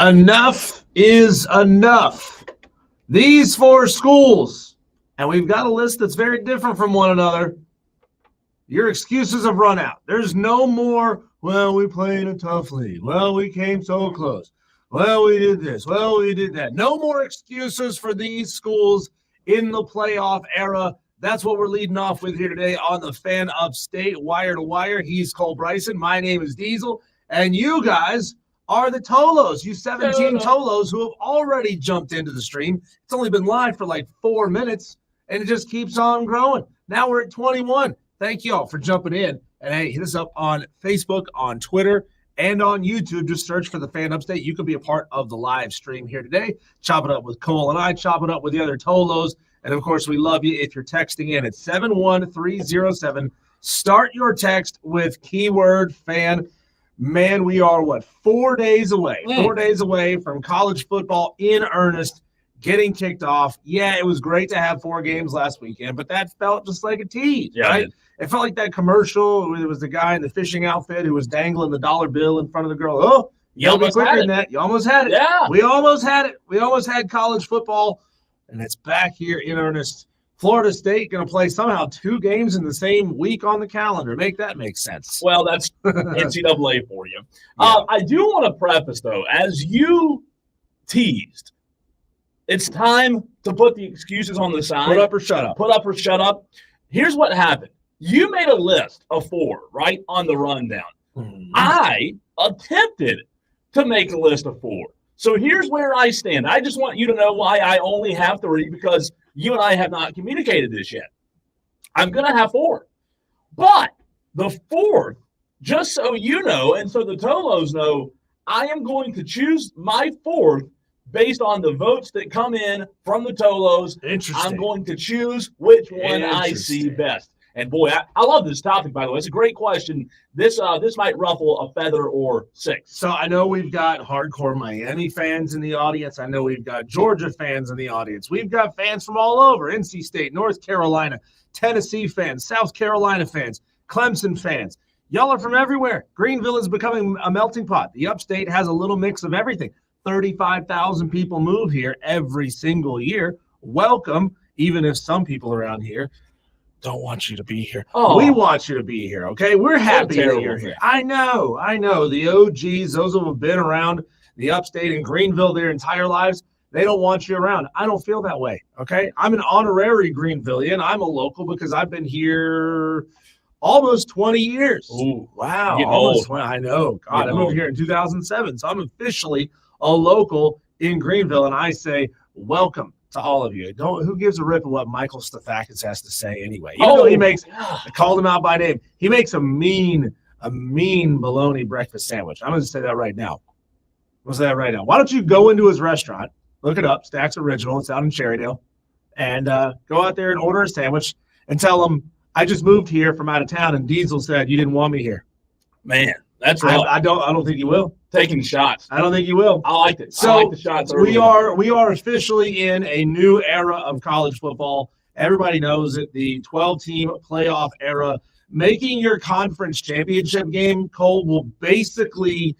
Enough is enough. These four schools, and we've got a list that's very different from one another. Your excuses have run out. There's no more, well, we played a tough league. Well, we came so close. Well, we did this. Well, we did that. No more excuses for these schools in the playoff era. That's what we're leading off with here today on the Fan Upstate Wire to Wire. He's Cole Bryson. My name is Diesel. And you guys are the Tolos, you 17 Tolos who have already jumped into the stream. It's only been live for like 4 minutes, and it just keeps on growing. Now we're at 21. Thank you all for jumping in. And hey, hit us up on Facebook, on Twitter, and on YouTube. Just search for the Fan Upstate. You can be a part of the live stream here today. Chop it up with Cole and I. Chop it up with the other Tolos. And, of course, we love you if you're texting in at 71307. Start your text with keyword fan. Man, we are, 4 days away? 4 days away from college football in earnest getting kicked off. Yeah, it was great to have 4 games last weekend, but that felt just like a tease, right? It felt like that commercial. It was the guy in the fishing outfit who was dangling the dollar bill in front of the girl. Oh, you almost quicker than that. You almost had it. Yeah. We almost had it. We almost had college football, and it's back here in earnest. Florida State going to play somehow 2 games in the same week on the calendar. Make that make sense. Well, that's NCAA for you. Yeah. I do want to preface, though, as you teased, it's time to put the excuses on the side. Put up or shut up. Put up or shut up. Here's what happened. You made a list of 4, right, on the rundown. Mm-hmm. I attempted to make a list of 4. So here's where I stand. I just want you to know why I only have 3, because you and I have not communicated this yet. I'm going to have 4. But the 4th, just so you know, and so the Tolos know, I am going to choose my 4th based on the votes that come in from the Tolos. Interesting. I'm going to choose which one I see best. And, boy, I love this topic, by the way. It's a great question. This might ruffle a feather or 6. So I know we've got hardcore Miami fans in the audience. I know we've got Georgia fans in the audience. We've got fans from all over, NC State, North Carolina, Tennessee fans, South Carolina fans, Clemson fans. Y'all are from everywhere. Greenville is becoming a melting pot. The upstate has a little mix of everything. 35,000 people move here every single year. Welcome, even if some people around here don't want you to be here. Oh. We want you to be here, okay? We're happy that you're here. I know. The OGs, those who have been around the upstate in Greenville their entire lives, they don't want you around. I don't feel that way, okay? I'm an honorary Greenvillian. I'm a local because I've been here almost 20 years. Ooh, wow. Almost 20. I know. God, I moved here in 2007, so I'm officially a local in Greenville, and I say welcome to all of you. Who gives a rip of what Michael Stefakis has to say anyway? Even though I called him out by name. He makes a mean bologna breakfast sandwich. I'm going to say that right now. Why don't you go into his restaurant, look it up, Stacks Original, it's out in Cherrydale, and go out there and order a sandwich and tell him, I just moved here from out of town, and Diesel said you didn't want me here. Man, that's right. I don't think you will. Taking shots. I don't think you will. I liked it. So I like the shots early. We are officially in a new era of college football. Everybody knows it. The 12-team playoff era. Making your conference championship game, Cole, will basically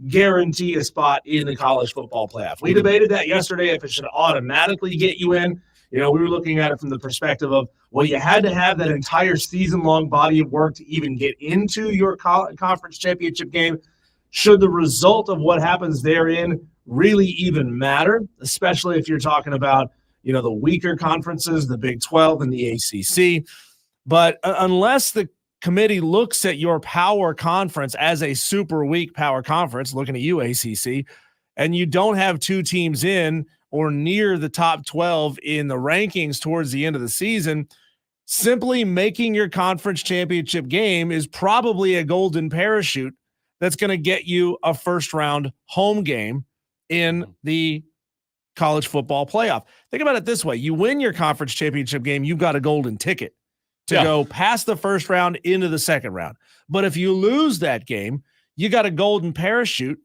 guarantee a spot in the college football playoff. We debated that yesterday if it should automatically get you in. You know, we were looking at it from the perspective of, well, you had to have that entire season-long body of work to even get into your conference championship game. Should the result of what happens therein really even matter, especially if you're talking about, the weaker conferences, the Big 12 and the ACC? But unless the committee looks at your power conference as a super weak power conference, looking at you, ACC, and you don't have 2 teams in or near the top 12 in the rankings towards the end of the season, simply making your conference championship game is probably a golden parachute that's going to get you a first-round home game in the college football playoff. Think about it this way. You win your conference championship game, you've got a golden ticket to go past the first round into the second round. But if you lose that game, you got a golden parachute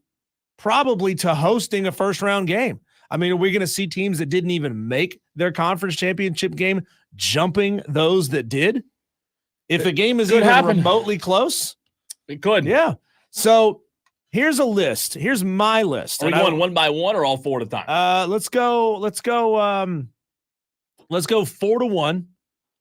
probably to hosting a first-round game. I mean, are we going to see teams that didn't even make their conference championship game jumping those that did? If a game is even remotely close? It could. Yeah. So Here's a list. Here's my list. Are we going one by one or all four at a time? Let's go 4-1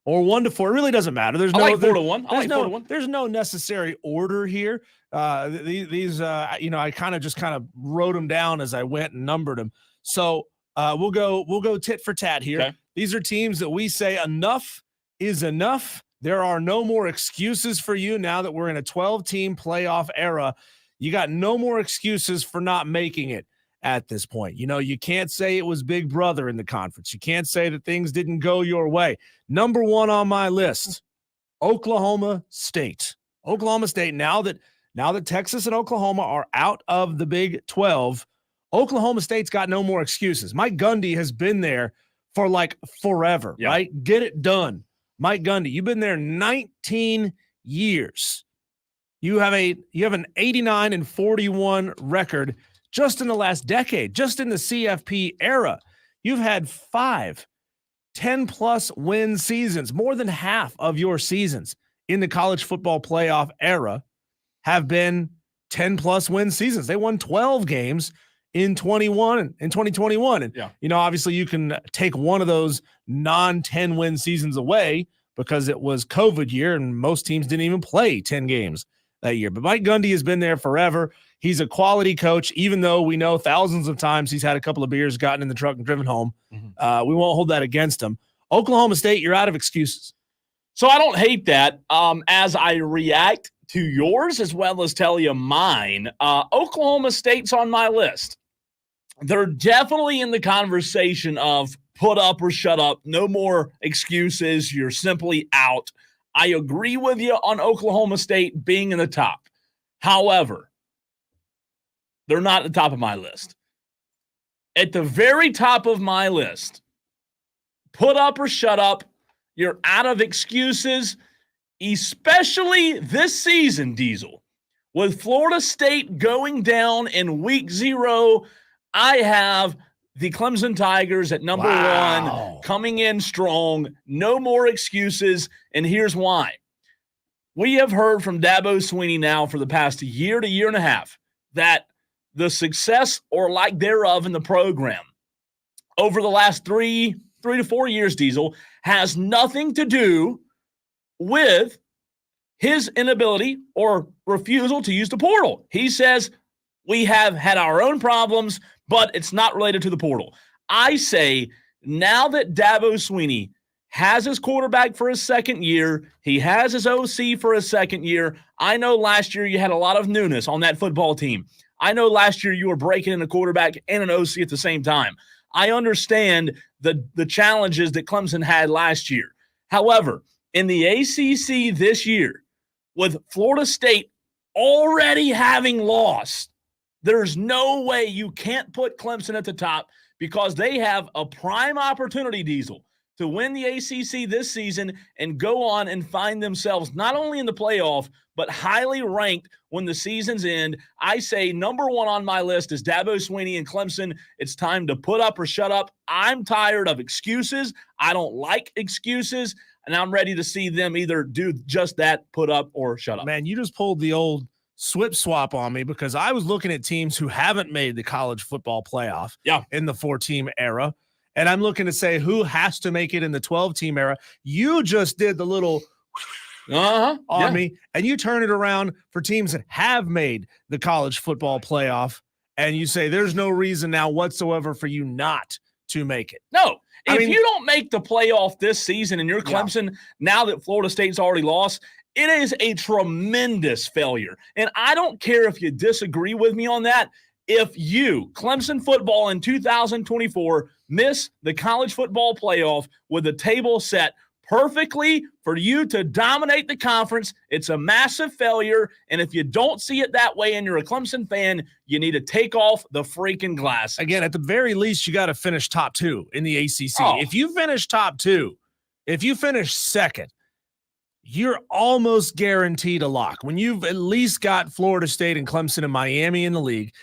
or 1-4. It really doesn't matter. There's I like 4-1. There's no necessary order here. These I kind of wrote them down as I went and numbered them. So we'll go tit for tat here. Okay. These are teams that we say enough is enough. There are no more excuses for you now that we're in a 12-team playoff era. You got no more excuses for not making it at this point. You can't say it was Big Brother in the conference. You can't say that things didn't go your way. Number one on my list, Oklahoma State. Oklahoma State, now that Texas and Oklahoma are out of the Big 12, Oklahoma State's got no more excuses. Mike Gundy has been there for like forever, right? Get it done. Mike Gundy, you've been there 19 years. You have an 89-41 record just in the last decade, just in the CFP era. You've had 5 10-plus win seasons. More than half of your seasons in the college football playoff era have been 10-plus win seasons. They won 12 games in 2021. And, obviously you can take one of those non-10 win seasons away because it was COVID year and most teams didn't even play 10 games that year. But Mike Gundy has been there forever. He's a quality coach, even though we know thousands of times he's had a couple of beers, gotten in the truck and driven home. We won't hold that against him. Oklahoma State, you're out of excuses. So I don't hate that. As I react to yours as well as tell you mine, Oklahoma State's on my list. They're definitely in the conversation of put up or shut up. No more excuses. You're simply out. I agree with you on Oklahoma State being in the top. However, they're not at the top of my list. At the very top of my list, put up or shut up. You're out of excuses, especially this season, Diesel. With Florida State going down in week 0, I have the Clemson Tigers at number 1, coming in strong. No more excuses, and here's why. We have heard from Dabo Swinney now for the past year to year and a half that the success or lack thereof in the program over the last 3 to 4 years, Diesel, has nothing to do with his inability or refusal to use the portal. He says, we have had our own problems, but it's not related to the portal. I say, now that Dabo Swinney has his quarterback for his second year, he has his OC for his second year. I know last year you had a lot of newness on that football team. I know last year you were breaking in a quarterback and an OC at the same time. I understand the challenges that Clemson had last year. However, in the ACC this year, with Florida State already having lost, there's no way you can't put Clemson at the top because they have a prime opportunity, Diesel, to win the ACC this season and go on and find themselves not only in the playoff, but highly ranked when the season's end. I say number 1 on my list is Dabo Swinney and Clemson. It's time to put up or shut up. I'm tired of excuses. I don't like excuses, and I'm ready to see them either do just that, put up or shut up. Man, you just pulled the old swip swap on me because I was looking at teams who haven't made the college football playoff in the 4-team era. And I'm looking to say who has to make it in the 12-team era. You just did the little on me, and you turn it around for teams that have made the college football playoff, and you say there's no reason now whatsoever for you not to make it. No. If you don't make the playoff this season and you're Clemson, now that Florida State's already lost, it is a tremendous failure. And I don't care if you disagree with me on that. If you, Clemson football in 2024, miss the college football playoff with the table set perfectly for you to dominate the conference, it's a massive failure. And if you don't see it that way and you're a Clemson fan, you need to take off the freaking glasses. Again, at the very least, you got to finish top 2 in the ACC. If you finish top 2, if you finish second, you're almost guaranteed a lock. When you've at least got Florida State and Clemson and Miami in the league,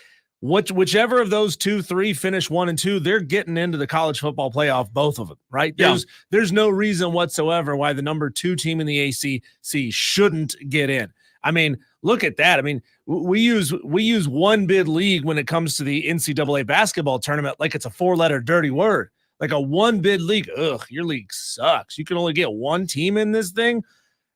whichever of those 2, 3 finish 1 and 2, they're getting into the college football playoff, both of them, right? There's no reason whatsoever why the number 2 team in the ACC shouldn't get in. I mean, Look at that. I mean, we use one bid league when it comes to the NCAA basketball tournament like it's a 4-letter dirty word. Like a one bid league. Ugh, your league sucks. You can only get one team in this thing.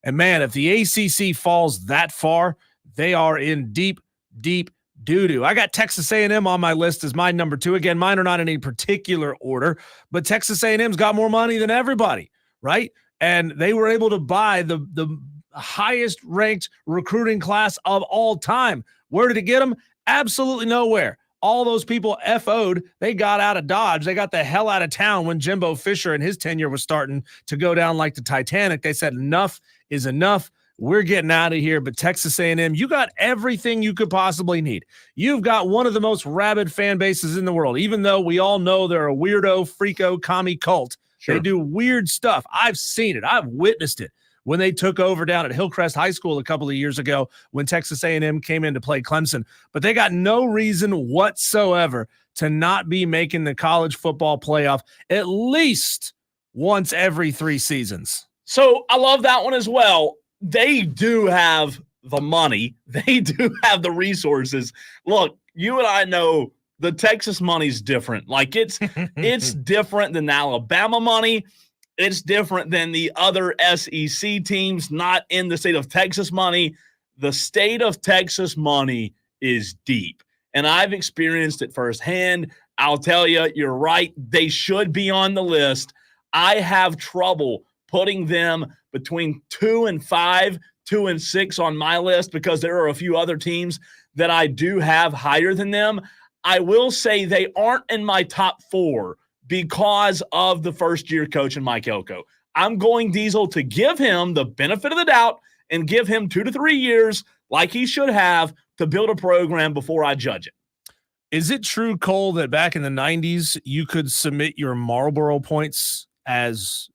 And man, if the ACC falls that far, they are in deep, deep doo-doo. I got Texas A&M on my list as my number 2. Again, mine are not in any particular order, but Texas A&M's got more money than everybody, right? And they were able to buy the highest ranked recruiting class of all time. Where did it get them? Absolutely nowhere. All those people FO'd. They got out of Dodge. They got the hell out of town when Jimbo Fisher and his tenure was starting to go down like the Titanic. They said enough is enough. We're getting out of here. But Texas A&M, you got everything you could possibly need. You've got one of the most rabid fan bases in the world, even though we all know they're a weirdo, freako, commie cult. Sure. They do weird stuff. I've seen it. I've witnessed it. When they took over down at Hillcrest High School a couple of years ago when Texas A&M came in to play Clemson. But they got no reason whatsoever to not be making the college football playoff at least once every 3 seasons. So I love that one as well. They do have the money. They do have the resources. Look, you and I know the Texas money's different. Like it's different than the Alabama money. It's different than the other SEC teams not in the state of Texas money. The state of Texas money is deep, and I've experienced it firsthand. I'll tell you, you're right. They should be on the list. I have trouble putting them between 2 and 5, 2 and 6 on my list because there are a few other teams that I do have higher than them. I will say they aren't in my top 4 because of the first-year coach in Mike Elko. I'm going Diesel to give him the benefit of the doubt and give him 2 to 3 years like he should have to build a program before I judge it. Is it true, Cole, that back in the 90s you could submit your Marlboro points as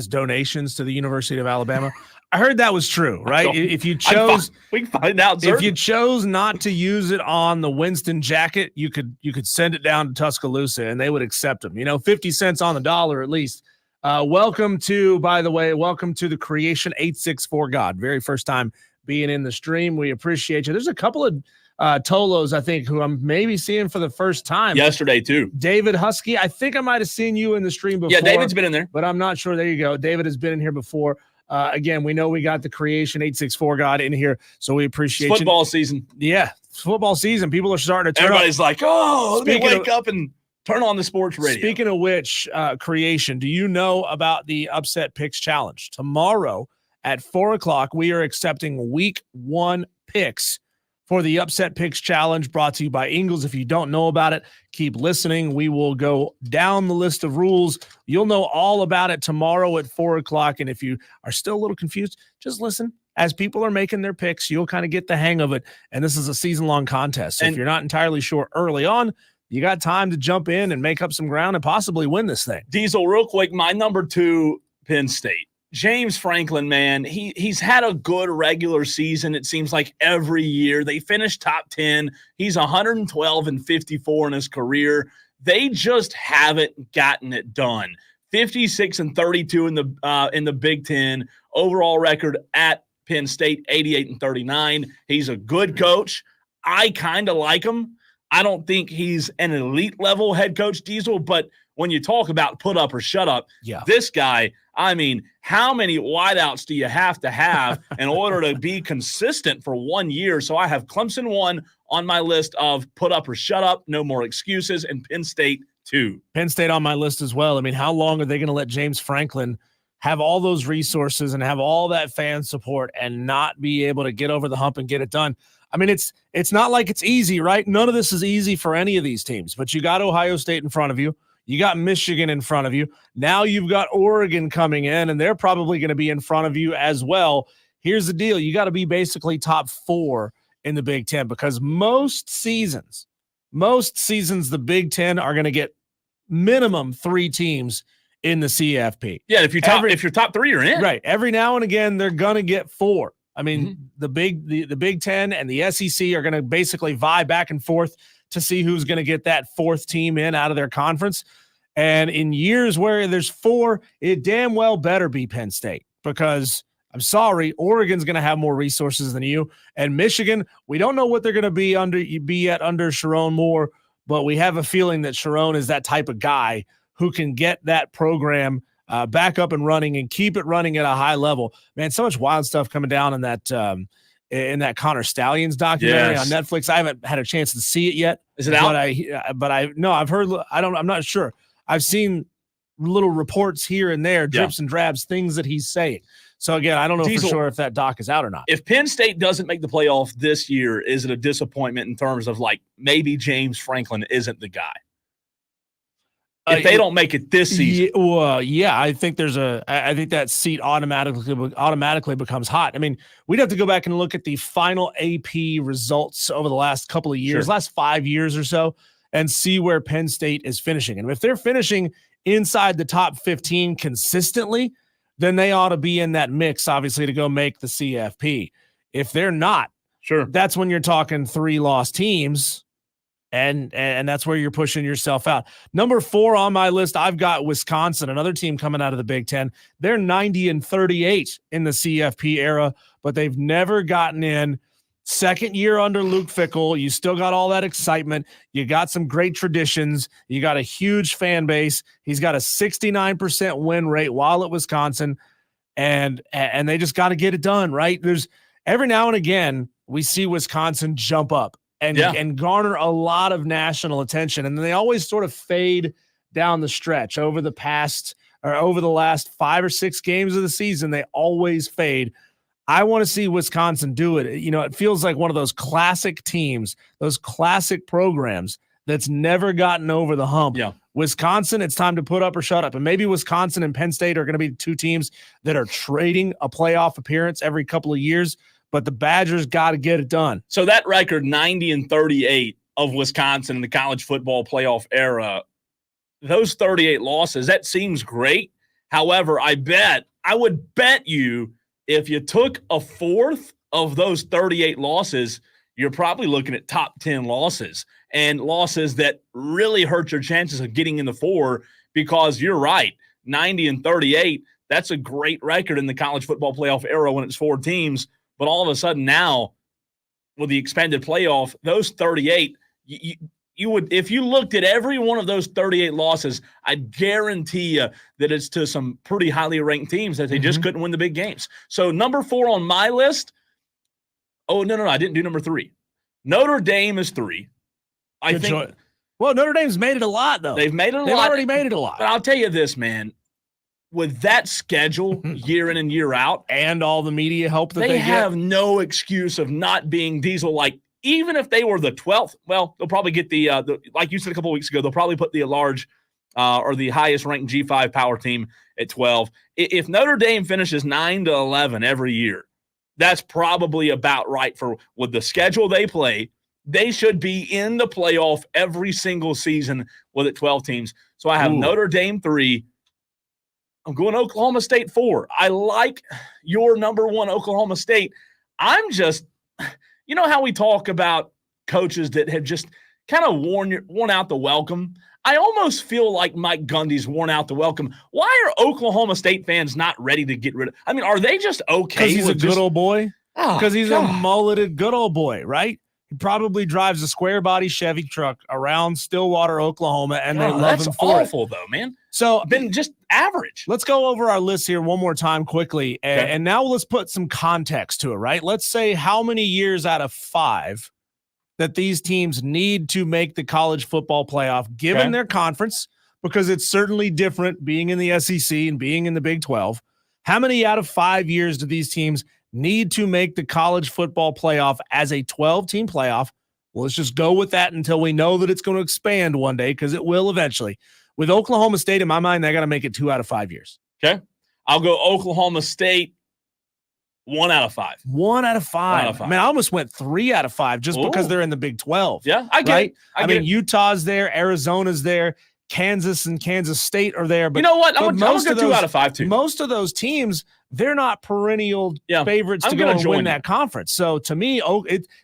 donations to the University of Alabama? I heard that was true, right? If you chose, we can find out. If you chose not to use it on the Winston jacket, you could send it down to Tuscaloosa and they would accept them. 50 cents on the dollar at least. Welcome to the Creation 864 God. Very first time being in the stream. We appreciate you. There's a couple of Tolos, I think, who I'm maybe seeing for the first time. Yesterday, too. David Husky. I think I might have seen you in the stream before. Yeah, David's been in there. But I'm not sure. There you go. David has been in here before. Again, we know we got the Creation 864 God in here, so we appreciate it's football season. Yeah, it's football season. People are starting to turn Everybody's like, let me wake up and turn on the sports radio. Speaking of which, Creation, do you know about the Upset Picks Challenge? Tomorrow at 4:00, we are accepting week 1 picks for the Upset Picks Challenge brought to you by Ingles. If you don't know about it, keep listening. We will go down the list of rules. You'll know all about it tomorrow at 4:00. And if you are still a little confused, just listen. As people are making their picks, you'll kind of get the hang of it. And this is a season-long contest. So if you're not entirely sure early on, you got time to jump in and make up some ground and possibly win this thing. Diesel, real quick, my number 2, Penn State. James Franklin, man, he's had a good regular season. It seems like every year they finish top 10. He's 112-54 in his career. They just haven't gotten it done. 56-32 in the Big Ten. Overall record at Penn State, 88-39. He's a good coach. I kind of like him. I don't think he's an elite level head coach, Diesel, but when you talk about put up or shut up, this guy, I mean, how many wideouts do you have to have in order to be consistent for 1 year? So I have Clemson 1 on my list of put up or shut up, no more excuses, and Penn State 2. Penn State on my list as well. I mean, how long are they going to let James Franklin have all those resources and have all that fan support and not be able to get over the hump and get it done? I mean, it's not like it's easy, right? None of this is easy for any of these teams, but you got Ohio State in front of you. You got Michigan in front of you. Now you've got Oregon coming in, and they're probably going to be in front of you as well. Here's the deal. You got to be basically top 4 in the Big Ten because most seasons, the Big Ten are going to get minimum 3 teams in the CFP. Yeah, if you're top 3, you're in. Right. Every now and again, they're going to get 4. I mean, the Big Ten and the SEC are going to basically vie back and forth to see who's going to get that 4th team in out of their conference. And in years where there's 4, it damn well better be Penn State because I'm sorry, Oregon's going to have more resources than you. And Michigan, we don't know what they're going to be yet under Sharon Moore, but we have a feeling that Sharon is that type of guy who can get that program back up and running and keep it running at a high level. Man, so much wild stuff coming down in that Connor Stallions documentary on Netflix. I haven't had a chance to see it yet. Is it out? I've heard. I'm not sure. I've seen little reports here and there, drips and drabs, things that he's saying. So again, I don't know for sure if that doc is out or not. If Penn State doesn't make the playoff this year, is it a disappointment in terms of like maybe James Franklin isn't the guy? If they don't make it this season, I think I think that seat automatically becomes hot. I mean, we'd have to go back and look at the final AP results over the last couple of years, last 5 years or so, and see where Penn State is finishing. And if they're finishing inside the top 15 consistently, then they ought to be in that mix, obviously, to go make the CFP. If they're not, that's when you're talking 3 lost teams. And that's where you're pushing yourself out. Number 4 on my list, I've got Wisconsin, another team coming out of the Big Ten. They're 90-38 in the CFP era, but they've never gotten in. Second year under Luke Fickell, you still got all that excitement. You got some great traditions. You got a huge fan base. He's got a 69% win rate while at Wisconsin, and they just got to get it done, right? There's every now and again we see Wisconsin jump up and garner a lot of national attention. And then they always sort of fade down the stretch over the last 5 or 6 games of the season. They always fade. I want to see Wisconsin do it. You know, it feels like one of those classic teams, those classic programs that's never gotten over the hump. Yeah. Wisconsin, it's time to put up or shut up. And maybe Wisconsin and Penn State are going to be 2 teams that are trading a playoff appearance every couple of years. But the Badgers got to get it done. So that record, 90-38 of Wisconsin in the college football playoff era, those 38 losses, that seems great. However, I would bet you if you took a fourth of those 38 losses, you're probably looking at top 10 losses and losses that really hurt your chances of getting in the 4 because you're right, 90-38, that's a great record in the college football playoff era when it's 4 teams. But all of a sudden now, with the expanded playoff, those 38, you would, if you looked at every one of those 38 losses, I guarantee you that it's to some pretty highly ranked teams that they just couldn't win the big games. So number 4 on my list. Oh, no, I didn't do number 3. Notre Dame is 3. I think. Well, Notre Dame's made it a lot, though. They've already made it a lot. But I'll tell you this, man. With that schedule year in and year out, and all the media help that they have no excuse of not being Diesel. Like, even if they were the 12th, well, they'll probably get the like you said a couple of weeks ago, they'll probably put the large or the highest ranked G5 power team at 12. If Notre Dame finishes 9-11 every year, that's probably about right for with the schedule they play. They should be in the playoff every single season with it 12 teams. So I have Notre Dame 3. I'm going Oklahoma State 4. I like your number 1 Oklahoma State. I'm just, you know how we talk about coaches that have just kind of worn out the welcome? I almost feel like Mike Gundy's worn out the welcome. Why are Oklahoma State fans not ready to get rid of? I mean, are they just okay? Because he's a good old boy? Because he's a mulleted good old boy, right? He probably drives a square body Chevy truck around Stillwater, Oklahoma, and they love him for it. That's awful, though, man. So been just average. Let's go over our list here one more time quickly, and now let's put some context to it, right? Let's say how many years out of 5 that these teams need to make the college football playoff, given their conference, because it's certainly different being in the SEC and being in the Big 12. How many out of 5 years do these teams need to make the college football playoff as a 12-team playoff? Well, let's just go with that until we know that it's going to expand one day, because it will eventually. With Oklahoma State, in my mind, they got to make it 2 out of 5 years. Okay. I'll go Oklahoma State 1 out of 5. 1 out of 5. 1 out of 5. Man, I almost went 3 out of 5 just because they're in the Big 12. Yeah, I get it. I mean, Utah's there, Arizona's there, Kansas and Kansas State are there. But you know what? I'm going to go 2 out of 5 too. Most of those teams, they're not perennial favorites to go and win that conference. So to me,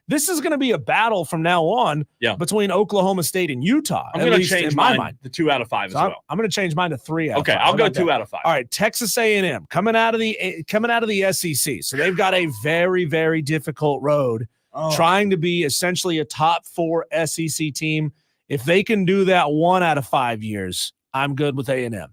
this is going to be a battle from now on between Oklahoma State and Utah. I'm going to change my mind to 2 out of 5 as well. I'm going to change mine to 3 out of 5. Okay, I'll go 2 out of 5. All right, Texas A&M coming out of the SEC. So they've got a very, very difficult road trying to be essentially a top 4 SEC team. If they can do that 1 out of 5 years, I'm good with A&M.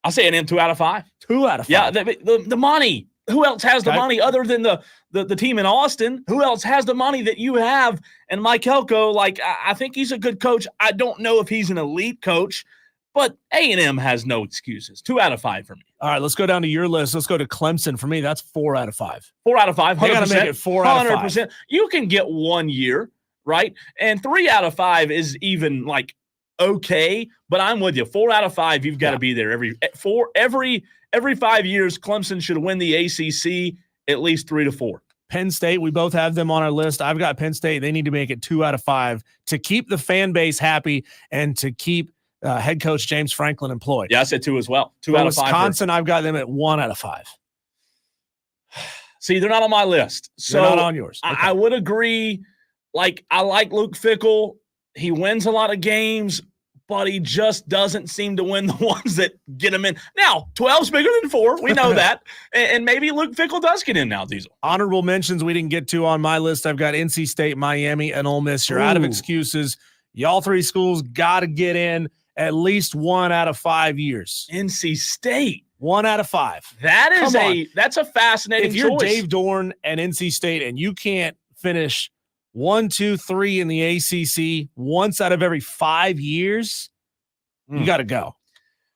I'll say A&M 2 out of 5. 2 out of 5. Yeah, the money. Who else has the money other than the team in Austin? Who else has the money that you have? And Mike Elko, I think he's a good coach. I don't know if he's an elite coach, but A&M has no excuses. 2 out of 5 for me. All right, let's go down to your list. Let's go to Clemson. For me, that's 4 out of 5. 4 out of 5. 100%. They got to make it 4 out of 5. 100%. You can get 1 year, right? And 3 out of 5 is even okay, but I'm with you. 4 out of 5, you've got to be there every 5 years. Clemson should win the ACC at least 3 to 4. Penn State, we both have them on our list. I've got Penn State. They need to make it 2 out of 5 to keep the fan base happy and to keep head coach James Franklin employed. Yeah, I said 2 as well. 2 out of 5. Wisconsin, I've got them at 1 out of 5. See, they're not on my list. So they're not on yours. Okay. I would agree. I like Luke Fickell. He wins a lot of games, but he just doesn't seem to win the ones that get him in. Now, 12's bigger than 4. We know that. And maybe Luke Fickell does get in now, Diesel. Honorable mentions we didn't get to on my list. I've got NC State, Miami, and Ole Miss. You're out of excuses. Y'all 3 schools got to get in at least 1 out of 5 years. NC State. 1 out of 5. That's a fascinating choice. If you're Dave Dorn and NC State and you can't finish 1, 2, 3 in the ACC once out of every 5 years, you got to go.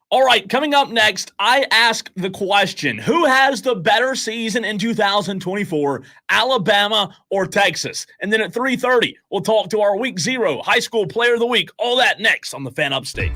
All right, coming up next, I ask the question, who has the better season in 2024, Alabama or Texas? And then at 3:30, we'll talk to our Week 0 High School Player of the Week. All that next on the Fan Upstate.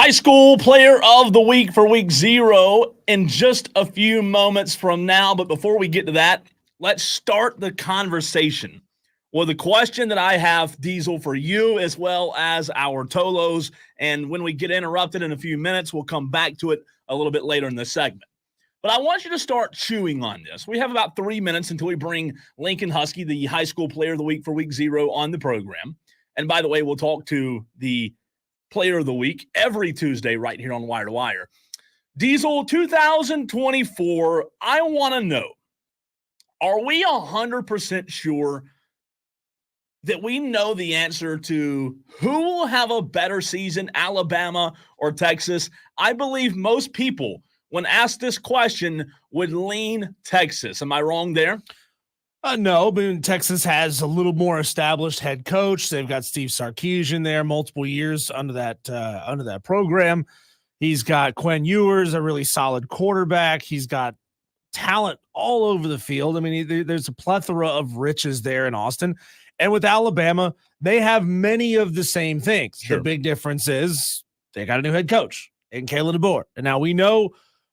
High school player of the week for week 0 in just a few moments from now. But before we get to that, let's start the conversation with a question that I have, Diesel, for you as well as our Tolos. And when we get interrupted in a few minutes, we'll come back to it a little bit later in the segment. But I want you to start chewing on this. We have about 3 minutes until we bring Lincoln Husky, the high school player of the week for week 0, on the program. And by the way, we'll talk to the player of the week every Tuesday right here on Wire to Wire. Diesel, 2024, I want to know, are we 100% sure that we know the answer to who will have a better season, Alabama or Texas? I believe most people, when asked this question, would lean Texas. Am I wrong there? No, but Texas has a little more established head coach. They've got Steve Sarkisian there, multiple years under that program. He's got Quinn Ewers, a really solid quarterback. He's got talent all over the field. I mean, there's a plethora of riches there in Austin. And with Alabama, they have many of the same things. Sure. The big difference is they got a new head coach in Kalen DeBoer. And now we know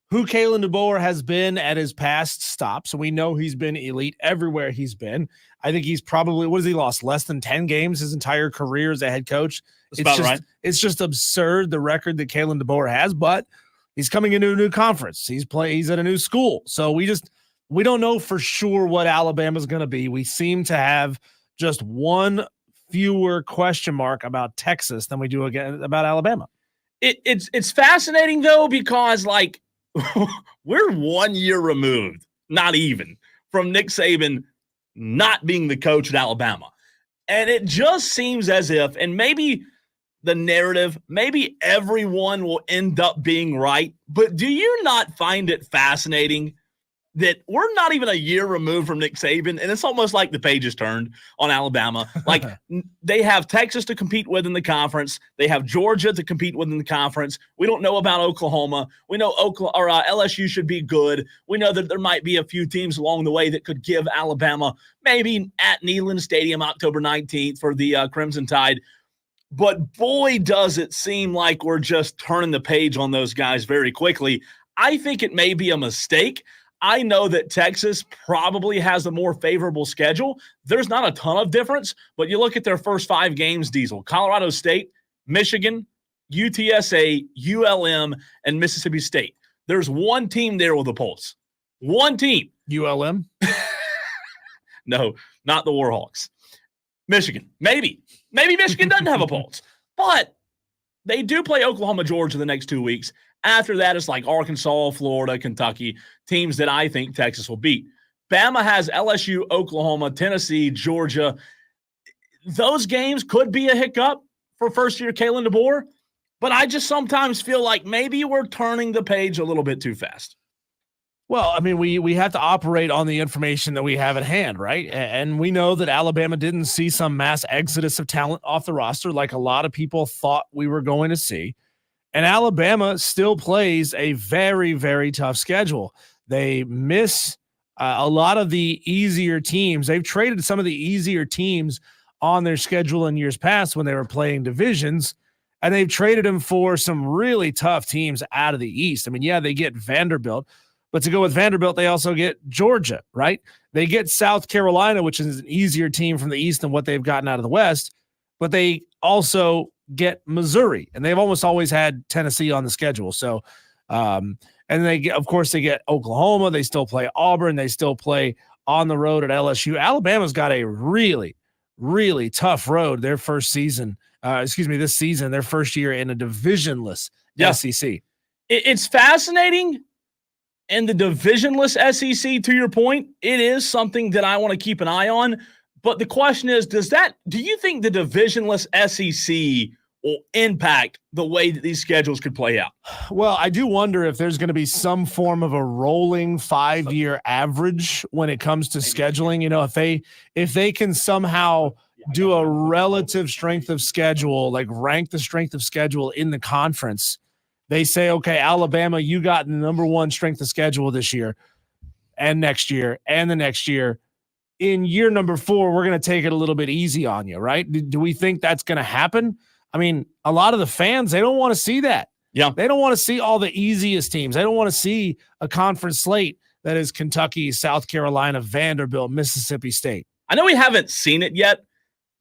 who Kalen DeBoer has been at his past stops. So we know he's been elite everywhere he's been. I think he's probably, what has he lost? Less than 10 games his entire career as a head coach. It's just absurd, the record that Kalen DeBoer has, but he's coming into a new conference. He's at a new school. So we don't know for sure what Alabama's going to be. We seem to have just one fewer question mark about Texas than we do again about Alabama. It's fascinating though, because like, we're 1 year removed, not even, from Nick Saban not being the coach at Alabama. And it just seems as if, and maybe the narrative, maybe everyone will end up being right, but do you not find it fascinating that we're not even a year removed from Nick Saban, and it's almost like the page is turned on Alabama? Like, they have Texas to compete with in the conference. They have Georgia to compete with in the conference. We don't know about Oklahoma. We know LSU should be good. We know that there might be a few teams along the way that could give Alabama maybe at Neyland Stadium October 19th for the Crimson Tide. But boy, does it seem like we're just turning the page on those guys very quickly. I think it may be a mistake. I know that Texas probably has a more favorable schedule. There's not a ton of difference, but you look at their first 5 games, Diesel: Colorado State, Michigan, UTSA, ULM, and Mississippi State. There's one team there with a pulse. One team. ULM? No, not the Warhawks. Michigan. Maybe Michigan doesn't have a pulse, but they do play Oklahoma, Georgia the next 2 weeks. After that, it's like Arkansas, Florida, Kentucky, teams that I think Texas will beat. Bama has LSU, Oklahoma, Tennessee, Georgia. Those games could be a hiccup for first-year Kalen DeBoer, but I just sometimes feel like maybe we're turning the page a little bit too fast. Well, I mean, we have to operate on the information that we have at hand, right? And we know that Alabama didn't see some mass exodus of talent off the roster like a lot of people thought we were going to see. And Alabama still plays a very, very tough schedule. They miss a lot of the easier teams. They've traded some of the easier teams on their schedule in years past when they were playing divisions, and they've traded them for some really tough teams out of the East. I mean, yeah, they get Vanderbilt, but to go with Vanderbilt, they also get Georgia, right? They get South Carolina, which is an easier team from the East than what they've gotten out of the West, but they also get Missouri, and they've almost always had Tennessee on the schedule. So, and they get Oklahoma. They still play Auburn. They still play on the road at LSU. Alabama's got a really, really tough road. Their first season, this season, their first year in a divisionless SEC. It's fascinating. And the divisionless SEC, to your point, it is something that I want to keep an eye on. But the question is, do you think the divisionless SEC will impact the way that these schedules could play out? Well, I do wonder if there's going to be some form of a rolling 5-year average when it comes to scheduling. You know, if they can somehow do a relative strength of schedule, like rank the strength of schedule in the conference, they say, okay, Alabama, you got the number 1 strength of schedule this year and next year and the next year. In year number 4, we're going to take it a little bit easy on you, right? Do we think that's going to happen? I mean, a lot of the fans, they don't want to see that. Yeah. They don't want to see all the easiest teams. They don't want to see a conference slate that is Kentucky, South Carolina, Vanderbilt, Mississippi State. I know we haven't seen it yet,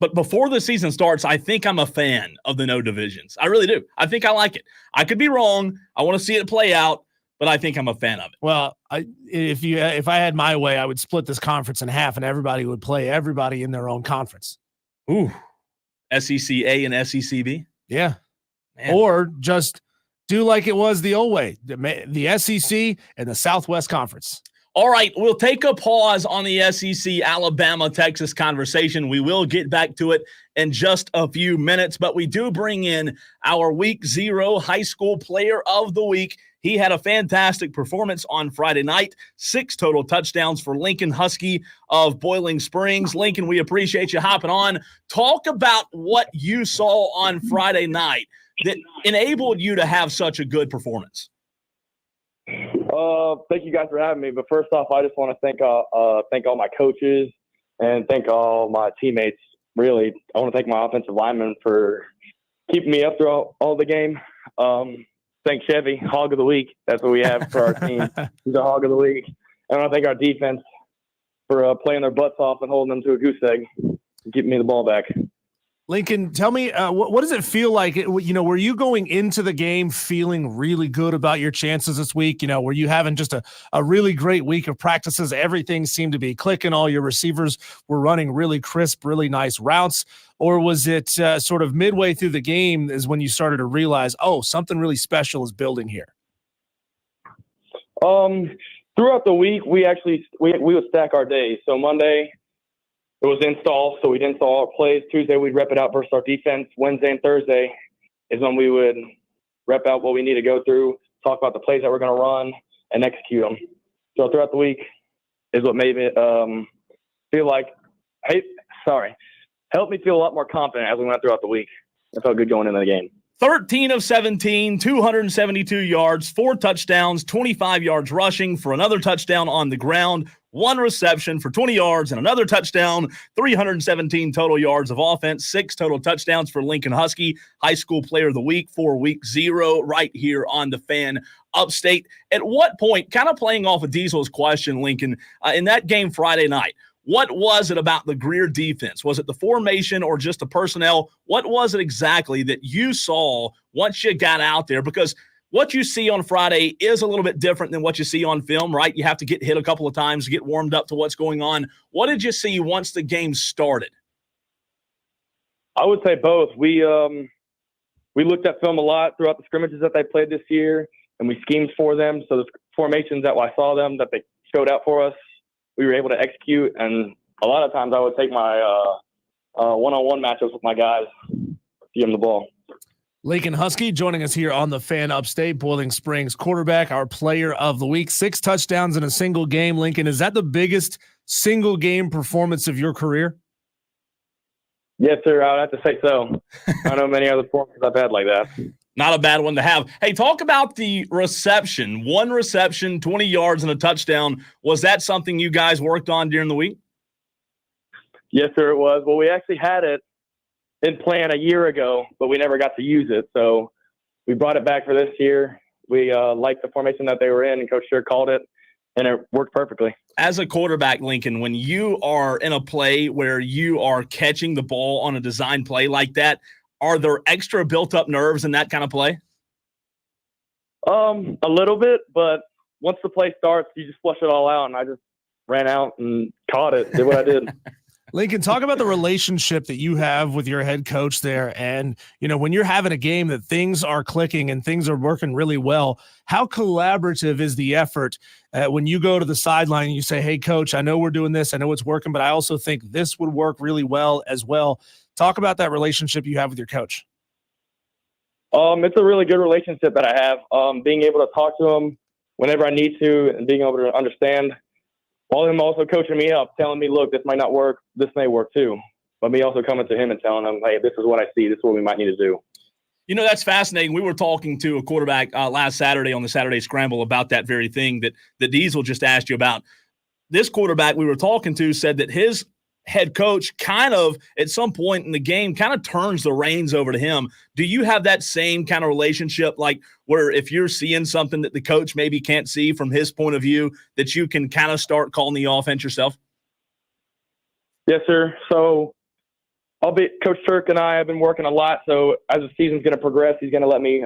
but before the season starts, I think I'm a fan of the no divisions. I really do. I think I like it. I could be wrong. I want to see it play out, but I think I'm a fan of it. Well, if I had my way, I would split this conference in half, and everybody would play everybody in their own conference. Ooh, SEC A and SEC B? Yeah. Man. Or just do like it was the old way, the SEC and the Southwest Conference. All right, we'll take a pause on the SEC Alabama-Texas conversation. We will get back to it in just a few minutes, but we do bring in our Week 0 High School Player of the Week. He had a fantastic performance on Friday night, 6 total touchdowns for Lincoln Husky of Boiling Springs. Lincoln, we appreciate you hopping on. Talk about what you saw on Friday night that enabled you to have such a good performance. Thank you guys for having me. But first off, I just want to thank all my coaches and thank all my teammates. Really, I want to thank my offensive linemen for keeping me up throughout all the game. Thank Chevy, Hog of the Week. That's what we have for our team. He's a Hog of the Week. And I want to thank our defense for playing their butts off and holding them to a goose egg and keeping me the ball back. Lincoln, tell me, what does it feel like? Were you going into the game feeling really good about your chances this week? Were you having just a really great week of practices? Everything seemed to be clicking. All your receivers were running really crisp, really nice routes. Or was it sort of midway through the game is when you started to realize, oh, something really special is building here? Throughout the week, we would stack our days. So Monday, it was install, so we'd install our plays. Tuesday, we'd rep it out versus our defense. Wednesday and Thursday is when we would rep out what we need to go through, talk about the plays that we're going to run, and execute them. So throughout the week is what made me feel like helped me feel a lot more confident as we went throughout the week. It felt good going into the game. 13 of 17, 272 yards, 4 touchdowns, 25 yards rushing for another touchdown on the ground, 1 reception for 20 yards and another touchdown, 317 total yards of offense, 6 total touchdowns for Lincoln Husky, High School Player of the Week for Week 0 right here on the Fan Upstate. At what point, kind of playing off of Diesel's question, Lincoln, in that game Friday night, what was it about the Greer defense? Was it the formation or just the personnel? What was it exactly that you saw once you got out there? Because what you see on Friday is a little bit different than what you see on film, right? You have to get hit a couple of times to get warmed up to what's going on. What did you see once the game started? I would say both. We looked at film a lot throughout the scrimmages that they played this year, and we schemed for them. So the formations that I saw them that they showed out for us, we were able to execute, and a lot of times I would take my one-on-one matchups with my guys, give them the ball. Lincoln Husky joining us here on the Fan Upstate, Boiling Springs quarterback, our Player of the Week, 6 touchdowns in a single game. Lincoln, is that the biggest single game performance of your career? Yes, sir. I would have to say so. I don't know many other performances I've had like that. Not a bad one to have. Hey, talk about the reception. 1 reception, 20 yards, and a touchdown. Was that something you guys worked on during the week? Yes, sir, it was. Well, we actually had it in plan a year ago, but we never got to use it. So we brought it back for this year. We liked the formation that they were in, and Coach Sure called it, and it worked perfectly. As a quarterback, Lincoln, when you are in a play where you are catching the ball on a design play like that, are there extra built-up nerves in that kind of play? A little bit, but once the play starts, you just flush it all out, and I just ran out and caught it, did what I did. Lincoln, talk about the relationship that you have with your head coach there. And, when you're having a game that things are clicking and things are working really well, how collaborative is the effort when you go to the sideline and you say, hey, coach, I know we're doing this. I know it's working, but I also think this would work really well as well. Talk about that relationship you have with your coach. It's a really good relationship that I have. Being able to talk to him whenever I need to and being able to understand, while him also coaching me up, telling me, look, this might not work, this may work too. But me also coming to him and telling him, hey, this is what I see, this is what we might need to do. That's fascinating. We were talking to a quarterback last Saturday on the Saturday Scramble about that very thing that Diesel just asked you about. This quarterback we were talking to said that his head coach kind of at some point in the game kind of turns the reins over to him. Do you have that same kind of relationship, like where if you're seeing something that the coach maybe can't see from his point of view, that you can kind of start calling the offense yourself? Yes, sir. So Coach Turk and I have been working a lot. So as the season's going to progress, he's going to let me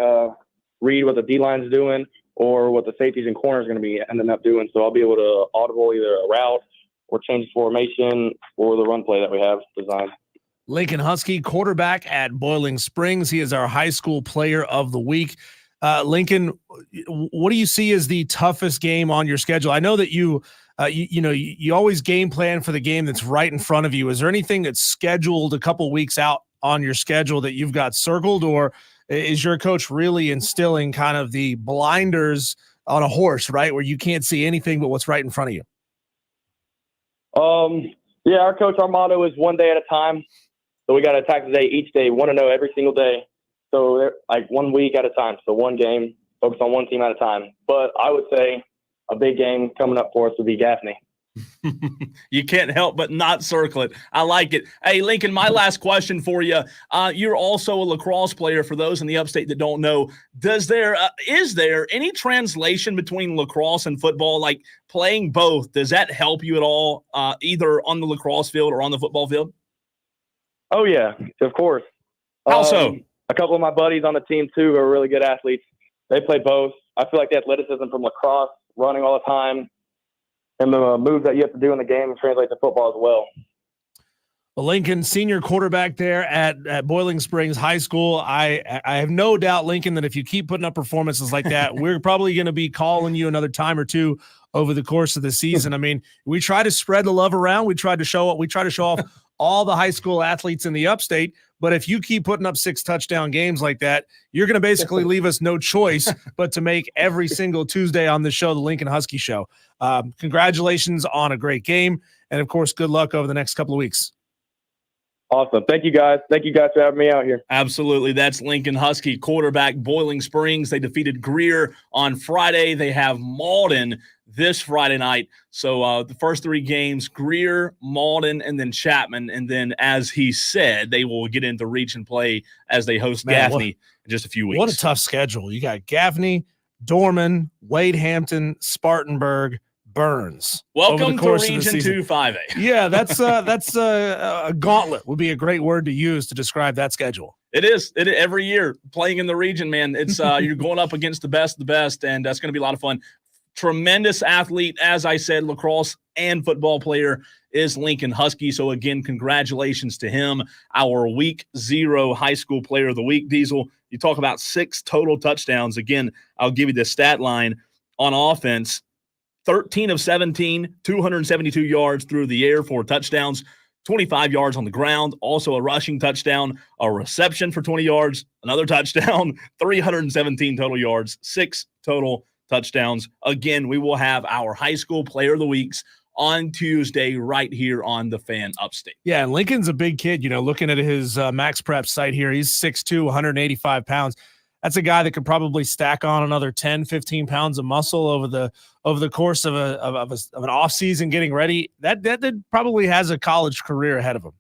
read what the D-line's doing or what the safeties and corners are going to be ending up doing. So I'll be able to audible either a route or change formation or the run play that we have designed. Lincoln Husky, quarterback at Boiling Springs. He is our high school player of the week. Lincoln, what do you see as the toughest game on your schedule? I know that you always game plan for the game that's right in front of you. Is there anything that's scheduled a couple weeks out on your schedule that you've got circled, or is your coach really instilling kind of the blinders on a horse, right, where you can't see anything but what's right in front of you? Yeah, our motto is one day at a time. So we got to attack the day each day. We want to know every single day. So like 1 week at a time. So one game, focus on one team at a time. But I would say a big game coming up for us would be Gaffney. You can't help but not circle it. I like it. Hey, Lincoln, my last question for you. You're also a lacrosse player. For those in the upstate that don't know, is there any translation between lacrosse and football? Like playing both, does that help you at all, either on the lacrosse field or on the football field? Oh, yeah, of course. How so? A couple of my buddies on the team, too, who are really good athletes. They play both. I feel like the athleticism from lacrosse, running all the time, and the moves that you have to do in the game translate to football as well. Well, Lincoln, senior quarterback there at Boiling Springs High School. I have no doubt, Lincoln, that if you keep putting up performances like that, we're probably going to be calling you another time or two over the course of the season. I mean, we try to spread the love around. We try to show off all the high school athletes in the upstate. But if you keep putting up 6 touchdown games like that, you're going to basically leave us no choice but to make every single Tuesday on the show the Lincoln Husky Show. Congratulations on a great game. And, of course, good luck over the next couple of weeks. Awesome. Thank you, guys. Thank you guys for having me out here. Absolutely. That's Lincoln Husky, quarterback, Boiling Springs. They defeated Greer on Friday. They have Malden this Friday night. So the first 3 games, Greer, Malden, and then Chapman. And then, as he said, they will get into reach and play as they host Gaffney in just a few weeks. What a tough schedule. You got Gaffney, Dorman, Wade Hampton, Spartanburg, Burns. Welcome to Region 2 5A. Yeah, that's a gauntlet would be a great word to use to describe that schedule. It is. Every year playing in the region, man. It's you're going up against the best of the best, and that's going to be a lot of fun. Tremendous athlete, as I said, lacrosse and football player is Lincoln Husky. So again, congratulations to him, our week 0 high school player of the week. Diesel, you talk about 6 total touchdowns. Again, I'll give you the stat line on offense. 13 of 17, 272 yards through the air, 4 touchdowns, 25 yards on the ground, also a rushing touchdown, a reception for 20 yards, another touchdown, 317 total yards, 6 total touchdowns. Again, we will have our high school player of the weeks on Tuesday right here on the Fan Upstate. Yeah, and Lincoln's a big kid. Looking at his Max Prep site here, he's 6'2", 185 pounds. That's a guy that could probably stack on another 10, 15 pounds of muscle over the course of an offseason getting ready. That probably has a college career ahead of him.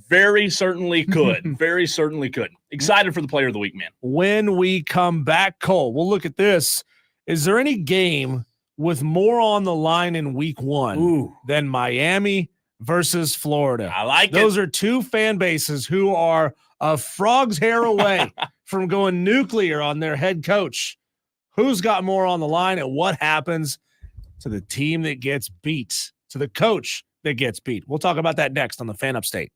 Very certainly could. Very certainly could. Excited for the player of the week, man. When we come back, Cole, we'll look at this. Is there any game with more on the line in week 1 than Miami versus Florida? I like Those are 2 fan bases who are a frog's hair away from going nuclear on their head coach. Who's got more on the line, and what happens to the team that gets beat, to the coach that gets beat? We'll talk about that next on the Fan Upstate.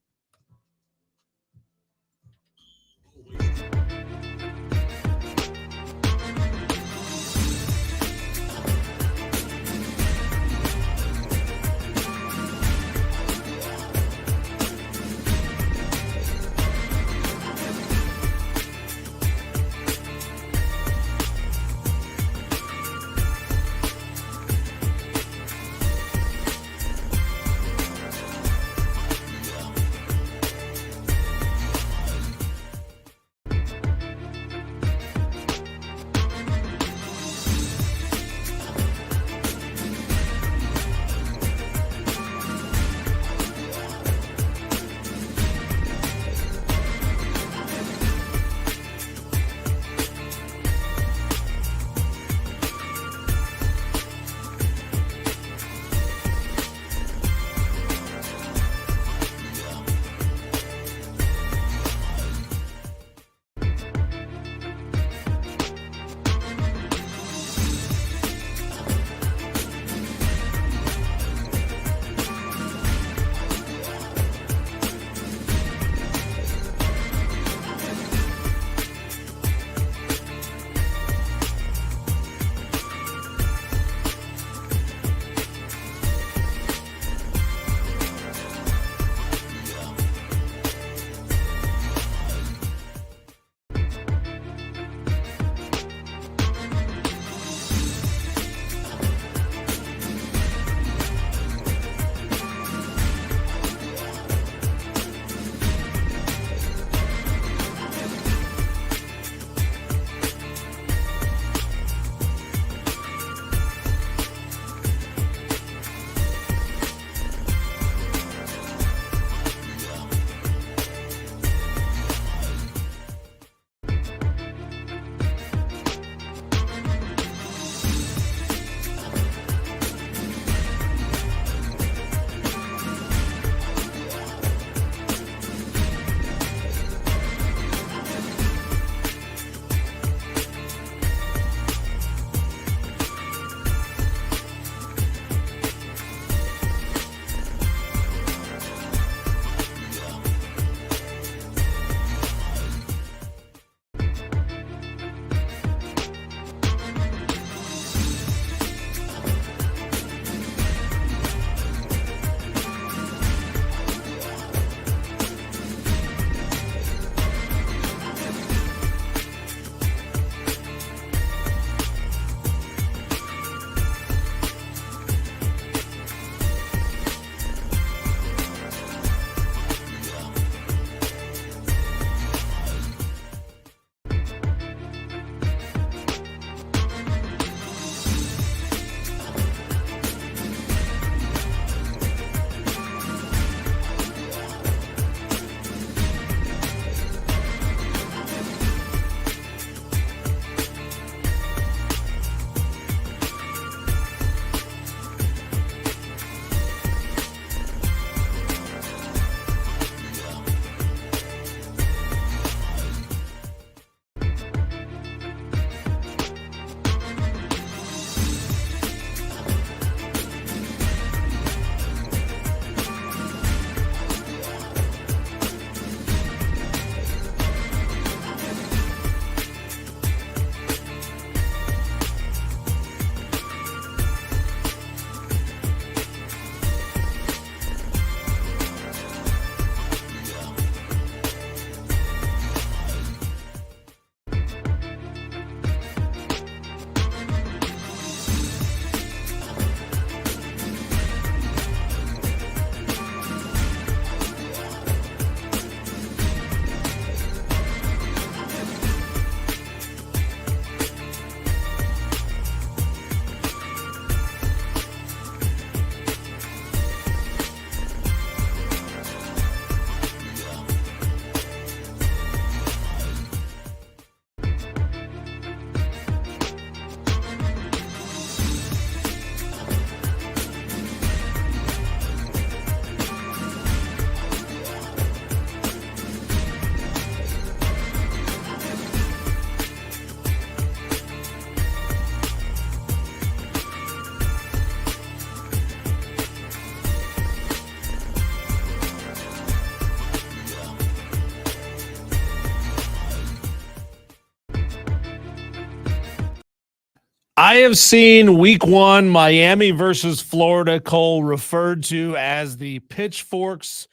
I have seen week 1 Miami versus Florida, Cole, referred to as the Pitchforks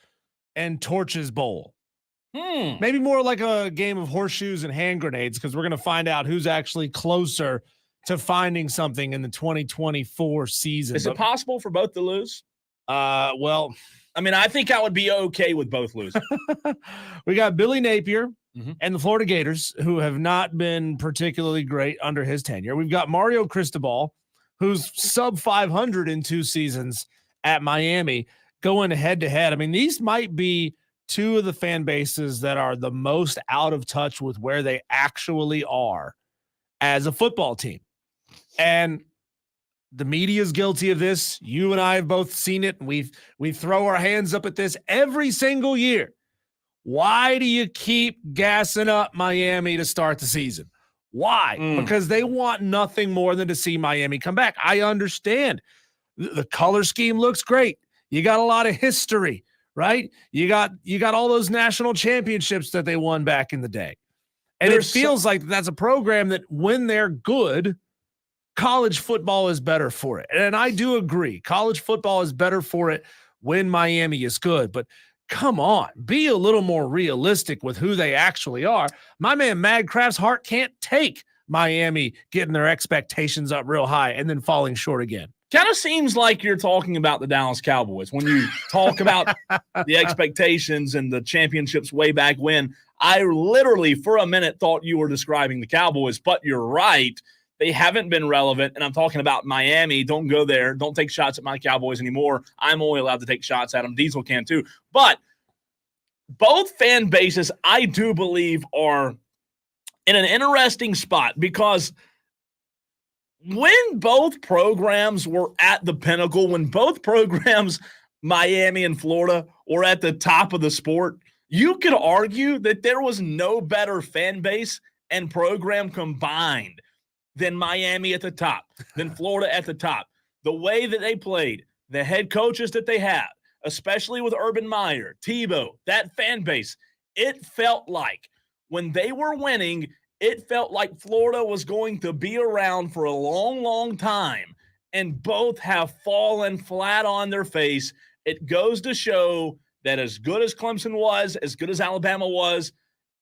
and Torches Bowl. Maybe more like a game of horseshoes and hand grenades, because we're going to find out who's actually closer to finding something in the 2024 season. Is it possible for both to lose? Well, I mean, I think I would be okay with both losing. we got Billy Napier and the Florida Gators, who have not been particularly great under his tenure. We've got Mario Cristobal, who's sub 500 in 2 seasons at Miami, going head to head. I mean, these might be 2 of the fan bases that are the most out of touch with where they actually are as a football team. And the media is guilty of this. You and I have both seen it. And we throw our hands up at this every single year. Why do you keep gassing up Miami to start the season? Why? Because they want nothing more than to see Miami come back. I understand. The color scheme looks great. You got a lot of history, right? You got all those national championships that they won back in the day. And it feels like that's a program that when they're good, college football is better for it. And I do agree. College football is better for it when Miami is good. But come on, be a little more realistic with who they actually are. My man Magcraft's heart can't take Miami getting their expectations up real high and then falling short again. Kind of seems like you're talking about the Dallas Cowboys when you talk about the expectations and the championships way back when. I literally, for a minute, thought you were describing the Cowboys, but you're right. They haven't been relevant, and I'm talking about Miami. Don't go there. Don't take shots at my Cowboys anymore. I'm only allowed to take shots at them. Diesel can too. But both fan bases, I do believe, are in an interesting spot because when both programs were at the pinnacle, when both programs, Miami and Florida, were at the top of the sport, you could argue that there was no better fan base and program combined than Miami at the top, than Florida at the top. The way that they played, the head coaches that they had, especially with Urban Meyer, Dabo, that fan base, it felt like when they were winning, it felt like Florida was going to be around for a long, long time, and both have fallen flat on their face. It goes to show that as good as Clemson was, as good as Alabama was,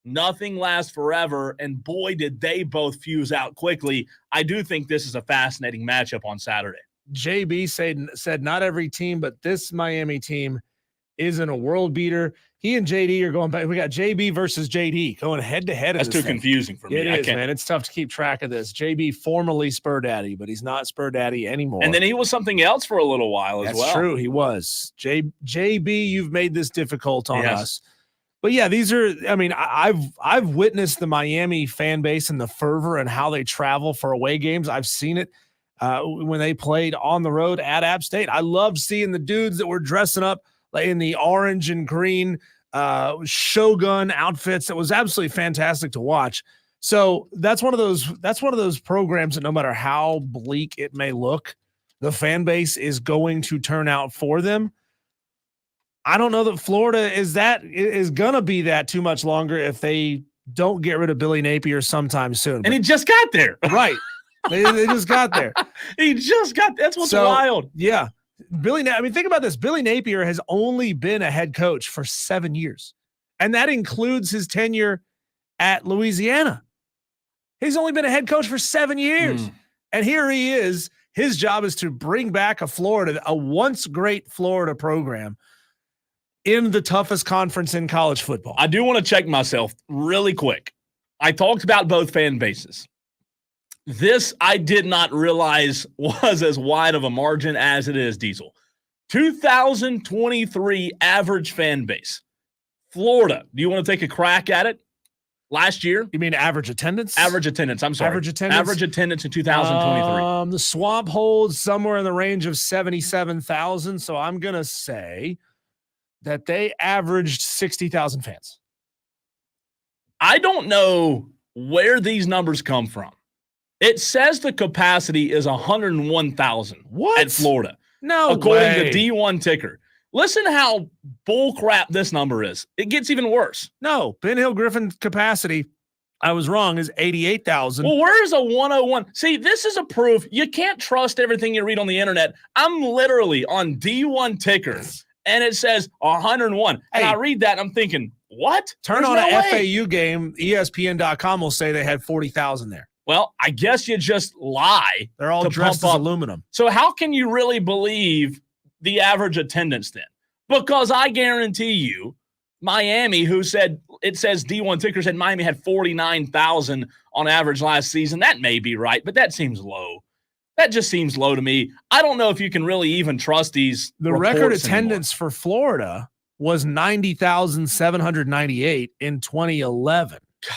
nothing lasts forever, and boy, did they both fuse out quickly. I do think this is a fascinating matchup on Saturday. JB said not every team, but this Miami team isn't a world beater. He and JD are going back. We got JB versus JD going head to head. That's too confusing for me. It is, man. It's tough to keep track of this. JB, formerly Spur Daddy, but he's not Spur Daddy anymore. And then he was something else for a little while as well. That's true. He was. JB, you've made this difficult on us. But yeah, these are, I mean, I've witnessed the Miami fan base and the fervor and how they travel for away games. I've seen it when they played on the road at App State. I loved seeing the dudes that were dressing up in the orange and green Shogun outfits. It was absolutely fantastic to watch. So that's one of those programs that no matter how bleak it may look, the fan base is going to turn out for them. I don't know that Florida is going to be that too much longer if they don't get rid of Billy Napier sometime soon. And he just got there. Right. They just got there. That's what's wild. Yeah. I mean, think about this. Billy Napier has only been a head coach for 7 years, and that includes his tenure at Louisiana. He's only been a head coach for 7 years. And here he is. His job is to bring back a once great Florida program in the toughest conference in college football. I do want to check myself really quick. I talked about both fan bases. This I did not realize was as wide of a margin as it is, Diesel. 2023 average fan base. Florida, do you want to take a crack at it? Last year? You mean average attendance? Average attendance, I'm sorry. Average attendance in 2023. The Swamp holds somewhere in the range of 77,000, so I'm going to say that they averaged 60,000 fans. I don't know where these numbers come from. It says the capacity is 101,000 at Florida. No according way. to D1 Ticker. Listen how bullcrap this number is. It gets even worse. No, Ben Hill Griffin capacity I was wrong. Is 88,000. Well, where is a 101? See, this is a proof you can't trust everything you read on the internet. I'm literally on D1 ticker, and it says 101. And Hey. I read that, and I'm thinking, what? Turn There's on no an way. FAU game. ESPN.com will say they had 40,000 there. Well, I guess you just lie. They're all To dressed pump as up. aluminum. So how can you really believe the average attendance then? Because I guarantee you, Miami, who said it says D1 ticker said Miami had 49,000 on average last season. That may be right, but that seems low. That just seems low to me. I don't know if you can really even trust these. The record reports attendance for Florida was 90,798 in 2011. God,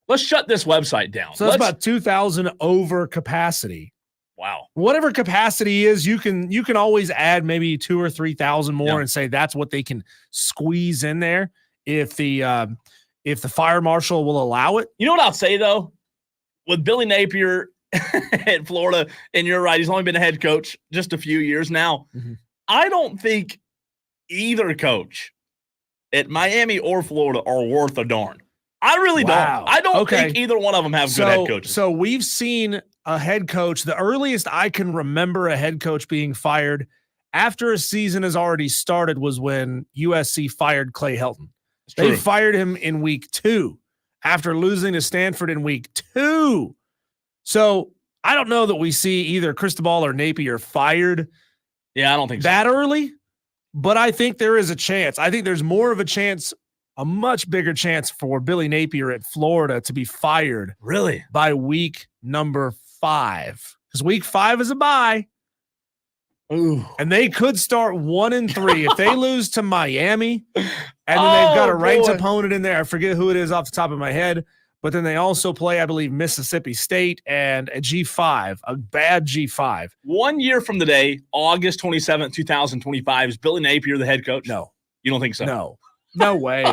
let's shut this website down. So that's about 2,000 over capacity. Wow. Whatever capacity is, you can always add maybe 2,000 or 3,000 more Yeah. and say that's what they can squeeze in there if the fire marshal will allow it. You know what I'll say though, with Billy Napier at Florida, and you're right, he's only been a head coach just a few years now. Mhm. I don't think either coach at Miami or Florida are worth a darn. I really Wow. don't. I don't Okay. think either one of them have good head coaches. So we've seen a head coach. The earliest I can remember a head coach being fired after a season has already started was when USC fired Clay Helton. It's They true. fired him in week 2 after losing to Stanford in week 2. So I don't know that we see either Cristobal or Napier fired Yeah, I don't think so. that early, but I think there is a chance. I think there's more of a chance, a much bigger chance for Billy Napier at Florida to be fired Really? by week number 5. Because week 5 is a bye, Ooh. and they could start 1-3 if they lose to Miami, and then they've got a ranked boy. opponent in there. I forget who it is off the top of my head, but then they also play, I believe, Mississippi State and a G5, a bad G5. 1 year from today, August 27th, 2025, is Billy Napier the head coach? No, You don't think so? no way.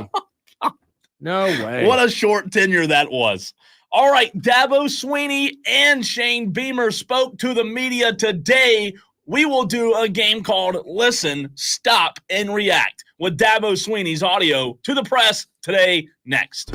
No way. What a short tenure that was. All right, Dabo Sweeney and Shane Beamer spoke to the media today. We will do a game called Listen, Stop, and React with Dabo Sweeney's audio to the press today next.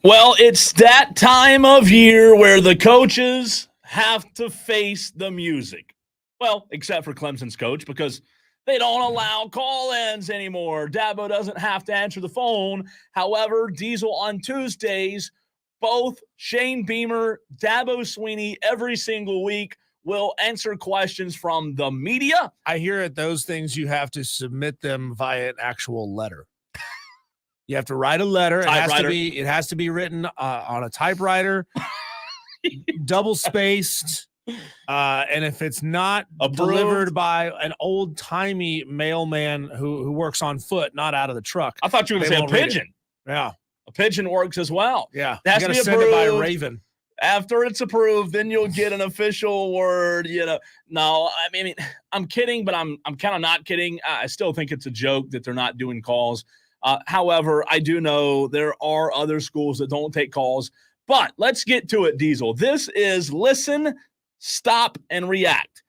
Well, it's that time of year where the coaches have to face the music. Well, except for Clemson's coach, because they don't allow call-ins anymore. Dabo doesn't have to answer the phone. However, Diesel on Tuesdays, both Shane Beamer, Dabo Swinney, every single week will answer questions from the media. I hear at those things you have to submit them via an actual letter. You have to write a letter. It has to be written on a typewriter, double spaced. And if it's not delivered by an old timey mailman who works on foot, not out of the truck. I thought you were going to say a pigeon. Yeah. A pigeon works as well. Yeah. It has you to got be to send it by a approved. raven. After it's approved, then you'll get an official word. No, I mean, I'm kidding, but I'm kind of not kidding. I still think it's a joke that they're not doing calls. However, I do know there are other schools that don't take calls. But let's get to it, Diesel. This is listen, stop, and react.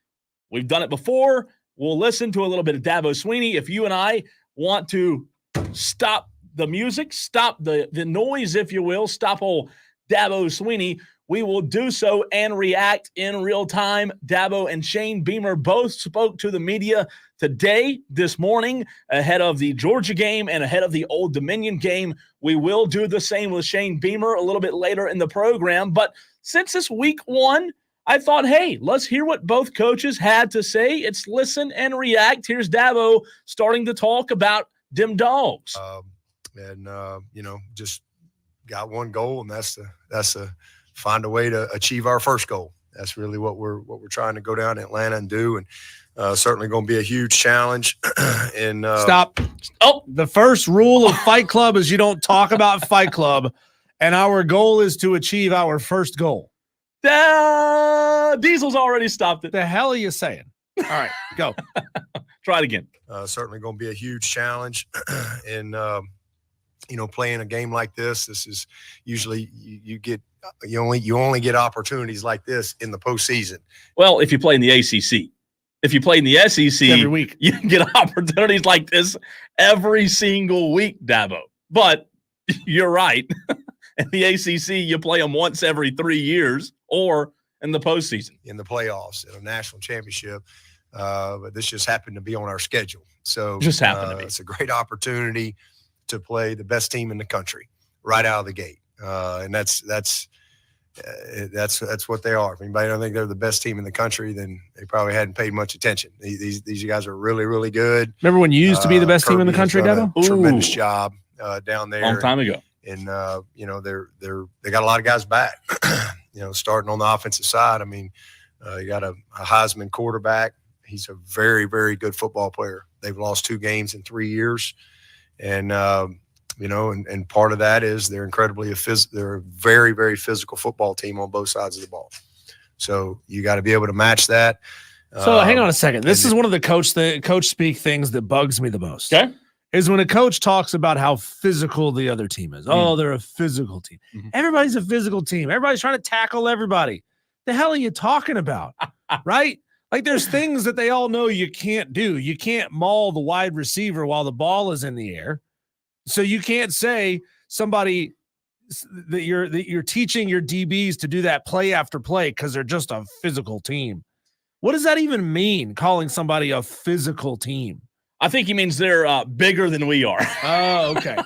We've done it before. We'll listen to a little bit of Dabo Swinney. If you and I want to stop the music, stop the noise, if you will, stop old Dabo Swinney, we will do so and react in real time. Dabo and Shane Beamer both spoke to the media this morning, ahead of the Georgia game and ahead of the Old Dominion game. We will do the same with Shane Beamer a little bit later in the program. But since it's week one, I thought, hey, let's hear what both coaches had to say. It's listen and react. Here's Dabo starting to talk about them dogs. Just got one goal, and that's to find a way to achieve our first goal. That's really what we're trying to go down to Atlanta and do, and certainly going to be a huge challenge. Stop. Oh, the first rule of Fight Club is you don't talk about Fight Club, and our goal is to achieve our first goal. Diesel's already stopped it. The hell are you saying? All right, go. Try it again. Certainly going to be a huge challenge, and playing a game like this is usually you only get opportunities like this in the postseason. Well, if you play in the ACC, if you play in the SEC every week, you can get opportunities like this every single week, Dabo. But you're right. In the ACC, you play them once every 3 years, or in the postseason, in the playoffs, in a national championship. But this just happened to be on our schedule, so just happened to be. It's a great opportunity to play the best team in the country right out of the gate, and that's what they are. If anybody don't think they're the best team in the country, then they probably hadn't paid much attention. These guys are really, really good. Remember when you used to be the best team in the country, Dabo? Tremendous job down there. Long time ago. And they got a lot of guys back. Starting on the offensive side. I mean, you got a Heisman quarterback. He's a very, very good football player. They've lost 2 games in 3 years, and and part of that is they're they're a very, very physical football team on both sides of the ball. So you got to be able to match that. So hang on a second. This is one of the coach speak things that bugs me the most. Okay. Is when a coach talks about how physical the other team is. Oh, they're a physical team. Mm-hmm. Everybody's a physical team. Everybody's trying to tackle everybody. The hell are you talking about? Right? Like there's things that they all know you can't do. You can't maul the wide receiver while the ball is in the air. So you can't say somebody that you're teaching your DBs to do that play after play because they're just a physical team. What does that even mean, calling somebody a physical team? I think he means they're bigger than we are. Oh, okay.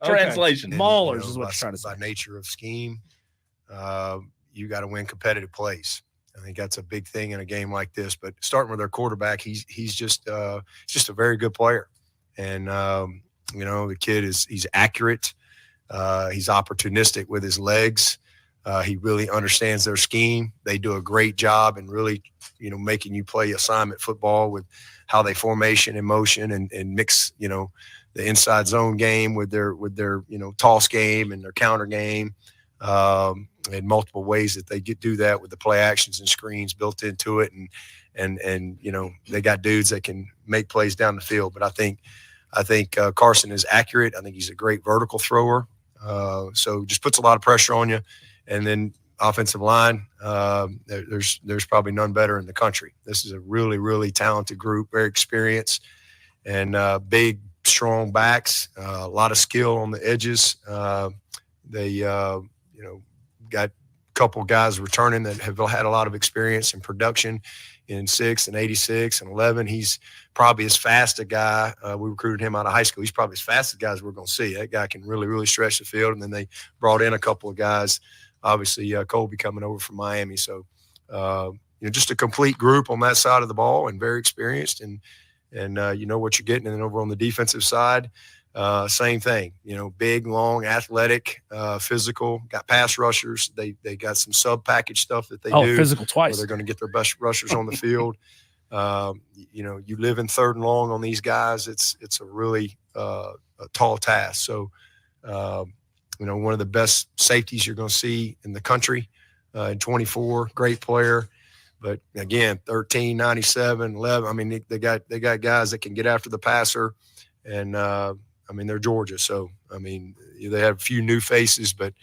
Translation. Maulers is what you're trying to say. By nature of scheme, you got to win competitive plays. I think that's a big thing in a game like this. But starting with our quarterback, he's just a very good player, and the kid he's accurate. He's opportunistic with his legs. He really understands their scheme. They do a great job in really, making you play assignment football with how they formation and motion and mix, the inside zone game with their toss game and their counter game, in multiple ways that they do that with the play actions and screens built into it. And they got dudes that can make plays down the field. But I think Carson is accurate. I think he's a great vertical thrower. So just puts a lot of pressure on you. And then offensive line, there's probably none better in the country. This is a really, really talented group, very experienced, and big, strong backs, a lot of skill on the edges. got a couple guys returning that have had a lot of experience in production in 6 and 86 and 11. He's probably as fast a guy. We recruited him out of high school. He's probably as fast a guy as we're going to see. That guy can really, really stretch the field. And then they brought in a couple of guys, obviously Colby coming over from Miami. So, just a complete group on that side of the ball and very experienced and you know what you're getting. And then over on the defensive side, same thing, big, long, athletic, physical, got pass rushers. They got some sub package stuff that they do. Physical twice. They're going to get their best rushers on the field. You live in 3rd and long on these guys. It's a really a tall task. So, one of the best safeties you're going to see in the country in 24, great player. But again, 13, 97, 11. I mean, they got guys that can get after the passer, and they're Georgia. So they have a few new faces, but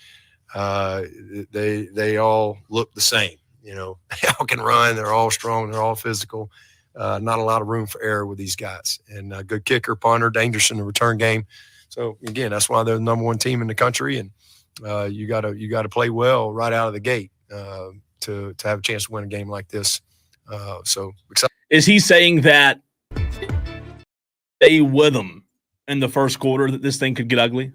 they all look the same. They all can run. They're all strong. They're all physical. Not a lot of room for error with these guys. And good kicker, punter, dangerous in the return game. So again, that's why they're the number 1 team in the country. And you got to play well right out of the gate. To have a chance to win a game like this. So excited. Is he saying that stay with them in the first quarter, that this thing could get ugly?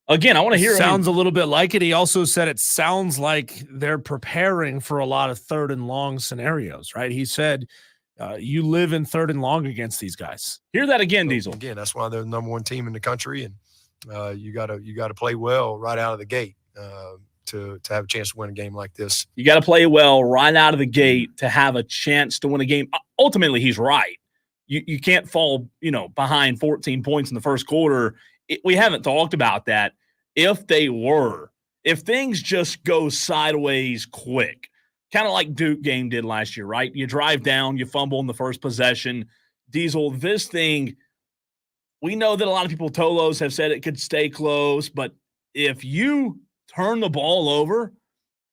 Again, I want to hear. Sounds a little bit like it. He also said it sounds like they're preparing for a lot of 3rd and long scenarios, right? He said you live in 3rd and long against these guys. Hear that again, Diesel. Again, that's why they're the number 1 team in the country, and you got to play well right out of the gate. To have a chance to win a game like this. You got to play well right out of the gate to have a chance to win a game. Ultimately, he's right. You can't fall, behind 14 points in the first quarter. We haven't talked about that. If things just go sideways quick, kind of like Duke game did last year, right? You drive down, you fumble in the first possession. Diesel, this thing, we know that a lot of people, Tolos, have said it could stay close, but if you turn the ball over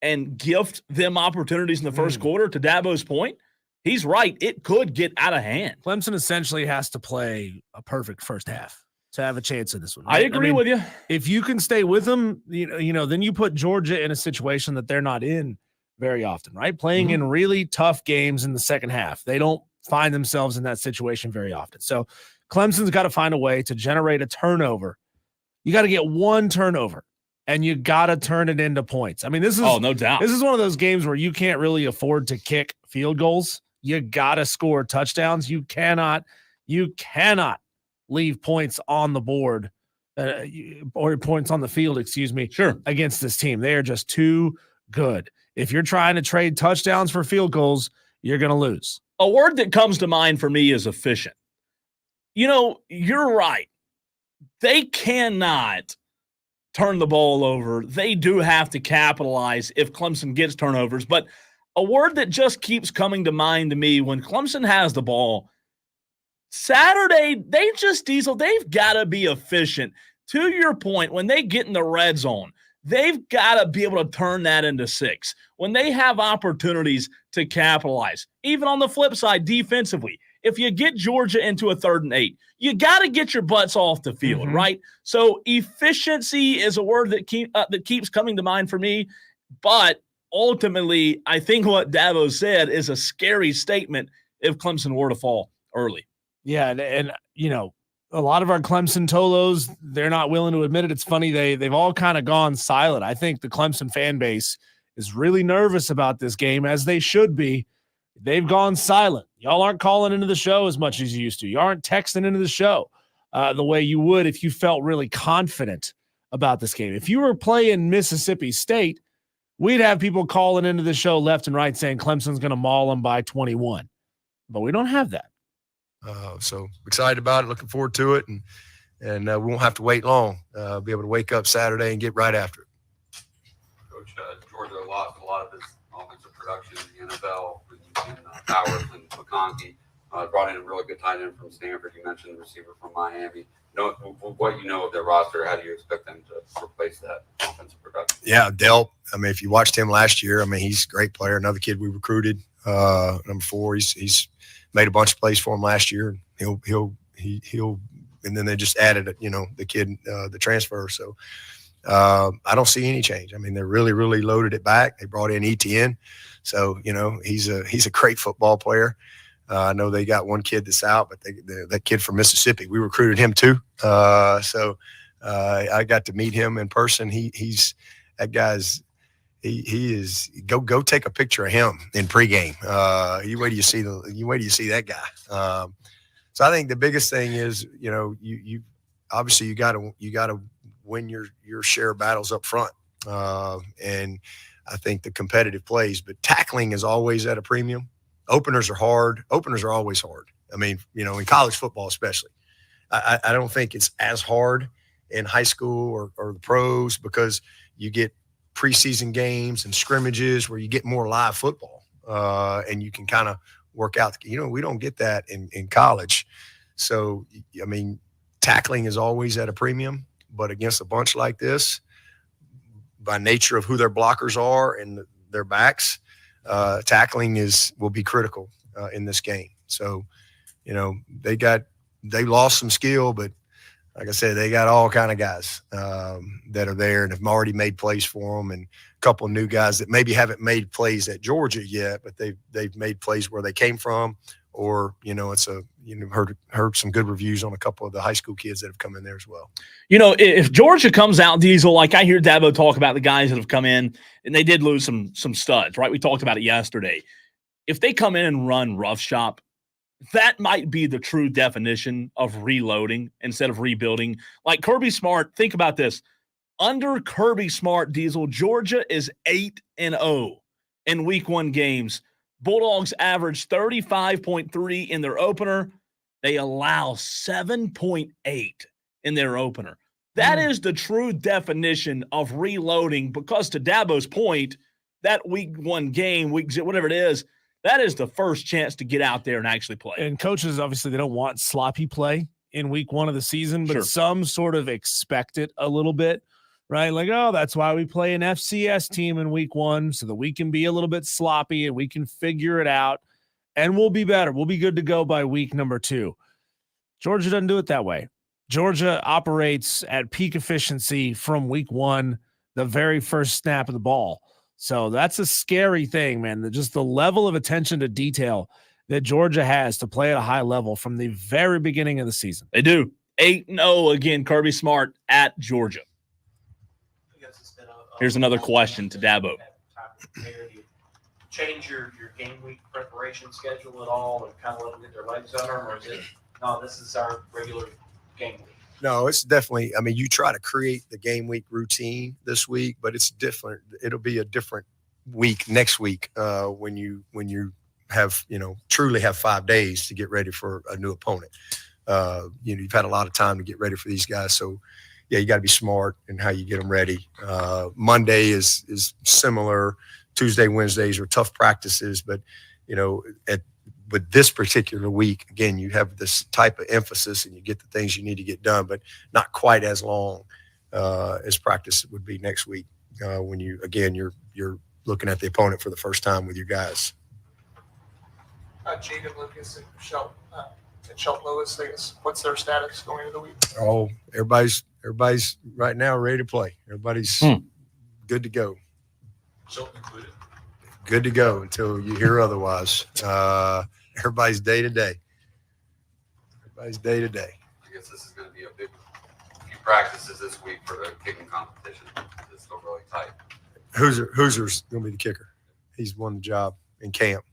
and gift them opportunities in the first quarter, to Dabo's point, he's right. It could get out of hand. Clemson essentially has to play a perfect first half to have a chance in this one. Right? I agree with you. If you can stay with them, then you put Georgia in a situation that they're not in very often, right? Playing in really tough games in the second half. They don't find themselves in that situation very often. So Clemson's got to find a way to generate a turnover. You got to get 1 turnover. And you got to turn it into points. I mean, this is no doubt. This is one of those games where you can't really afford to kick field goals. You got to score touchdowns. You cannot leave points on the board or points on the field, Sure. against this team. They are just too good. If you're trying to trade touchdowns for field goals, you're going to lose. A word that comes to mind for me is efficient. You're right. They cannot turn the ball over. They do have to capitalize if Clemson gets turnovers. But a word that just keeps coming to mind to me when Clemson has the ball, Saturday, they've got to be efficient. To your point, when they get in the red zone, they've got to be able to turn that into 6. When they have opportunities to capitalize, even on the flip side, defensively, if you get Georgia into a 3rd and 8, you got to get your butts off the field, right? So efficiency is a word that keeps coming to mind for me. But ultimately, I think what Dabo said is a scary statement if Clemson were to fall early. Yeah, and a lot of our Clemson Tolos, they're not willing to admit it. It's funny, they've all kind of gone silent. I think the Clemson fan base is really nervous about this game, as they should be. They've gone silent. Y'all aren't calling into the show as much as you used to. You aren't texting into the show the way you would if you felt really confident about this game. If you were playing Mississippi State, we'd have people calling into the show left and right saying Clemson's going to maul them by 21. But we don't have that. So excited about it, looking forward to it, and we won't have to wait long. Be able to wake up Saturday and get right after it. Coach, Georgia lost a lot of his offensive production in the NFL and Powers and McConkey. Brought in a really good tight end from Stanford. You mentioned the receiver from Miami. What you know of their roster, how do you expect them to replace that offensive production? Yeah, Delp. If you watched him last year, he's a great player. Another kid we recruited, number 4. He's made a bunch of plays for him last year. He'll and then they just added, the kid, the transfer. So I don't see any change. I mean, they're really, really loaded it back. They brought in ETN. So, he's a great football player. I know they got one kid that's out, but that kid from Mississippi, we recruited him too. So I got to meet him in person. He's that guy's. He is go take a picture of him in pregame. You wait till you see that guy. So I think the biggest thing is, you obviously you got to win your share of battles up front. And I think the competitive plays, but tackling is always at a premium. Openers are hard. Openers are always hard. I mean, in college football especially. I don't think it's as hard in high school or the pros because you get preseason games and scrimmages where you get more live football and you can kind of work out. We don't get that in college. So, I mean, tackling is always at a premium, but against a bunch like this, by nature of who their blockers are and their backs, tackling will be critical in this game. So, they lost some skill, but like I said, they got all kind of guys that are there and have already made plays for them, and a couple of new guys that maybe haven't made plays at Georgia yet, but they've made plays where they came from, or it's heard some good reviews on a couple of the high school kids that have come in there as well. If Georgia comes out, Diesel, like I hear Dabo talk about the guys that have come in, and they did lose some studs, right? We talked about it yesterday. If they come in and run rough shop, that might be the true definition of reloading instead of rebuilding. Like Kirby Smart, think about this. Under Kirby Smart, Diesel, Georgia is 8-0 in week 1 games. Bulldogs average 35.3 in their opener. They allow 7.8 in their opener. That is the true definition of reloading because to Dabo's point, that week 1 game, whatever it is, that is the first chance to get out there and actually play. And coaches, obviously, they don't want sloppy play in week 1 of the season, but some sort of expect it a little bit, right? Like, that's why we play an FCS team in week 1 so that we can be a little bit sloppy and we can figure it out and we'll be better. We'll be good to go by week number 2. Georgia doesn't do it that way. Georgia operates at peak efficiency from week 1, the very first snap of the ball. So that's a scary thing, man. Just the level of attention to detail that Georgia has to play at a high level from the very beginning of the season. They do. 8-0 again, Kirby Smart at Georgia. Here's another question to Dabo. Change your game week preparation schedule at all and kind of let them get their legs under them, or is it, no, this is our regular game week? No, it's definitely, you try to create the game week routine this week, but it's different. It'll be a different week next week when you have, truly have 5 days to get ready for a new opponent. You've had a lot of time to get ready for these guys. So, yeah, you got to be smart in how you get them ready. Monday is similar. Tuesday, Wednesdays are tough practices, but, with this particular week, again, you have this type of emphasis and you get the things you need to get done, but not quite as long as practice would be next week when you're looking at the opponent for the first time with your guys. Jaden Lucas and Shelton Lewis, I guess, what's their status going into the week? Oh, everybody's right now ready to play. Everybody's good to go. Shelton included. Good to go until you hear otherwise. Everybody's day to day. I guess this is going to be a few practices this week for the kicking competition. It's still really tight. Hoosier's going to be the kicker. He's won the job in camp.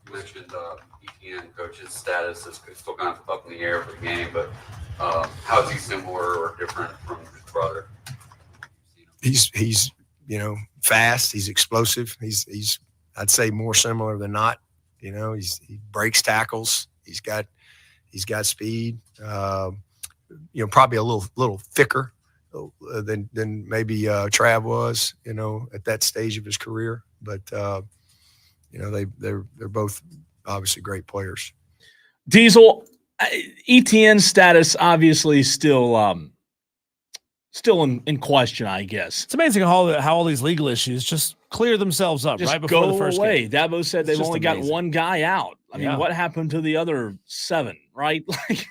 You mentioned ETN coach's status is still kind of up in the air for the game, but how is he similar or different from his brother? He's fast. He's explosive. He's I'd say more similar than not. He breaks tackles. He's got speed. Probably a little thicker than maybe Trav was. At that stage of his career. But they're both obviously great players. Diesel, ETN's status obviously still in question, I guess. It's amazing how all these legal issues just clear themselves up just right before the first away. game. Dabo said they've only got one guy out. I mean, what happened to the other 7, right? Like,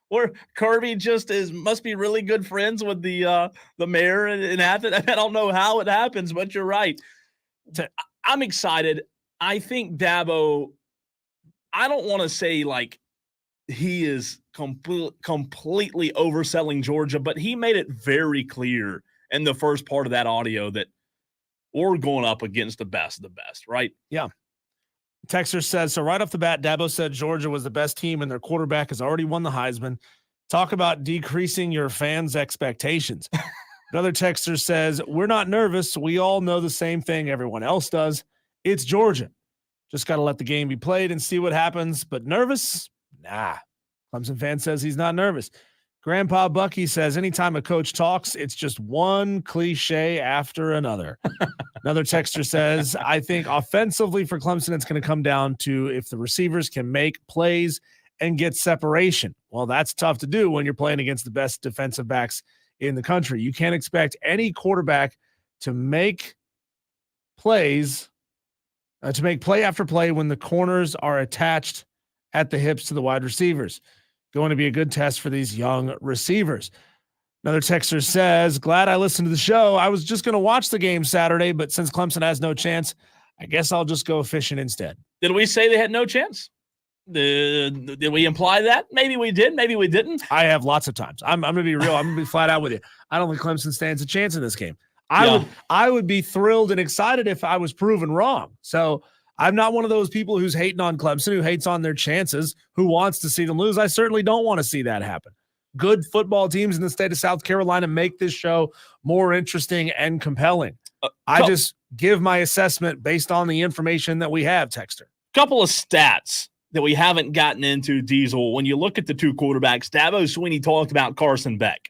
Or Kirby just must be really good friends with the mayor in Athens. I don't know how it happens, but you're right. I'm excited. I think Dabo, I don't want to say like he is completely overselling Georgia, but he made it very clear in the first part of that audio that we're going up against the best of the best, right? Yeah. Texter says, so right off the bat, Dabo said Georgia was the best team and their quarterback has already won the Heisman. Talk about decreasing your fans' expectations. Another texter says, we're not nervous. We all know the same thing everyone else does. It's Georgia. Just got to let the game be played and see what happens. But nervous? Nah. Clemson fan says he's not nervous. Grandpa Bucky says anytime a coach talks, it's just one cliche after another. Another texter says, I think offensively for Clemson, it's going to come down to if the receivers can make plays and get separation. Well, that's tough to do when you're playing against the best defensive backs in the country. You can't expect any quarterback to make plays, to make play after play when the corners are attached at the hips to the wide receivers. Going to be a good test for these young receivers. Another texter says, glad I listened to the show. I was just going to watch the game Saturday, but since Clemson has no chance, I guess I'll just go fishing instead. Did we say they had no chance? Did we imply that? Maybe we did. Maybe we didn't. I have lots of times. I'm going to be real. I'm going to be flat out with you. I don't think Clemson stands a chance in this game. I would be thrilled and excited if I was proven wrong. So I'm not one of those people who's hating on Clemson, who hates on their chances, who wants to see them lose. I certainly don't want to see that happen. Good football teams in the state of South Carolina make this show more interesting and compelling. I just give my assessment based on the information that we have, Texter. Couple of stats that we haven't gotten into, Diesel. When you look at the two quarterbacks, Dabo Swinney talked about Carson Beck.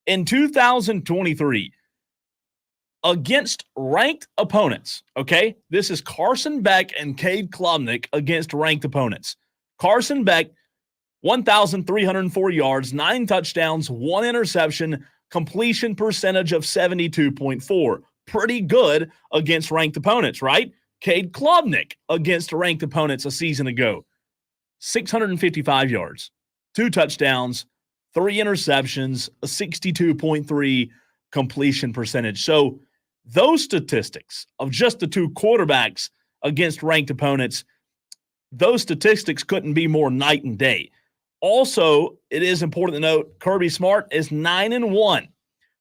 In 2023, against ranked opponents, okay? This is Carson Beck and Cade Klubnik against ranked opponents. Carson Beck, 1,304 yards, 9 touchdowns, 1 interception, completion percentage of 72.4. Pretty good against ranked opponents, right? Cade Klubnik against ranked opponents a season ago, 655 yards, 2 touchdowns, 3 interceptions, a 62.3 completion percentage. So those statistics of just the two quarterbacks against ranked opponents, those statistics couldn't be more night and day. Also, it is important to note Kirby Smart is 9-1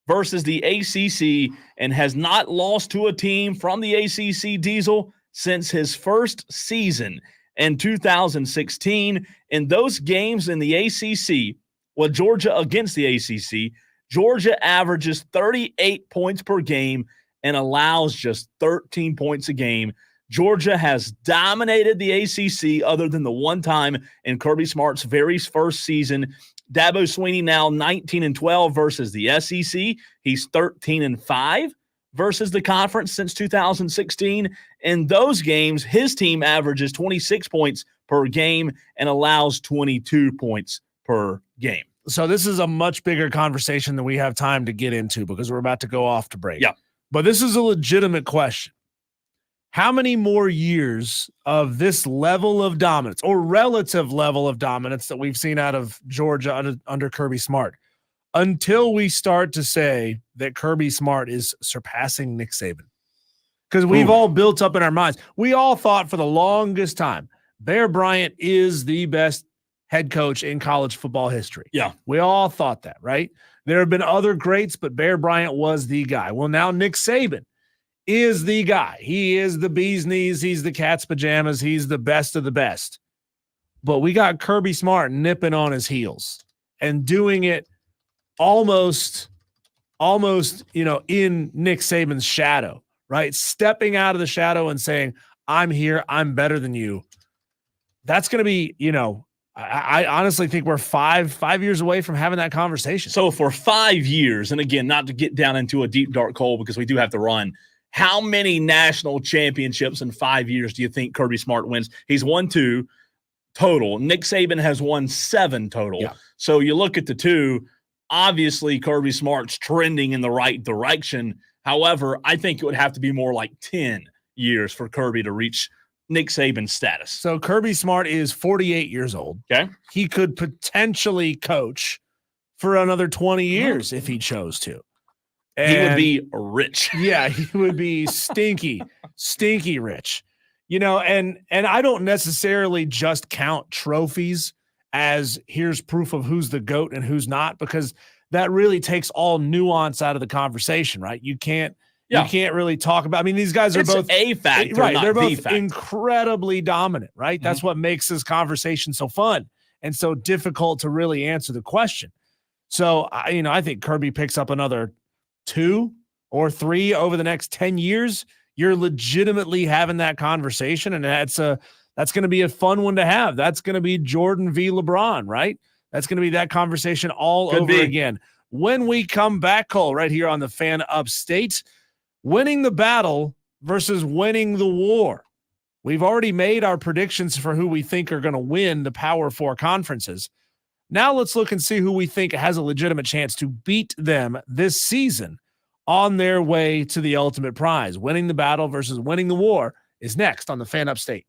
versus the ACC and has not lost to a team from the ACC, Diesel, since his first season in 2016. In those games in the ACC, well, Georgia against the ACC, Georgia averages 38 points per game and allows just 13 points a game. Georgia has dominated the ACC other than the one time in Kirby Smart's very first season. Dabo Swinney now 19-12 versus the SEC. He's 13-5 versus the conference since 2016. In those games, his team averages 26 points per game and allows 22 points per game. So this is a much bigger conversation than we have time to get into because we're about to go off to break. Yeah. But this is a legitimate question. How many more years of this level of dominance or relative level of dominance that we've seen out of Georgia under Kirby Smart until we start to say that Kirby Smart is surpassing Nick Saban? Because we've all built up in our minds. We all thought for the longest time, Bear Bryant is the best head coach in college football history. Yeah. We all thought that, right? There have been other greats, but Bear Bryant was the guy. Well, now Nick Saban is the guy. He is the bee's knees. He's the cat's pajamas. He's the best of the best. But we got Kirby Smart nipping on his heels and doing it almost, in Nick Saban's shadow, right? Stepping out of the shadow and saying, I'm here. I'm better than you. That's going to be, I honestly think we're five years away from having that conversation. So for 5 years, and again, not to get down into a deep, dark hole because we do have to run, how many national championships in 5 years do you think Kirby Smart wins? He's won 2 total. Nick Saban has won 7 total. Yeah. So you look at the 2, obviously Kirby Smart's trending in the right direction. However, I think it would have to be more like 10 years for Kirby to reach Nick Saban's status. So Kirby Smart is 48 years old. Okay. He could potentially coach for another 20 years if he chose to. He would And- be rich. Yeah, he would be stinky rich. You know, and I don't necessarily just count trophies as here's proof of who's the GOAT and who's not, because that really takes all nuance out of the conversation, right? You can't really talk about, I mean, these guys are It's both a factor, right. not They're the both factor. incredibly dominant, right? That's what makes this conversation so fun and so difficult to really answer the question. So, I think Kirby picks up another 2 or 3 over the next 10 years. You're legitimately having that conversation, and that's going to be a fun one to have. That's going to be Jordan v. LeBron, right? That's going to be that conversation all Could over be. again. When we come back, Cole, right here on the Fan Upstate, winning the battle versus winning the war. We've already made our predictions for who we think are going to win the Power 4 conferences. Now let's look and see who we think has a legitimate chance to beat them this season on their way to the ultimate prize. Winning the battle versus winning the war is next on the Fan Upstate.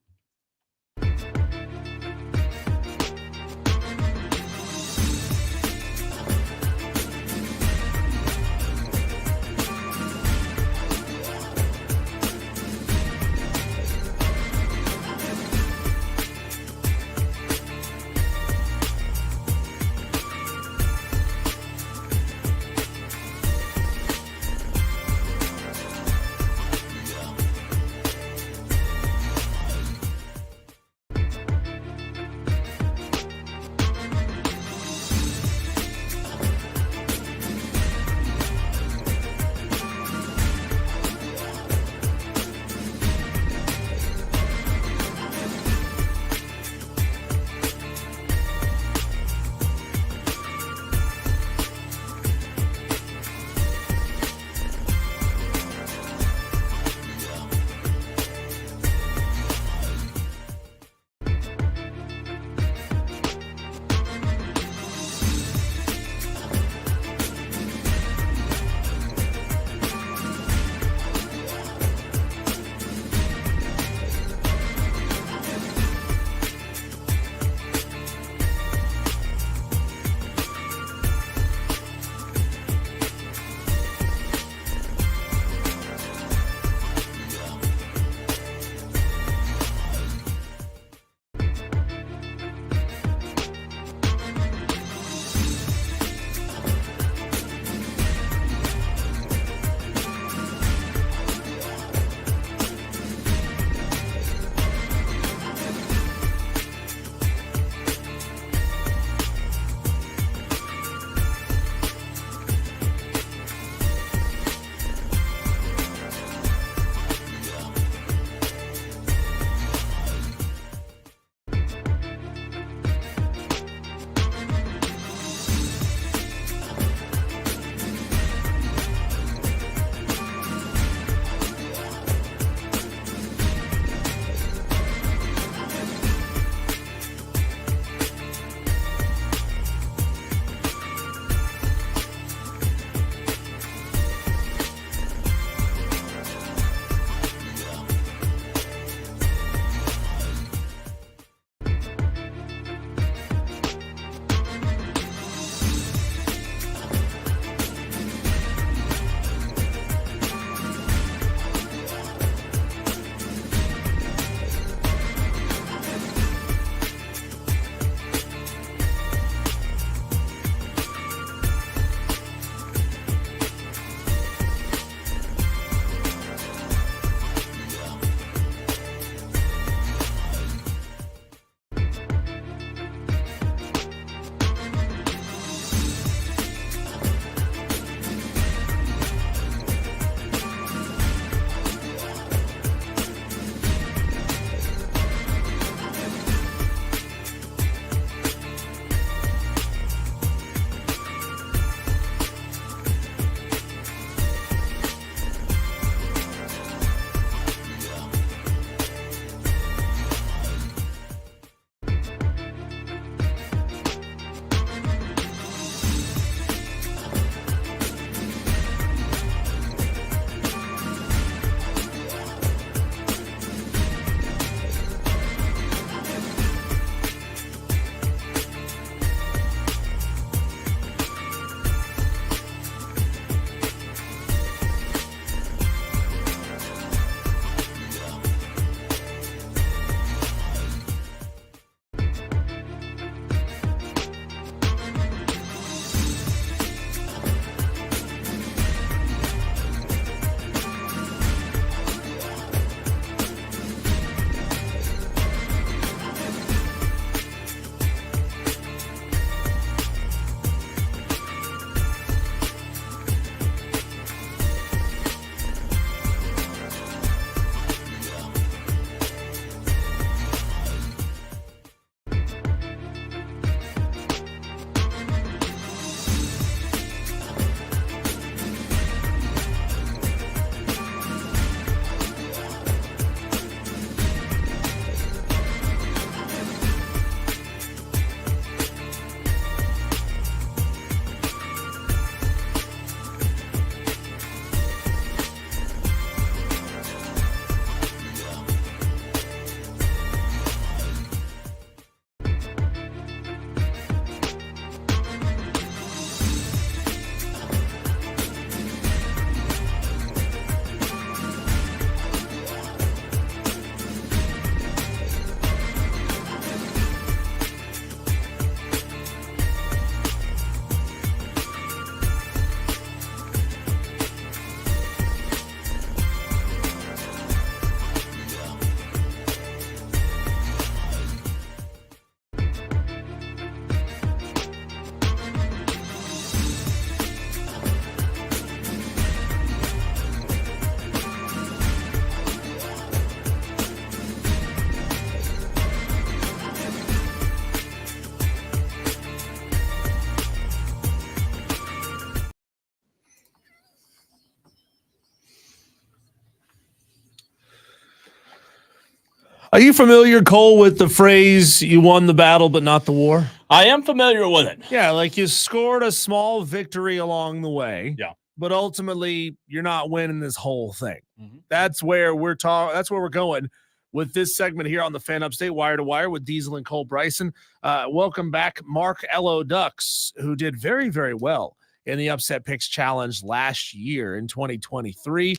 Are you familiar, Cole, with the phrase "you won the battle but not the war"? I am familiar with it. Yeah, like you scored a small victory along the way. Yeah. But ultimately, you're not winning this whole thing. Mm-hmm. That's where we're talking. That's where we're going with this segment here on the Fan Upstate Wire to Wire with Diesel and Cole Bryson. Welcome back, Mark L.O. Ducks, who did very, very well in the Upset Picks Challenge last year in 2023.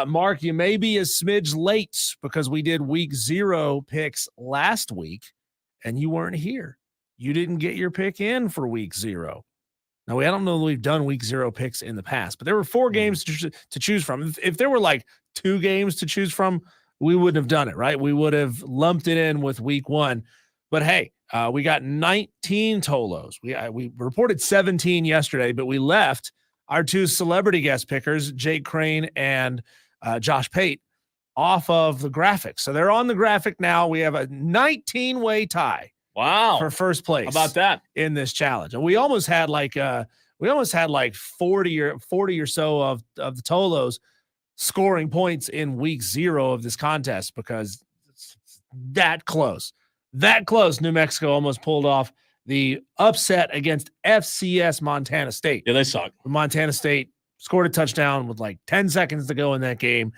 Mark, you may be a smidge late because we did week 0 picks last week and you weren't here. You didn't get your pick in for week 0. Now, I don't know that we've done week 0 picks in the past, but there were 4 games to choose from. If there were like 2 games to choose from, we wouldn't have done it, right? We would have lumped it in with week 1. But hey, we got 19 Tolos. We reported 17 yesterday, but we left our 2 celebrity guest pickers, Jake Crane and Josh Pate, off of the graphic. So they're on the graphic now. We have a 19-way tie. Wow. For first place. How about that? In this challenge. And we almost had like 40 or so of the Tolos scoring points in week 0 of this contest because it's that close. That close. New Mexico almost pulled off the upset against FCS Montana State. Yeah, they suck. Montana State scored a touchdown with like 10 seconds to go in that game,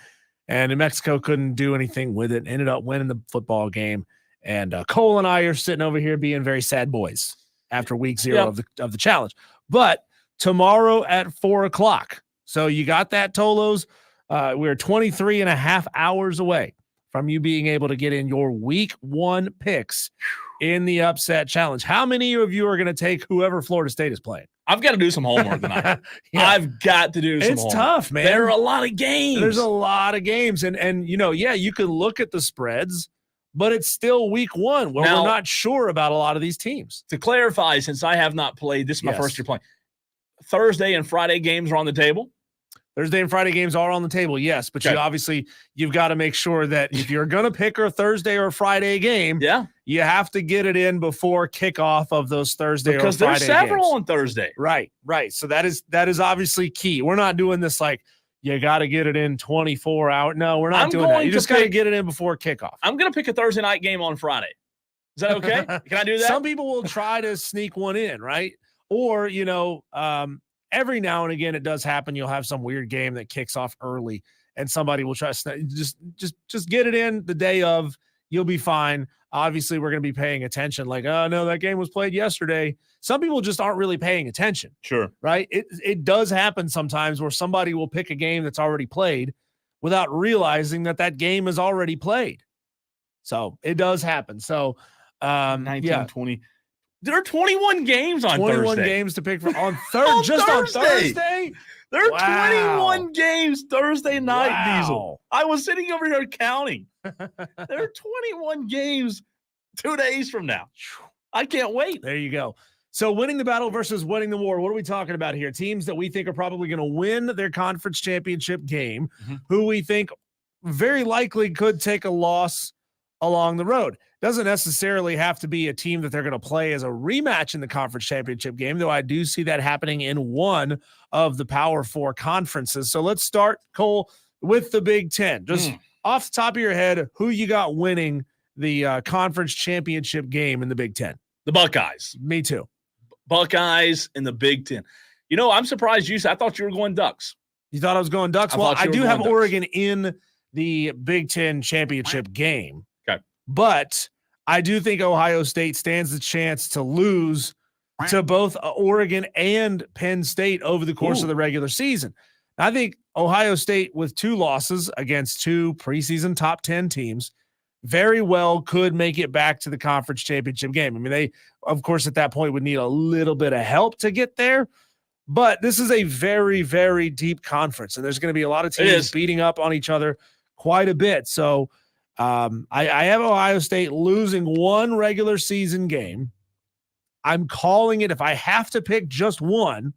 and New Mexico couldn't do anything with it. Ended up winning the football game. And Cole and I are sitting over here being very sad boys after week 0 of the challenge. But tomorrow at 4:00. So you got that, Tolos. We're 23 and a half hours away from you being able to get in your week 1 picks in the upset challenge. How many of you are going to take whoever Florida State is playing? I've got to do some homework tonight. Yeah. I've got to do some homework. It's tough, man. There are a lot of games. There's a lot of games. And you know, yeah, you can look at the spreads, but it's still week 1 where Now, we're not sure about a lot of these teams. To clarify, since I have not played, this is my first year playing. Thursday and Friday games are on the table. Thursday and Friday games are on the table, yes, but you've got to make sure that if you're going to pick a Thursday or Friday game, you have to get it in before kickoff of those Thursday or Friday games. Because there's several on Thursday. Right. So that is obviously key. We're not doing this like you got to get it in 24 hours. No, we're not doing that. You just got to get it in before kickoff. I'm going to pick a Thursday night game on Friday. Is that okay? Can I do that? Some people will try to sneak one in, right? Or, every now and again, it does happen. You'll have some weird game that kicks off early and somebody will try to just get it in the day of. You'll be fine. Obviously, we're going to be paying attention like, oh, no, that game was played yesterday. Some people just aren't really paying attention. Sure. Right? It does happen sometimes where somebody will pick a game that's already played without realizing that game is already played. So it does happen. So 20. There are 21 games on 21 Thursday. games to pick from on Thursday. On Thursday? There are 21 games Thursday night, Diesel. I was sitting over here counting. There are 21 games 2 days from now. I can't wait. There you go. So winning the battle versus winning the war. What are we talking about here? Teams that we think are probably going to win their conference championship game, who we think very likely could take a loss along the road. Doesn't necessarily have to be a team that they're going to play as a rematch in the conference championship game, though I do see that happening in one of the Power 4 conferences. So let's start, Cole, with the Big Ten. Just off the top of your head, who you got winning the conference championship game in the Big Ten? The Buckeyes. Me too. Buckeyes in the Big Ten. You know, I'm surprised I thought you were going Ducks. You thought I was going Ducks? Well, I do have Oregon in the Big Ten championship game. Okay. But I do think Ohio State stands the chance to lose to both Oregon and Penn State over the course of the regular season. I think Ohio State, with 2 losses against 2 preseason top 10 teams, very well could make it back to the conference championship game. I mean, they, of course, at that point would need a little bit of help to get there. But this is a very, very deep conference, and there's going to be a lot of teams beating up on each other quite a bit. So I have Ohio State losing 1 regular season game. I'm calling it, if I have to pick just one,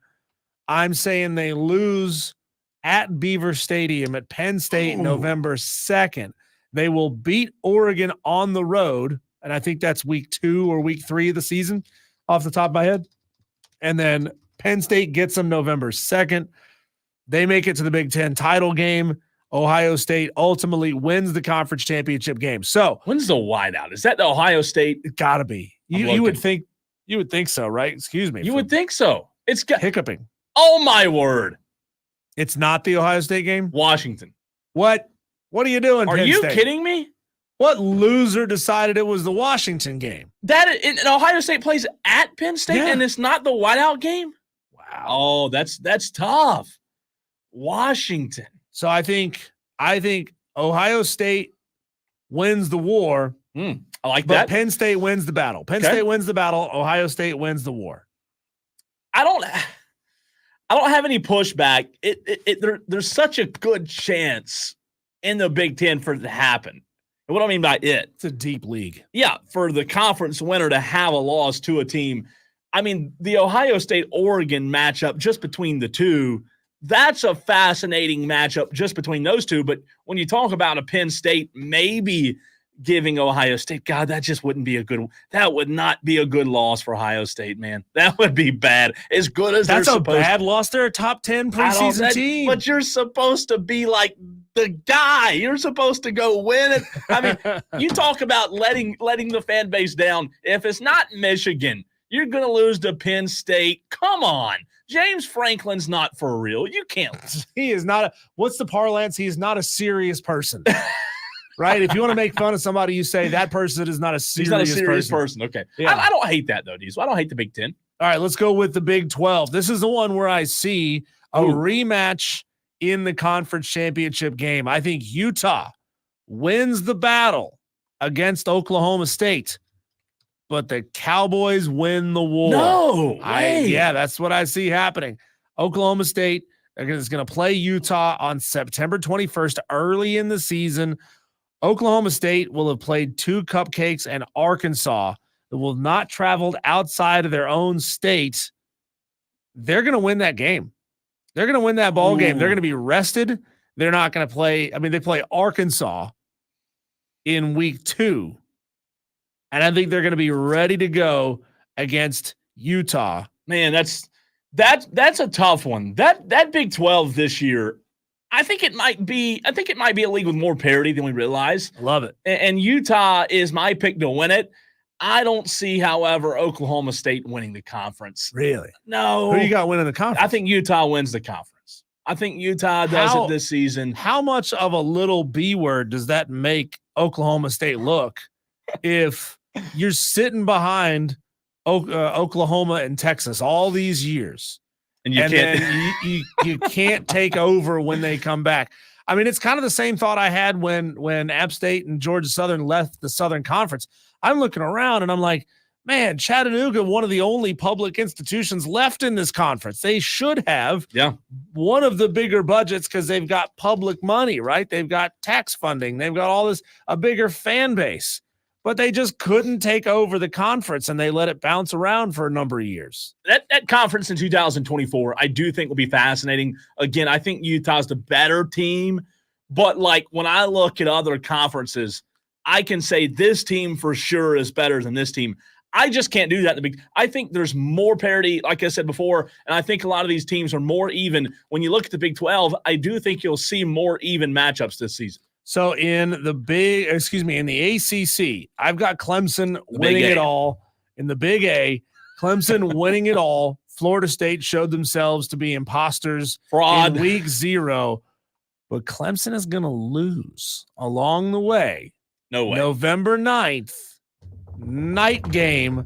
I'm saying they lose at Beaver Stadium at Penn State November 2nd. They will beat Oregon on the road, and I think that's week 2 or week 3 of the season off the top of my head. And then Penn State gets them November 2nd. They make it to the Big Ten title game. Ohio State ultimately wins the conference championship game. So When's the whiteout? Is that the Ohio State? it got to be. You would think so, right? Excuse me. You would think so. It's got hiccuping. Oh my word. It's not the Ohio State game? Washington. What? What are you doing, Are Penn you State? kidding me? What loser decided it was the Washington game? And Ohio State plays at Penn State and it's not the whiteout game? Wow. Oh, that's tough. Washington. So I think Ohio State wins the war. I like but that. Penn State wins the battle. Penn State wins the battle. Ohio State wins the war. I don't have any pushback. There's such a good chance in the Big Ten for it to happen. And what do I mean by it? It's a deep league. Yeah, for the conference winner to have a loss to a team. I mean, the Ohio State-Oregon matchup just between the two, that's a fascinating matchup just between those two. But when you talk about a Penn State maybe giving Ohio State, God, that just wouldn't be that would not be a good loss for Ohio State, man. That would be bad. As good as that's a bad loss. They're a top 10 preseason team. But you're supposed to be like the guy. You're supposed to go win it. I mean, you talk about letting the fan base down. If it's not Michigan, you're going to lose to Penn State. Come on. James Franklin's not for real. You can't. He is not. What's the parlance? He is not a serious person. Right? If you want to make fun of somebody, you say that person is not a serious person. Okay. Yeah. I don't hate that, though, Diesel. I don't hate the Big Ten. All right, let's go with the Big 12. This is the one where I see a rematch in the conference championship game. I think Utah wins the battle against Oklahoma State, but the Cowboys win the war. No way. Yeah, that's what I see happening. Oklahoma State is going to play Utah on September 21st, early in the season. Oklahoma State will have played 2 cupcakes, and Arkansas that will not traveled outside of their own state. They're going to win that game. They're going to win that ball game. They're going to be rested. They're not going to play. I mean, they play Arkansas in week 2, and I think they're going to be ready to go against Utah. Man, that's a tough one. That Big 12 this year, I think it might be a league with more parity than we realize. Love it. And Utah is my pick to win it. I don't see, however, Oklahoma State winning the conference. Really? No. Who you got winning the conference? I think Utah wins the conference. I think Utah does it this season. How much of a little B word does that make Oklahoma State look if you're sitting behind Oklahoma and Texas all these years? And you can't take over when they come back. I mean, it's kind of the same thought I had when App State and Georgia Southern left the Southern Conference. I'm looking around and I'm like, man, Chattanooga, one of the only public institutions left in this conference. They should have one of the bigger budgets because they've got public money, right? They've got tax funding. They've got all this, a bigger fan base. But they just couldn't take over the conference, and they let it bounce around for a number of years. That conference in 2024, I do think will be fascinating. Again, I think Utah's the better team. But, like, when I look at other conferences, I can say this team for sure is better than this team. I just can't do that in the big. I think there's more parity, like I said before, and I think a lot of these teams are more even. When you look at the Big 12, I do think you'll see more even matchups this season. So in the ACC, I've got Clemson winning it all. In the Big A, Clemson winning it all. Florida State showed themselves to be imposters fraud in week 0, but Clemson is going to lose along the way. No way. November 9th, night game,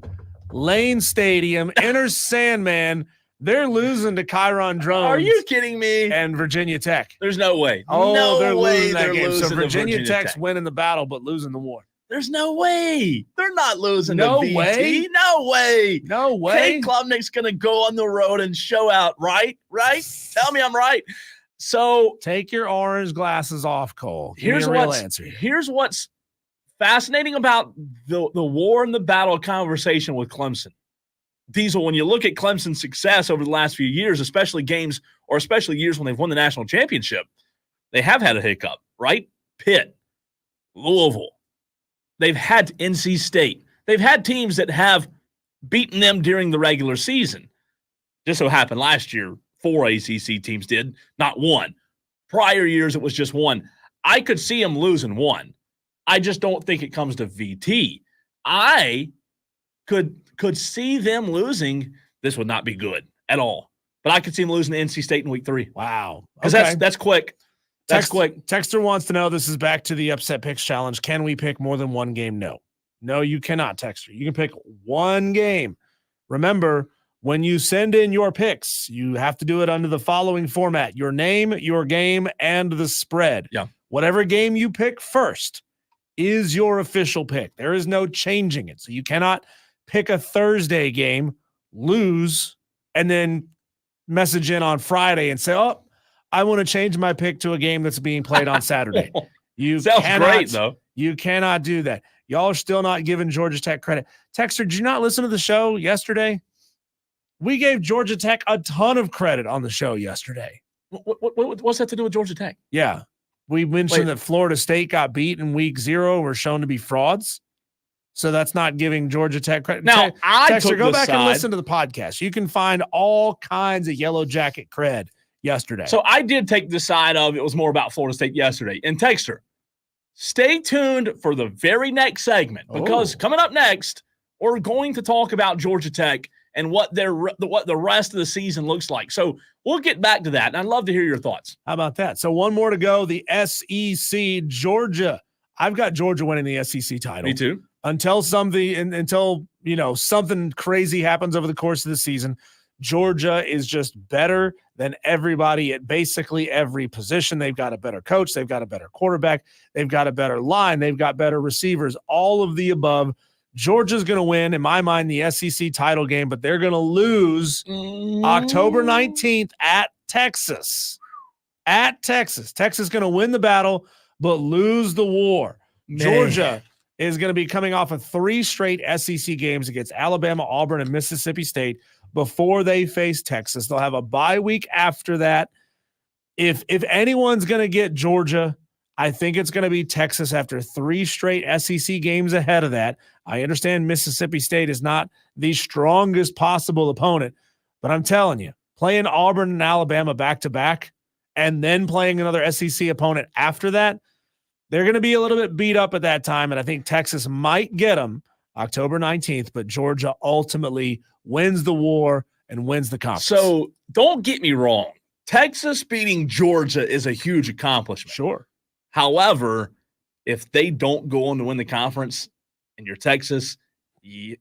Lane Stadium, Inner Sandman. They're losing to Kyron Drones. Are you kidding me? And Virginia Tech. There's no way. Oh, no they're way losing that they're game. losing So Virginia Tech's Tech. winning the battle, but losing the war. There's no way. They're not losing No to VT. way. No way. No way. Kate Klubnik's going to go on the road and show out, right? Right? Tell me I'm right. So take your orange glasses off, Cole. Give here's me a real what's answer. Here's what's fascinating about the war and the battle conversation with Clemson. Diesel, when you look at Clemson's success over the last few years, especially games or especially years when they've won the national championship, they have had a hiccup, right? Pitt, Louisville. They've had NC State. They've had teams that have beaten them during the regular season. Just so happened last year, 4 ACC teams did, not 1. Prior years, it was just one. I could see them losing one. I just don't think it comes to VT. I could see them losing. This would not be good at all. But I could see them losing to NC State in week 3. Wow. Because that's quick. That's quick. Texter wants to know, this is back to the upset picks challenge. Can we pick more than one game? No. No, you cannot, Texter. You can pick one game. Remember, when you send in your picks, you have to do it under the following format: your name, your game, and the spread. Yeah. Whatever game you pick first is your official pick. There is no changing it. So you cannot pick a Thursday game, lose, and then message in on Friday and say, oh, I want to change my pick to a game that's being played on Saturday. You Sounds cannot, great, though. You cannot do that. Y'all are still not giving Georgia Tech credit. Texter, did you not listen to the show yesterday? We gave Georgia Tech a ton of credit on the show yesterday. What's that to do with Georgia Tech? Yeah. We mentioned that Florida State got beat in week 0, were shown to be frauds. So that's not giving Georgia Tech credit. Now, Texter, go back and listen to the podcast. You can find all kinds of Yellow Jacket cred yesterday. So I did take the side of it was more about Florida State yesterday. And Texter, stay tuned for the very next segment, because coming up next, we're going to talk about Georgia Tech and what the rest of the season looks like. So we'll get back to that, and I'd love to hear your thoughts. How about that? So one more to go. The SEC, Georgia. I've got Georgia winning the SEC title. Me too. Until something crazy happens over the course of the season. Georgia is just better than everybody at basically every position. They've got a better coach. They've got a better quarterback. They've got a better line. They've got better receivers, all of the above. Georgia's going to win, in my mind, the SEC title game, but they're going to lose October 19th at Texas. At Texas. Texas is going to win the battle, but lose the war. Man. Georgia is going to be coming off of 3 straight SEC games against Alabama, Auburn, and Mississippi State before they face Texas. They'll have a bye week after that. If anyone's going to get Georgia, I think it's going to be Texas after 3 straight SEC games ahead of that. I understand Mississippi State is not the strongest possible opponent, but I'm telling you, playing Auburn and Alabama back-to-back and then playing another SEC opponent after that, they're going to be a little bit beat up at that time, and I think Texas might get them October 19th, but Georgia ultimately wins the war and wins the conference. So don't get me wrong. Texas beating Georgia is a huge accomplishment. Sure. However, if they don't go on to win the conference and you're Texas, you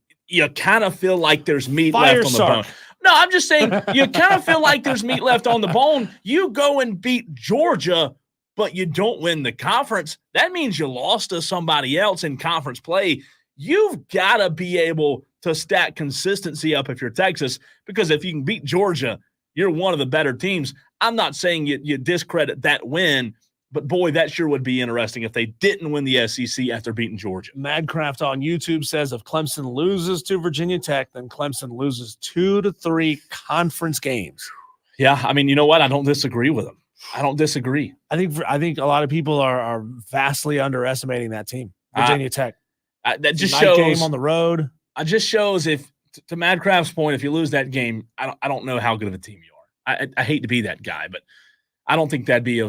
kind of feel like there's meat left on the bone. No, I'm just saying you kind of feel like there's meat left on the bone. You go and beat Georgia, but you don't win the conference. That means you lost to somebody else in conference play. You've got to be able to stack consistency up if you're Texas, because if you can beat Georgia, you're one of the better teams. I'm not saying you discredit that win, but boy, that sure would be interesting if they didn't win the SEC after beating Georgia. Madcraft on YouTube says if Clemson loses to Virginia Tech, then Clemson loses 2 to 3 conference games. Yeah, I mean, you know what? I don't disagree with them. I don't disagree. I think a lot of people are vastly underestimating that team, Virginia Tech. That just Night shows game on the road. It just shows if, to Madcraft's point, if you lose that game, I don't know how good of a team you are. I hate to be that guy, but I don't think that'd be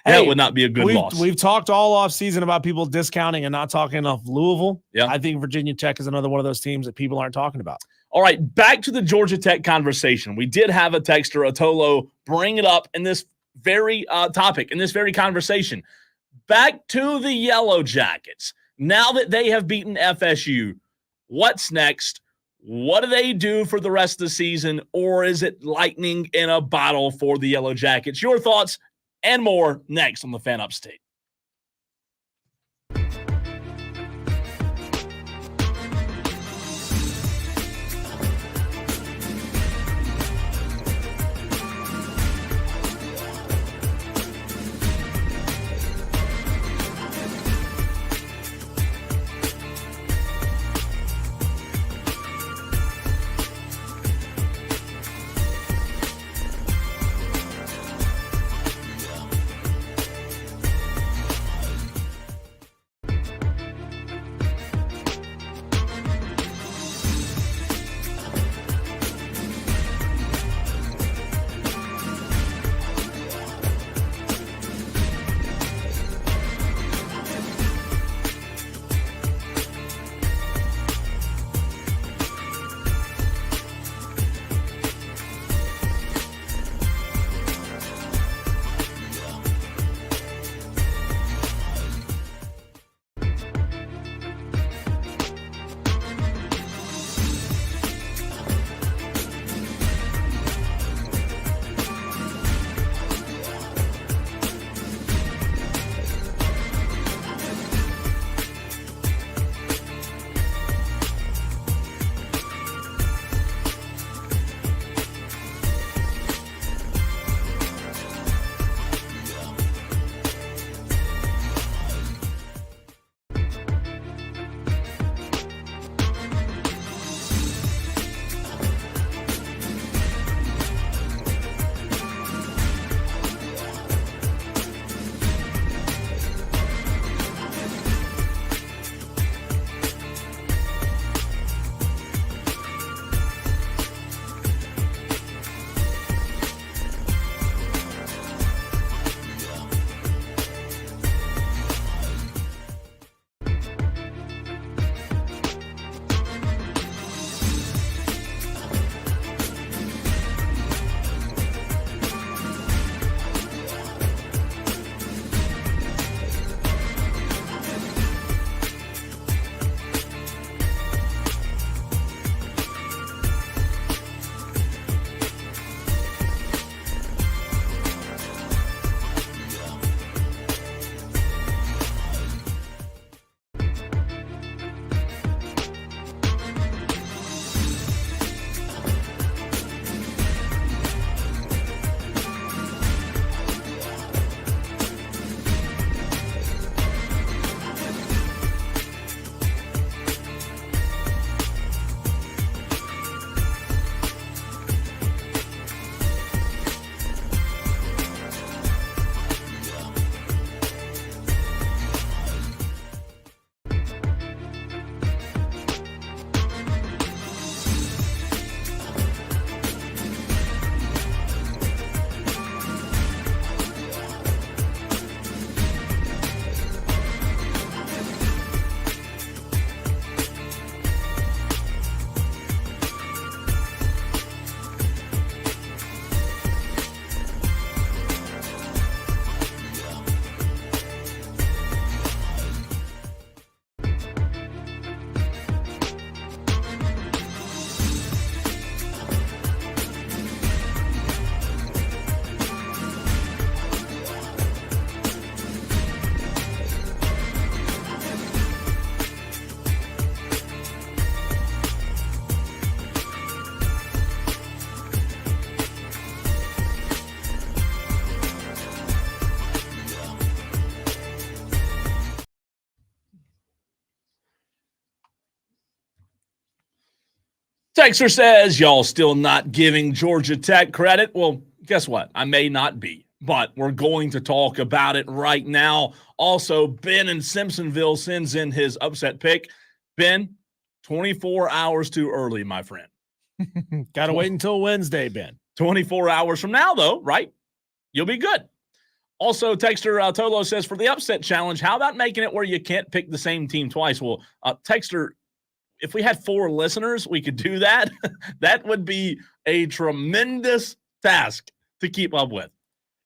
that would not be a good loss. We've talked all off season about people discounting and not talking enough Louisville. Yeah. I think Virginia Tech is another one of those teams that people aren't talking about. All right, back to the Georgia Tech conversation. We did have a texter, Atolo, bring it up in this very topic, in this very conversation. Back to the Yellow Jackets. Now that they have beaten FSU, what's next? What do they do for the rest of the season, or is it lightning in a bottle for the Yellow Jackets? Your thoughts and more next on the Fan Upstate. texter says, y'all still not giving Georgia Tech credit? Well, guess what? I may not be, but we're going to talk about it right now. Also, Ben in Simpsonville sends in his upset pick. Ben, 24 hours too early, my friend. Got to wait until Wednesday, Ben. 24 hours from now, though, right? You'll be good. Also, texter Tolo says, for the upset challenge, how about making it where you can't pick the same team twice? Well, texter, if we had 4 listeners, we could do that. That would be a tremendous task to keep up with.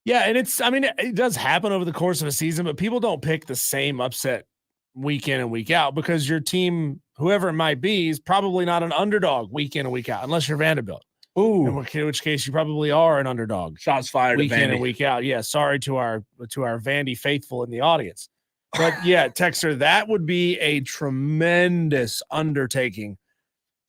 Yeah, and it does happen over the course of a season, but people don't pick the same upset week in and week out because your team, whoever it might be, is probably not an underdog week in and week out, unless you're Vanderbilt. Ooh. In which case you probably are an underdog. Shots fired week at Vandy. in and week out. Yeah, sorry to our Vandy faithful in the audience. But yeah, Texter, that would be a tremendous undertaking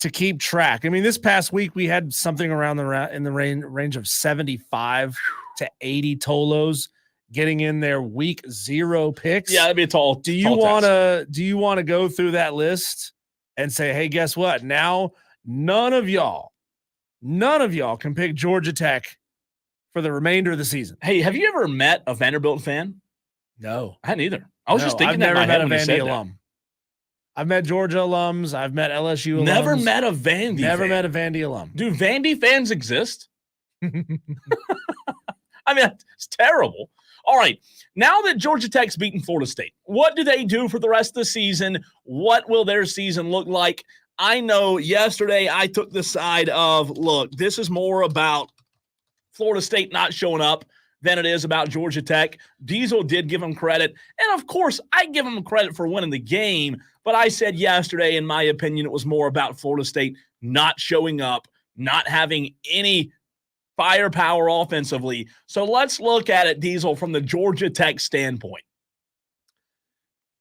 to keep track. I mean, this past week we had something around in the range of 75 to 80 Tolos getting in their week 0 picks. Yeah, that'd be a tall. Do you want to go through that list and say, hey, guess what? Now none of y'all can pick Georgia Tech for the remainder of the season. Hey, have you ever met a Vanderbilt fan? No, I hadn't either. I was just thinking I've that in never my met head a when you Vandy said alum. that. I've met Georgia alums. I've met LSU alums. Never met a Vandy fan. Met a Vandy alum. Do Vandy fans exist? I mean, it's terrible. All right. Now that Georgia Tech's beaten Florida State, what do they do for the rest of the season? What will their season look like? I know yesterday I took the side of, look, this is more about Florida State not showing up than it is about Georgia Tech. Diesel did give them credit. And, of course, I give them credit for winning the game. But I said yesterday, in my opinion, it was more about Florida State not showing up, not having any firepower offensively. So let's look at it, Diesel, from the Georgia Tech standpoint.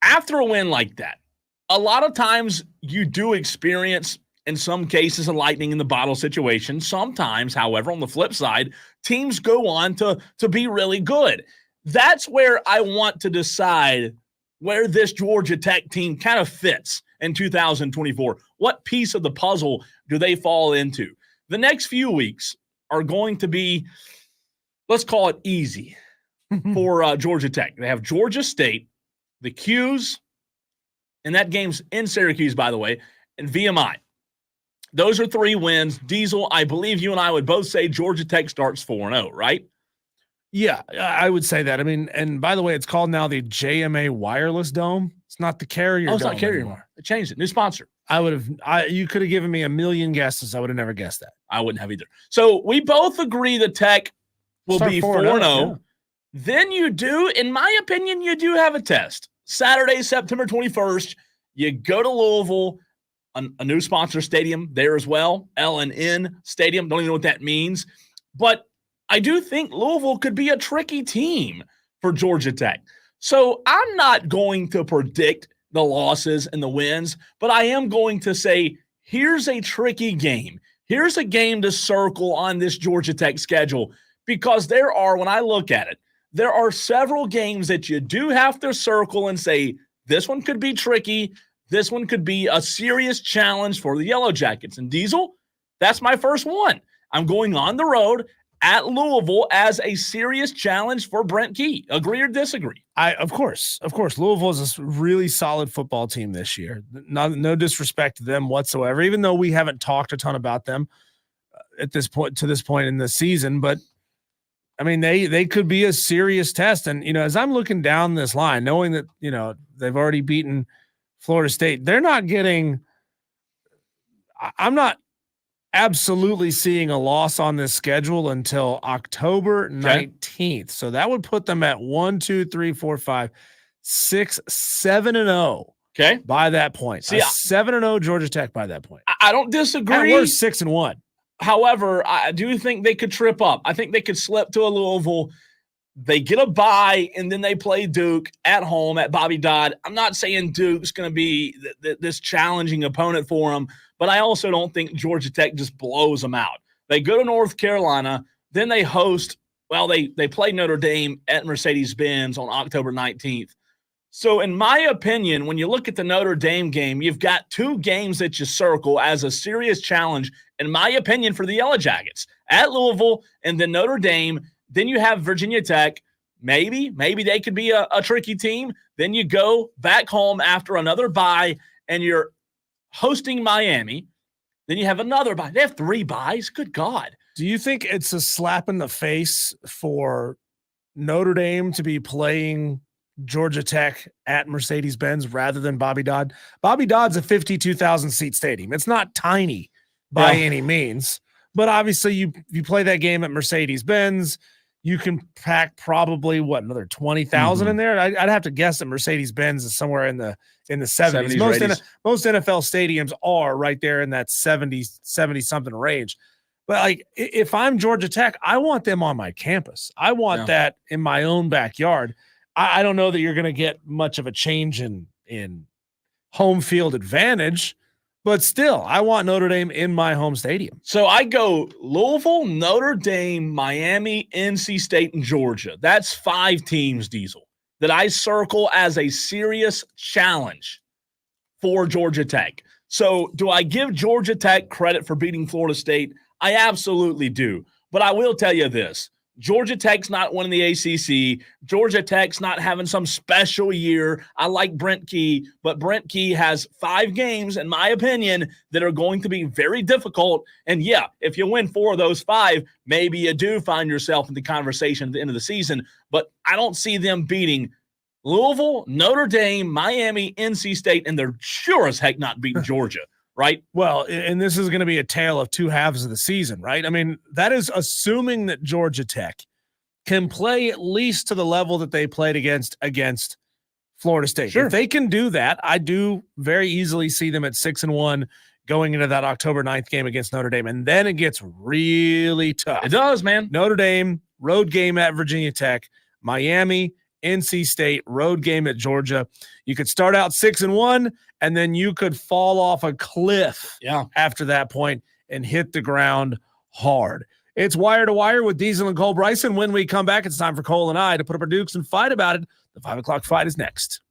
After a win like that, a lot of times you do experience, in some cases, a lightning in the bottle situation. Sometimes, however, on the flip side, teams go on to be really good. That's where I want to decide where this Georgia Tech team kind of fits in 2024. What piece of the puzzle do they fall into? The next few weeks are going to be, let's call it easy for Georgia Tech. They have Georgia State, the Qs, and that game's in Syracuse, by the way, and VMI. Those are 3 wins. Diesel, I believe you and I would both say Georgia Tech starts 4-0, right? Yeah, I would say that. I mean, and by the way, it's called now the JMA Wireless Dome. It's not the Carrier Dome. It's not Carrier anymore. They changed it. New sponsor. You could have given me a million guesses. I would have never guessed that. I wouldn't have either. So we both agree that Tech will be 4-0. Yeah. Then you do, in my opinion, you do have a test. Saturday, September 21st, you go to Louisville, a new sponsor stadium there as well, L&N Stadium. Don't even know what that means. But I do think Louisville could be a tricky team for Georgia Tech. So I'm not going to predict the losses and the wins, but I am going to say, here's a tricky game. Here's a game to circle on this Georgia Tech schedule, because there are, when I look at it, there are several games that you do have to circle and say, this one could be tricky. This one could be a serious challenge for the Yellow Jackets. And Diesel, that's my first one. I'm going on the road at Louisville as a serious challenge for Brent Key. Agree or disagree? Of course. Louisville is a really solid football team this year. No disrespect to them whatsoever, even though we haven't talked a ton about them to this point in the season. But I mean, they could be a serious test. And, as I'm looking down this line, knowing that, they've already beaten Florida State, they're not getting – I'm not absolutely seeing a loss on this schedule until October 19th. So that would put them at 1, 2, 3, 4, 5, 6, 7-0. Okay. By that point. See, 7-0 Georgia Tech by that point. I don't disagree. At worst, 6-1. However, I do think they could trip up. I think they could slip to a Louisville. They get a bye, and then they play Duke at home at Bobby Dodd. I'm not saying Duke's going to be this challenging opponent for them, but I also don't think Georgia Tech just blows them out. They go to North Carolina, then they host – they play Notre Dame at Mercedes-Benz on October 19th. So, in my opinion, when you look at the Notre Dame game, you've got 2 games that you circle as a serious challenge, in my opinion, for the Yellow Jackets. At Louisville and then Notre Dame. Then you have Virginia Tech. Maybe they could be a tricky team. Then you go back home after another bye, and you're hosting Miami. Then you have another bye. They have 3 byes. Good God. Do you think it's a slap in the face for Notre Dame to be playing Georgia Tech at Mercedes-Benz rather than Bobby Dodd? Bobby Dodd's a 52,000 seat stadium. It's not tiny by any means, but obviously you play that game at Mercedes-Benz, you can pack probably another 20,000 in there. I'd have to guess that Mercedes-Benz is somewhere in the 70s. Most NFL stadiums are right there in that 70 something range. But like, if I'm Georgia Tech, I want them on my campus. I want that in my own backyard. I don't know that you're going to get much of a change in home field advantage, but still, I want Notre Dame in my home stadium. So I go Louisville, Notre Dame, Miami, NC State, and Georgia. That's 5 teams, Diesel, that I circle as a serious challenge for Georgia Tech. So do I give Georgia Tech credit for beating Florida State? I absolutely do. But I will tell you this. Georgia Tech's not winning the ACC. Georgia Tech's not having some special year. I like Brent Key, but Brent Key has 5 games, in my opinion, that are going to be very difficult. And yeah, if you win 4 of those 5, maybe you do find yourself in the conversation at the end of the season. But I don't see them beating Louisville, Notre Dame, Miami, NC State, and they're sure as heck not beating Georgia. Right? Well, and this is going to be a tale of 2 halves of the season, right? I mean, that is assuming that Georgia Tech can play at least to the level that they played against Florida State. Sure. If they can do that, I do very easily see them at 6-1 going into that October 9th game against Notre Dame. And then it gets really tough. It does, man. Notre Dame, road game at Virginia Tech, Miami, NC State, road game at Georgia. You could start out 6-1, and then you could fall off a cliff after that point and hit the ground hard. It's Wire to Wire with Diesel and Cole Bryson. When we come back, it's time for Cole and I to put up our dukes and fight about it. The 5 o'clock fight is next.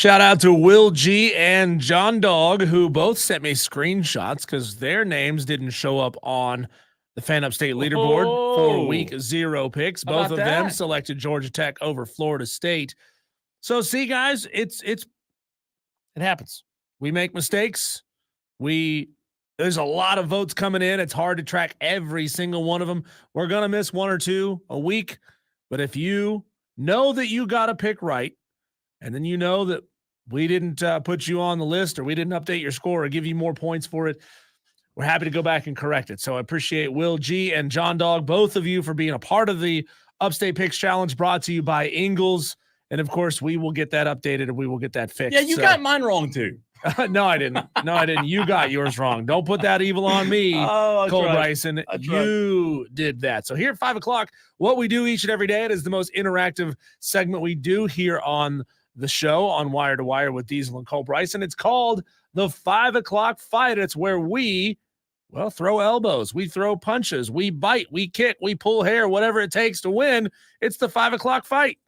Shout out to Will G and John Dog, who both sent me screenshots because their names didn't show up on the Fan Upstate leaderboard for week 0 picks. Both of them selected Georgia Tech over Florida State. So see, guys, it happens. We make mistakes. There's a lot of votes coming in. It's hard to track every single one of them. We're going to miss 1 or 2 a week. But if you know that you got to pick right, and then you know that we didn't put you on the list or we didn't update your score or give you more points for it, we're happy to go back and correct it. So I appreciate Will G and John Dog, both of you, for being a part of the Upstate Picks Challenge brought to you by Ingles. And, of course, we will get that updated and we will get that fixed. Yeah, you got mine wrong, too. No, I didn't. You got yours wrong. Don't put that evil on me, Cole Bryson. You did that. So here at 5 o'clock, what we do each and every day, it is the most interactive segment we do here on the show on Wire to Wire with Diesel and Cole Bryson. It's called the 5 o'clock fight. It's where we, throw elbows, we throw punches, we bite, we kick, we pull hair, whatever it takes to win. It's the 5 o'clock fight.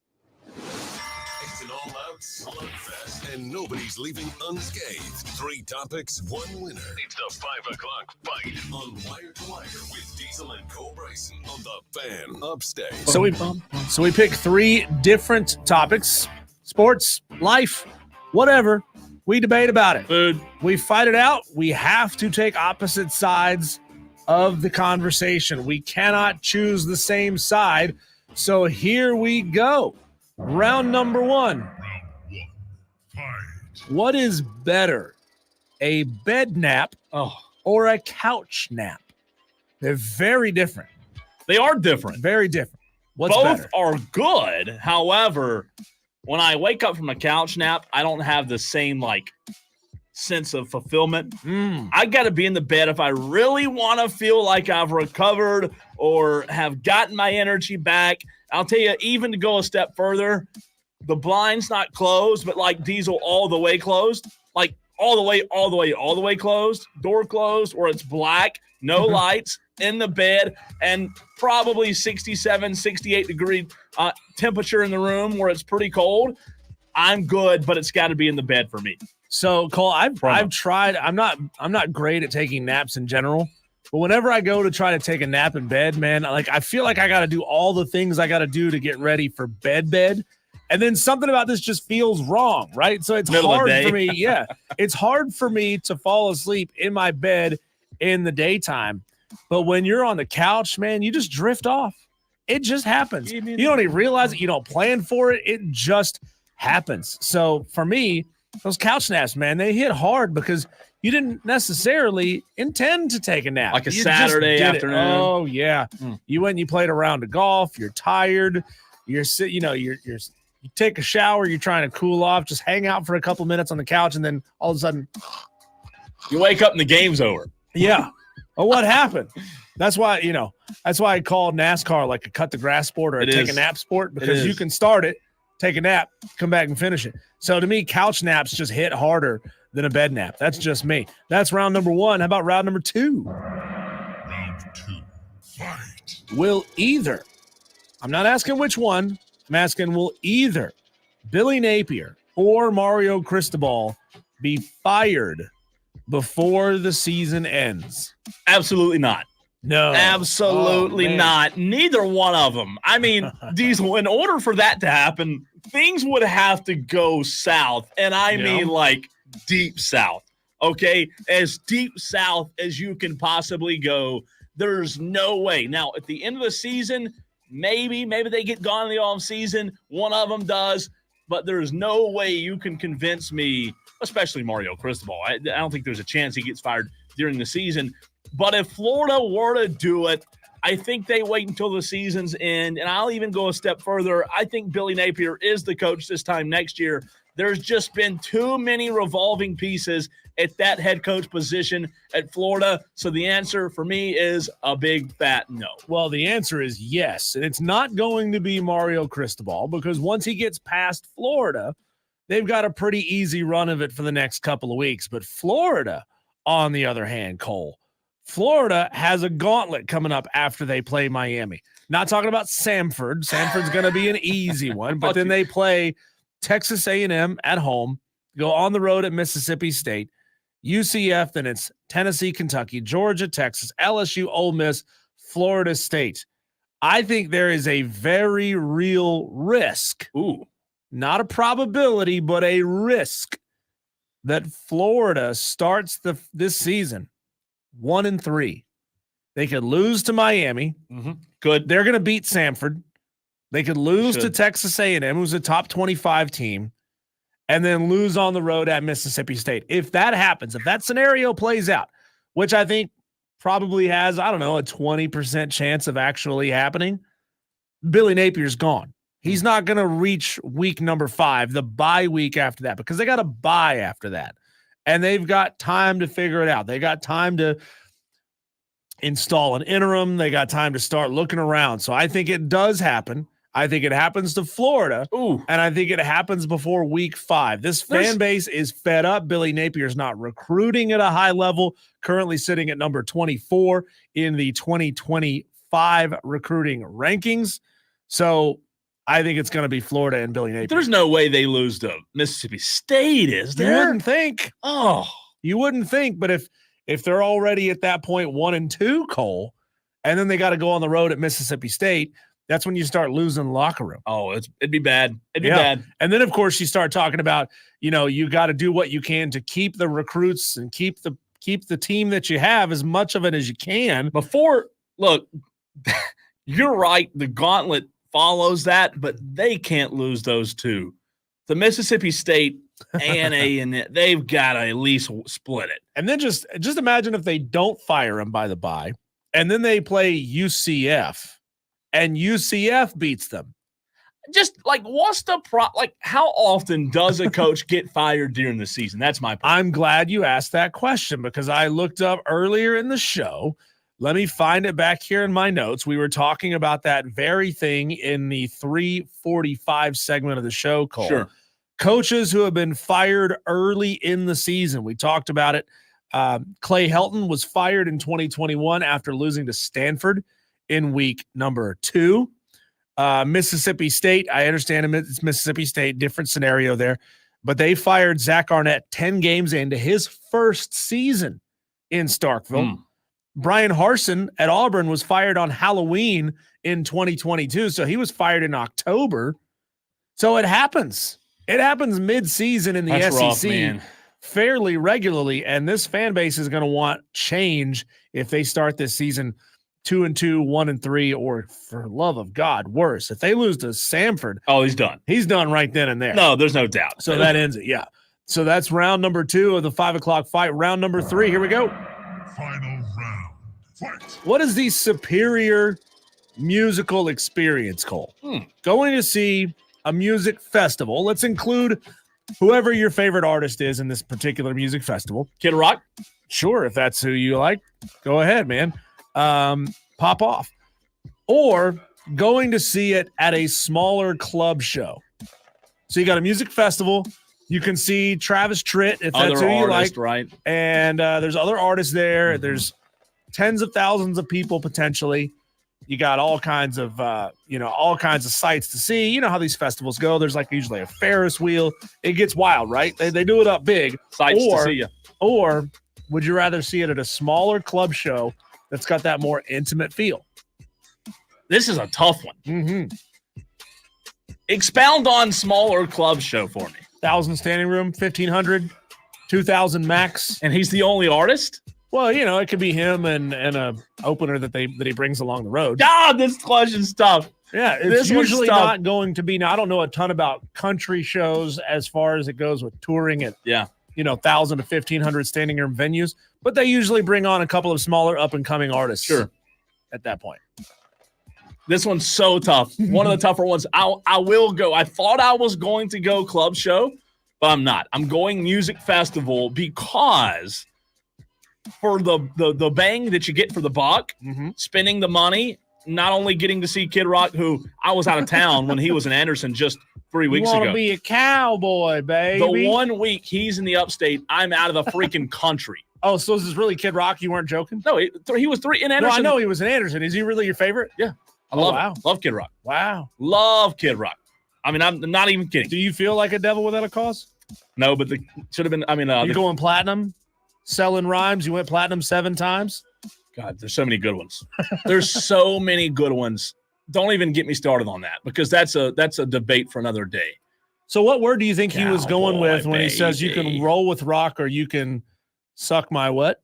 It's an all-out slugfest, and nobody's leaving unscathed. 3 topics, 1 winner. It's the 5 o'clock fight on Wire to Wire with Diesel and Cole Bryson on the Fan Upstate. So we pick 3 different topics: sports, life, whatever. We debate about it. Food. We fight it out. We have to take opposite sides of the conversation. We cannot choose the same side. So here we go. Round number 1. What is better, a bed nap or a couch nap? They're very different. They are different. Very different. What's Both better? are good. However, when I wake up from a couch nap, I don't have the same sense of fulfillment. I got to be in the bed if I really want to feel like I've recovered or have gotten my energy back. I'll tell you, even to go a step further, the blind's not closed, but like Diesel, all the way closed, like all the way closed, door closed, or it's black, no lights, in the bed, and probably 67, 68 degree temperature in the room where it's pretty cold. I'm good, but it's got to be in the bed for me. So Cole, I've tried. I'm not great at taking naps in general, but whenever I go to try to take a nap in bed, man, I feel like I got to do all the things I got to do to get ready for bed. And then something about this just feels wrong, right? So it's hard for me. Yeah, it's hard for me to fall asleep in my bed in the daytime. But when you're on the couch, man, you just drift off. It just happens. You don't even realize it. You don't plan for it. It just happens. So for me, those couch naps, man, they hit hard because you didn't necessarily intend to take a nap. Like a Saturday afternoon. Oh, yeah. You went and you played a round of golf. You're tired. You take a shower. You're trying to cool off. Just hang out for a couple minutes on the couch, and then all of a sudden you wake up and the game's over. Yeah. Oh, what happened? That's why I called NASCAR like a cut the grass sport or a take a nap sport, because you can start it, take a nap, come back and finish it. So to me, couch naps just hit harder than a bed nap. That's just me. That's round number 1. How about round number 2? Round 2, fight. Will either, I'm not asking which one, I'm asking will either Billy Napier or Mario Cristobal be fired before the season ends? Absolutely not. No. Absolutely not. Neither one of them. I mean, Diesel, in order for that to happen, things would have to go south. And I mean like deep south. Okay? As deep south as you can possibly go. There's no way. Now, at the end of the season, maybe they get gone in the off season. One of them does. But there's no way you can convince me, especially Mario Cristobal. I don't think there's a chance he gets fired during the season. But if Florida were to do it, I think they wait until the season's end. And I'll even go a step further. I think Billy Napier is the coach this time next year. There's just been too many revolving pieces at that head coach position at Florida. So the answer for me is a big fat no. Well, the answer is yes. And it's not going to be Mario Cristobal, because once he gets past Florida, they've got a pretty easy run of it for the next couple of weeks. But Florida, on the other hand, Cole, Florida has a gauntlet coming up after they play Miami. Not talking about Samford. Samford's going to be an easy one, but then they play Texas A&M at home. go on the road at Mississippi State, UCF, then it's Tennessee, Kentucky, Georgia, Texas, LSU, Ole Miss, Florida State. I think there is a very real risk. Not a probability, but a risk that Florida starts this season 1-3. They could lose to Miami. Good. They're going to beat Samford. They could lose to Texas A&M, who's a top 25 team, and then lose on the road at Mississippi State. If that happens, if that scenario plays out, which I think probably has, I don't know, a 20% chance of actually happening, Billy Napier's gone. He's not going to reach week number 5, the bye week after that, because they got a bye after that. And they've got time to figure it out. They got time to install an interim. They got time to start looking around. So I think it does happen. I think it happens to Florida. And I think it happens before week 5. This fan base is fed up. Billy Napier's not recruiting at a high level, currently sitting at number 24 in the 2025 recruiting rankings. So I think it's going to be Florida and Billy Napier. There's no way they lose to Mississippi State, is there? You wouldn't think. You wouldn't think, but if they're already at that point 1-2, Cole, and then they got to go on the road at Mississippi State, that's when you start losing the locker room. It'd be bad. It'd be bad. And then, of course, you start talking about, you got to do what you can to keep the recruits and keep the team that you have, as much of it as you can. Look, you're right. The gauntlet follows that, but they can't lose those two. The Mississippi State and they've got to at least split it. And then just imagine if they don't fire him by the bye, and then they play UCF. And UCF beats them. Just what's the how often does a coach get fired during the season? That's my point. I'm glad you asked that question, because I looked up earlier in the show. Let me find it back here in my notes. We were talking about that very thing in the 3:45 segment of the show, Cole. Sure. Coaches who have been fired early in the season. We talked about it. Clay Helton was fired in 2021 after losing to Stanford in week number 2. Mississippi State, I understand it's Mississippi State, different scenario there, but they fired Zach Arnett 10 games into his first season in Starkville. Brian Harsin at Auburn was fired on Halloween in 2022, so he was fired in October. So it happens. It happens mid-season in the SEC fairly regularly, and this fan base is going to want change if they start this season 2-2, 1-3, or for love of God, worse. If they lose to Samford, he's done. He's done right then and there. No, there's no doubt. So that ends it. Yeah. So that's round number 2 of the 5 o'clock fight. Round number 3. Here we go. Final round. Fight. What is the superior musical experience, Cole? Going to see a music festival. Let's include whoever your favorite artist is in this particular music festival. Kid Rock? Sure, if that's who you like. Go ahead, man. Pop off, or going to see it at a smaller club show. So you got a music festival. You can see Travis Tritt if that's who you like, right? And there's other artists there. There's tens of thousands of people potentially. You got all kinds of sights to see. You know how these festivals go. There's usually a Ferris wheel. It gets wild, right? They do it up big. Sights to see you. Or would you rather see it at a smaller club show that's got that more intimate feel? This is a tough one. Expound on smaller club show for me. 1,000 standing room, 1,500, 2,000 max. And he's the only artist? Well, it could be him and a opener that he brings along the road. God, this question's tough. Yeah, it's usually not going to be. Now, I don't know a ton about country shows as far as it goes with touring at 1,000 to 1,500 standing room venues, but they usually bring on a couple of smaller up and coming artists. Sure. At that point. This one's so tough. One of the tougher ones. I will go. I thought I was going to go club show, but I'm not. I'm going music festival because for the bang that you get for the buck, spending the money, not only getting to see Kid Rock, who I was out of town when he was in Anderson just 3 weeks ago. You want to be a cowboy, baby. The 1 week he's in the upstate, I'm out of the freaking country. Oh, so is this really Kid Rock? You weren't joking? No, he was 3 in Anderson. No, I know he was in Anderson. Is he really your favorite? Yeah. I love him. Love Kid Rock. Wow. Love Kid Rock. I mean, I'm not even kidding. Do you feel like a devil without a cause? No, but should have been. I mean, you going platinum, selling rhymes. You went platinum 7 times. God, there's so many good ones. There's so many good ones. Don't even get me started on that because that's a debate for another day. So what word do you think he was going with Cowboy, when he says you can roll with rock or you can suck my what?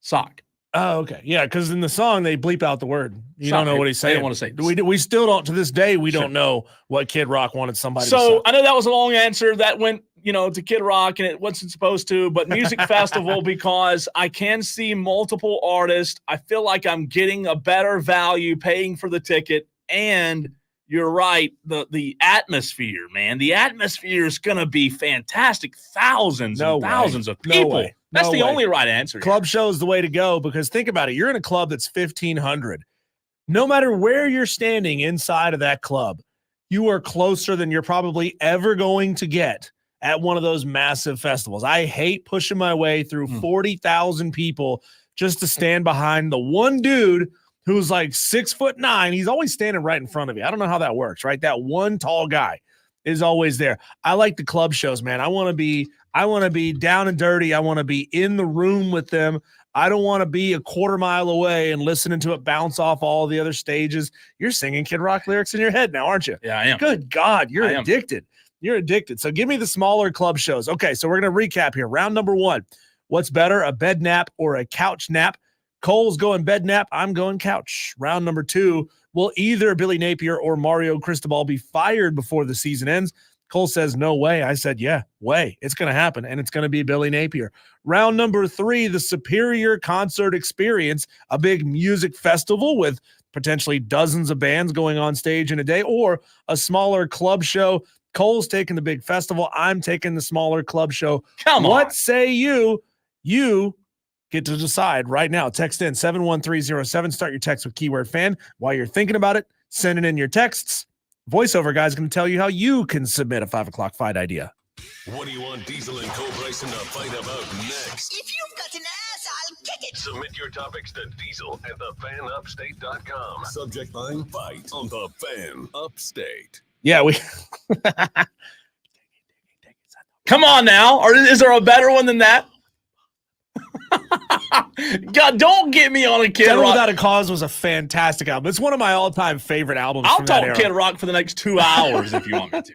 Sock. Oh, okay. Yeah, because in the song they bleep out the word. You don't know what he's saying. I don't want to say. We still don't, to this day, we don't know what Kid Rock wanted somebody to So suck. I know that was a long answer. That went, to Kid Rock, and it wasn't supposed to, but Music Festival, because I can see multiple artists. I feel like I'm getting a better value paying for the ticket, and you're right. The atmosphere, man. The atmosphere is going to be fantastic. Thousands and thousands of people. That's the only right answer. Club show is the way to go because think about it. You're in a club that's 1,500. No matter where you're standing inside of that club, you are closer than you're probably ever going to get at one of those massive festivals. I hate pushing my way through 40,000 people just to stand behind the one dude who's like 6'9". He's always standing right in front of you. I don't know how that works, right? That one tall guy is always there. I like the club shows, man. I want to be down and dirty. I want to be in the room with them. I don't want to be a quarter mile away and listening to it bounce off all the other stages. You're singing Kid Rock lyrics in your head now, aren't you? Yeah, I am. Good God, you're addicted. You're addicted. So give me the smaller club shows. Okay, so we're going to recap here. Round number 1. What's better, a bed nap or a couch nap? Cole's going bed nap. I'm going couch. Round number 2, will either Billy Napier or Mario Cristobal be fired before the season ends? Cole says, no way. I said, yeah, way. It's going to happen, and it's going to be Billy Napier. Round number 3, the Superior Concert Experience, a big music festival with potentially dozens of bands going on stage in a day, or a smaller club show. Cole's taking the big festival. I'm taking the smaller club show. Come on. What say you? You get to decide right now. Text in 71307. Start your text with keyword fan. While you're thinking about it, sending in your texts. Voiceover guy's going to tell you how you can submit a 5 o'clock fight idea. What do you want Diesel and Co. Bryson to fight about next? If you've got an ass, I'll kick it. Submit your topics to Diesel at thefanupstate.com. Subject line, fight on the Fan Upstate. Yeah, we. Come on now. Or is there a better one than that? God, don't get me on a Kid Rock. Without a Cause was a fantastic album. It's one of my all-time favorite albums. I'll from that talk era. Kid Rock for the next 2 hours if you want me to.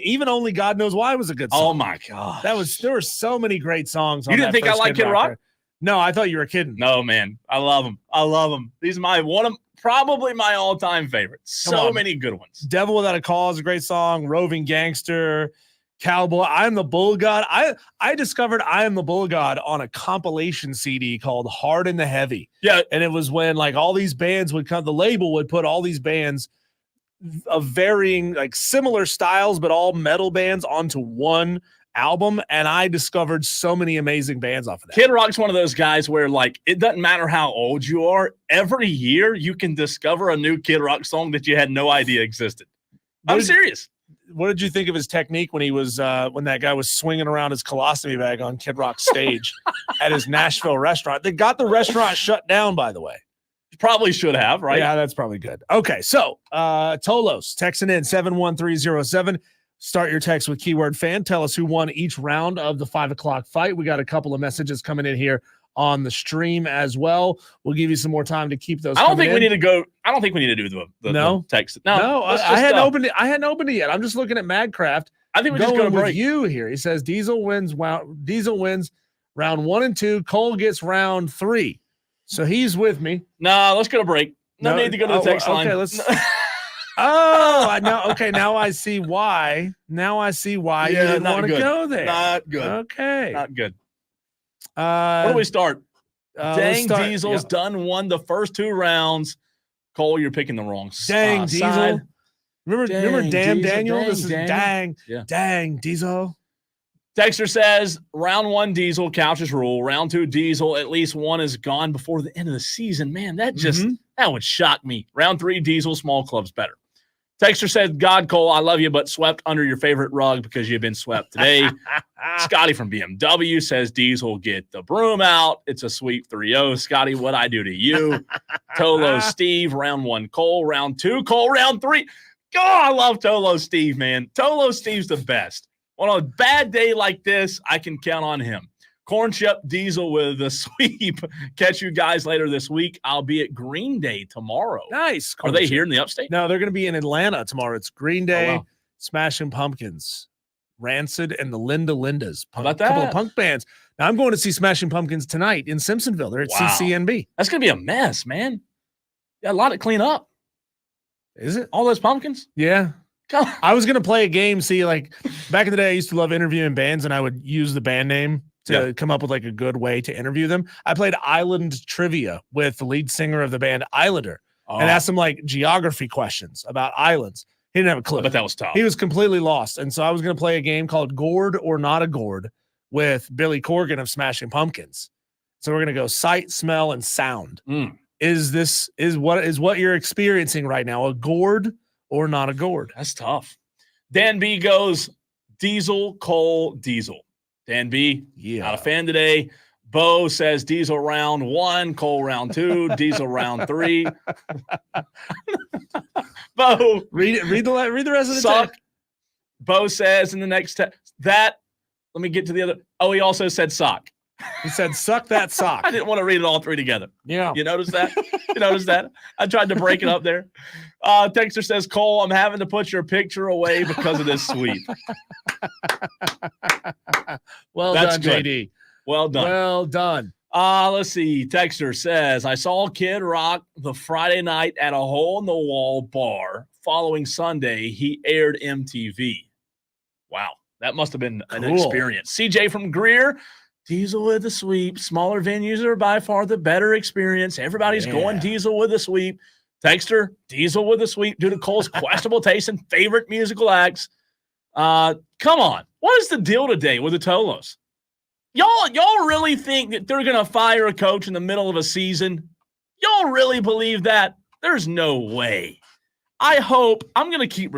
Even Only God Knows Why was a good song. Oh my God, there were so many great songs. You didn't think I like Kid Rock? No, I thought you were kidding. No, man, I love them. These are probably my all-time favorites. So many good ones. Devil Without a Cause, a great song. Roving Gangster, Cowboy, I Am the Bull God. I discovered I Am the Bull God on a compilation CD called Hard and the Heavy. Yeah. And it was when like all these bands would come, the label would put all these bands of varying, like similar styles, but all metal bands onto one album. And I discovered so many amazing bands off of that. Kid Rock's one of those guys where like, it doesn't matter how old you are. Every year you can discover a new Kid Rock song that you had no idea existed. I'm serious. What did you think of his technique when he was when that guy was swinging around his colostomy bag on Kid Rock's stage at his Nashville restaurant? They got the restaurant shut down, by the way. Probably should have, right? Yeah, that's probably good. Okay, so Tolos texting in 71307. Start your text with keyword fan. Tell us who won each round of the 5 o'clock fight. We got a couple of messages coming in here on the stream as well. We'll give you some more time to keep those. I don't think we need to do the text. No, I hadn't opened it. I hadn't opened it yet. I'm just looking at Madcraft. I think we just go to break. With you here. He says Diesel wins round 1 and 2. Cole gets round 3. So he's with me. No, let's go to break. No need to go to the text line. Okay, let's. Oh, no. Okay, now I see why. You didn't want to go there. Not good. Okay, not good. Where do we start? Dang, Diesel's won the first 2 rounds. Cole, you're picking the wrong Dang, Diesel. side. Remember Damn Diesel, Daniel? dang, This is Daniel. Dang Diesel. Texter says, round 1, Diesel, couches rule. Round 2, Diesel, at least one is gone before the end of the season. Man, that would shock me. Round 3, Diesel, small clubs better. Texter said, God, Cole, I love you, but swept under your favorite rug because you've been swept today. Scotty from BMW says, Diesel, get the broom out. It's a sweep 3-0. Scotty, what I do to you? Tolo Steve, round 1, Cole. Round 2, Cole. Round 3. God, I love Tolo Steve, man. Tolo Steve's the best. On a bad day like this, I can count on him. Corn Chip Diesel with the sweep. Catch you guys later this week. I'll be at Green Day tomorrow. Nice. Are they here in the upstate? No, they're going to be in Atlanta tomorrow. It's Green Day, Oh, wow. Smashing Pumpkins, Rancid, and the Lindas. How about A couple that? of punk bands. Now, I'm going to see Smashing Pumpkins tonight in Simpsonville. They're at Wow. CCNB. That's going to be a mess, man. Yeah, a lot to clean up. Is it? All those pumpkins? Yeah. Come on. I was going to play a game. See, like back in the day, I used to love interviewing bands, and I would use the band name to come up with like a good way to interview them. I played Island Trivia with the lead singer of the band Islander and asked him like geography questions about islands. He didn't have a clue. But that was tough. He was completely lost. And so I was going to play a game called Gourd or Not a Gourd with Billy Corgan of Smashing Pumpkins. So we're going to go sight, smell, and sound. Is what you're experiencing right now a gourd or not a gourd? That's tough. Dan B goes Diesel, Cole, Diesel. Dan B, not a fan today. Bo says Diesel round 1, Cole round 2, Diesel round 3. Bo, read the rest of the suck. text. Bo says in the next that. Let me get to the other. Oh, he also said sock. He said suck that sock. I didn't want to read it all three together. Yeah, you notice that? You notice that? I tried to break it up there. Texter says, Cole, I'm having to put your picture away because of this sweep. Well That's done, good. JD. Well done. Well done. Let's see. Texter says, I saw Kid Rock the Friday night at a hole-in-the-wall bar. Following Sunday, he aired MTV. Wow. That must have been an experience. CJ from Greer, Diesel with the sweep. Smaller venues are by far the better experience. Everybody's going Diesel with the sweep. Texter, Diesel with the sweep due to Cole's questionable taste in favorite musical acts. Come on. What is the deal today with the Tolos? Y'all really think that they're going to fire a coach in the middle of a season? Y'all really believe that? There's no way. I hope I'm going to keep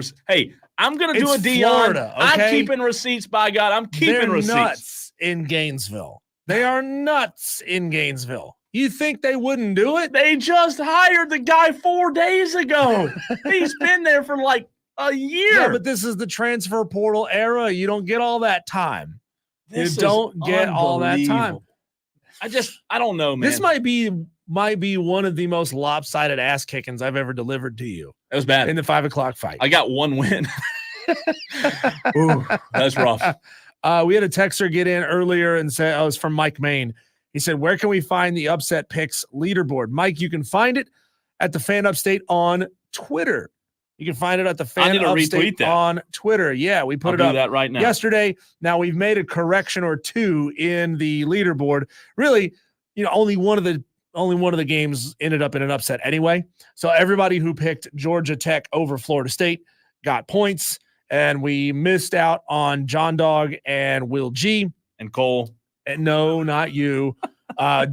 I'm going to do a Dion. Florida, okay? I'm keeping receipts, by God. I'm keeping receipts. Nuts in Gainesville. They are nuts in Gainesville. You think they wouldn't do it? They just hired the guy 4 days ago. He's been there for like a year. Yeah, but this is the transfer portal era. You don't get all that time. You don't get all that time. I don't know, man. This might be one of the most lopsided ass kickings I've ever delivered to you. It was bad in the 5 o'clock fight. I got one win. Ooh, that's rough. We had a texter get in earlier and say, it was from Mike Main. He said, where can we find the Upset Picks leaderboard? Mike, you can find it at the Fan Upstate on Twitter. You can find it at the Fan Upstate on Twitter. Yeah, we put it up that right now. Yesterday. Now we've made a correction or two in the leaderboard. Really, only one of the games ended up in an upset anyway. So everybody who picked Georgia Tech over Florida State got points, and we missed out on John Dog and Will G. And Cole. And no, not you.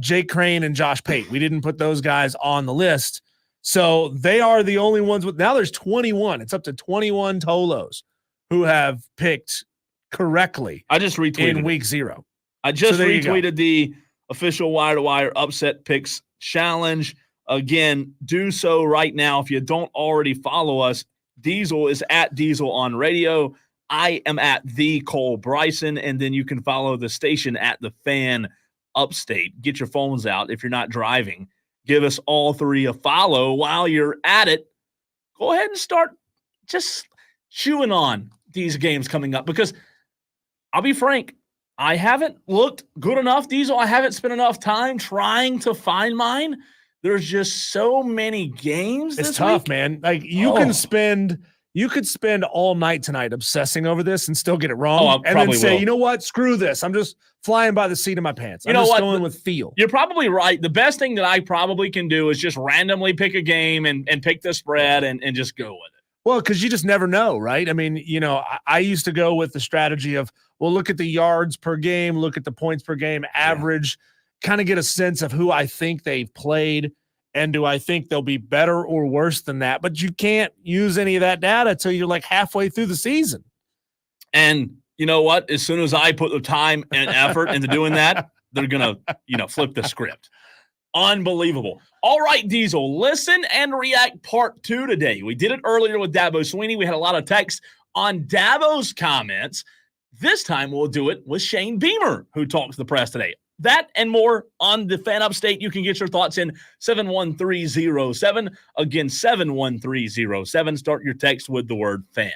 Jake Crane and Josh Pate. We didn't put those guys on the list. So they are the only ones now there's 21. It's up to 21 Tolos who have picked correctly. I just retweeted in week 0. I just retweeted the official Wire to Wire Upset Picks Challenge. Again, do so right now. If you don't already follow us, Diesel is at Diesel on radio. I am at the Cole Bryson, and then you can follow the station at the Fan Upstate. Get your phones out if you're not driving. Give us all three a follow while you're at it. Go ahead and start just chewing on these games coming up, because I'll be frank, I haven't looked good enough, Diesel. I haven't spent enough time trying to find mine. There's just so many games. It's this tough, week. man. Like you could spend all night tonight obsessing over this and still get it wrong, and then say, you know what, screw this. I'm just flying by the seat of my pants. I'm just going with feel. You're probably right. The best thing that I probably can do is just randomly pick a game and pick the spread and just go with it. Well, because you just never know, right? I mean, I used to go with the strategy of, well, look at the yards per game, look at the points per game average, kind of get a sense of who I think they've played, and do I think they'll be better or worse than that? But you can't use any of that data until you're like halfway through the season. And you know what? As soon as I put the time and effort into doing that, they're going to, flip the script. Unbelievable. All right, Diesel, listen and react part 2 today. We did it earlier with Dabo Sweeney. We had a lot of text on Dabo's comments. This time we'll do it with Shane Beamer, who talked to the press today. That and more on the Fan Upstate. You can get your thoughts in 71307. Again, 71307. Start your text with the word fan.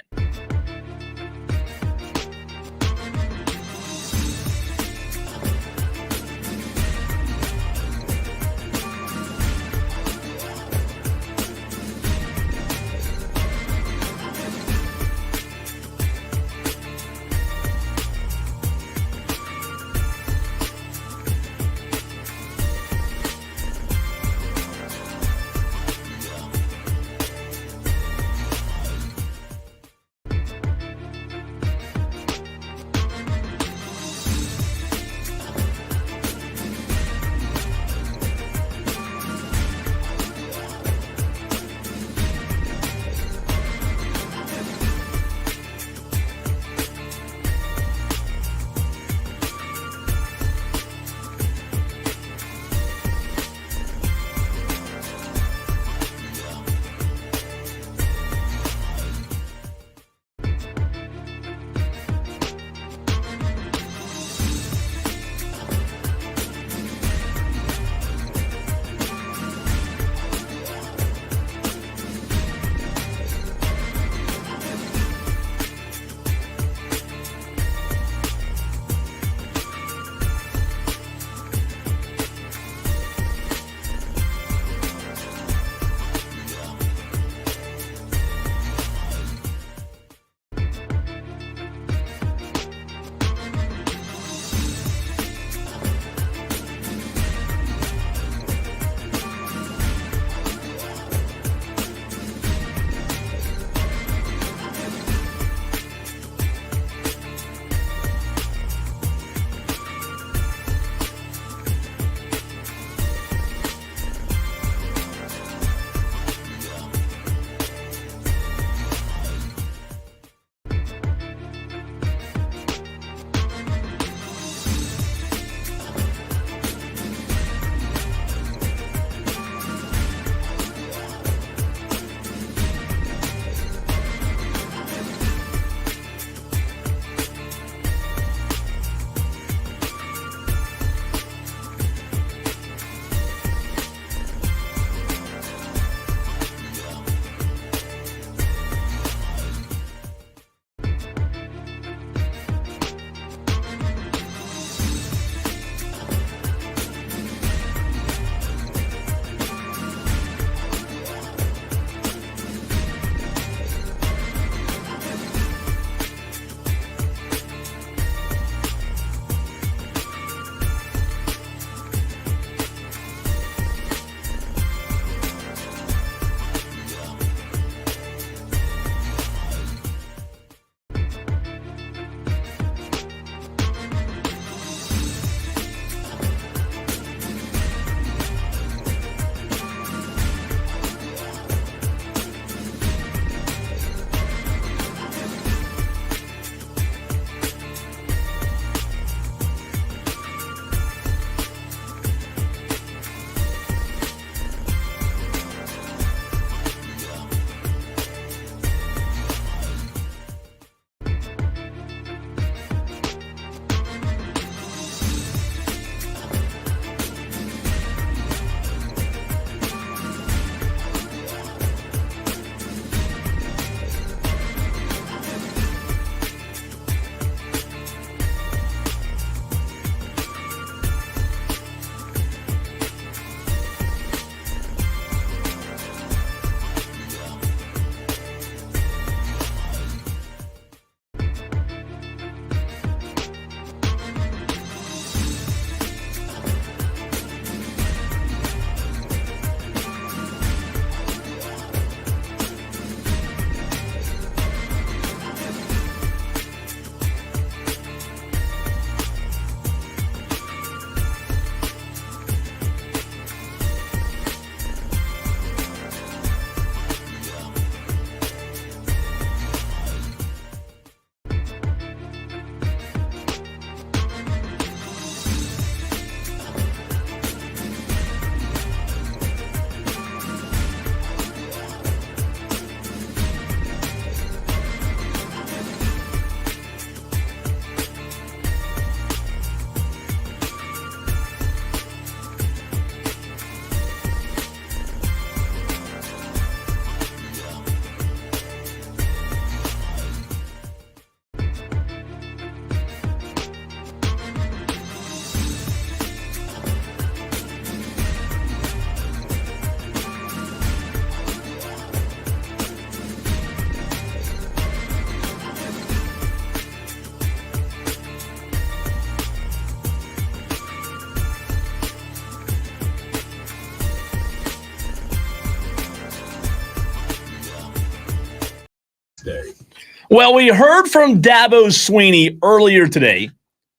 Well, we heard from Dabo Sweeney earlier today.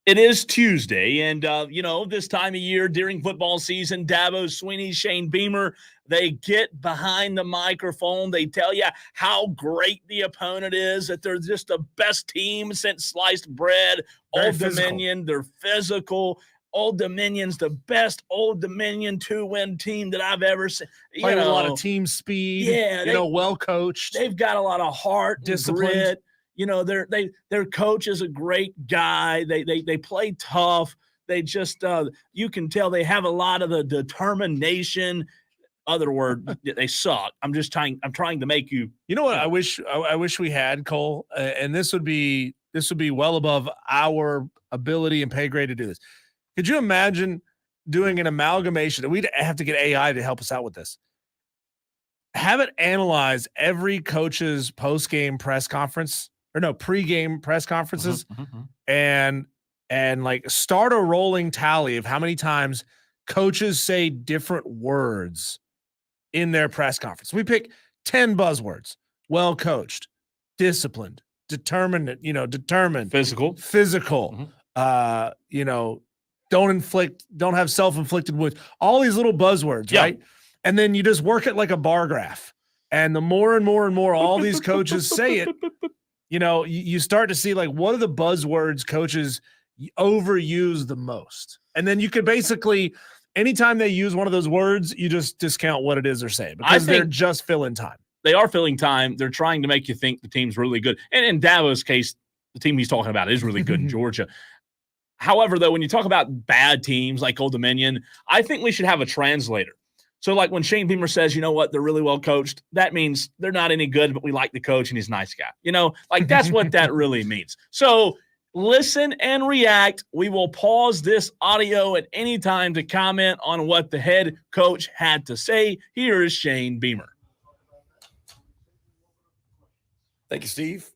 It is Tuesday, and, this time of year during football season, Dabo Sweeney, Shane Beamer, they get behind the microphone. They tell you how great the opponent is, that they're just the best team since sliced bread. Very Old physical. Dominion, they're physical. Old Dominion's the best Old Dominion 2-win team that I've ever seen. Playing with a lot of team speed. Yeah, well coached. They've got a lot of heart, Disciplined. grit. Their coach is a great guy. They play tough. They just you can tell they have a lot of the determination. Other word, they suck. I'm trying to make you. You know what? I wish we had, Cole, and this would be well above our ability and pay grade to do this. Could you imagine doing an amalgamation? We'd have to get AI to help us out with this. Have it analyze every coach's post-game press conference pre-game press conferences and like start a rolling tally of how many times coaches say different words in their press conference. We pick 10 buzzwords: well coached, disciplined, determined, Physical. Don't have self-inflicted wounds, all these little buzzwords, right? And then you just work it like a bar graph. And the more and more and more all these coaches say it, you start to see like, what are the buzzwords coaches overuse the most? And then you could basically, anytime they use one of those words, you just discount what it is they're saying because they're just filling time. They are filling time. They're trying to make you think the team's really good. And in Davo's case, the team he's talking about is really good in Georgia. However, though, when you talk about bad teams like Old Dominion, I think we should have a translator. So, like when Shane Beamer says, you know what, they're really well coached, that means they're not any good, but we like the coach and he's a nice guy. That's what that really means. So, listen and react. We will pause this audio at any time to comment on what the head coach had to say. Here is Shane Beamer. Thank you, Steve.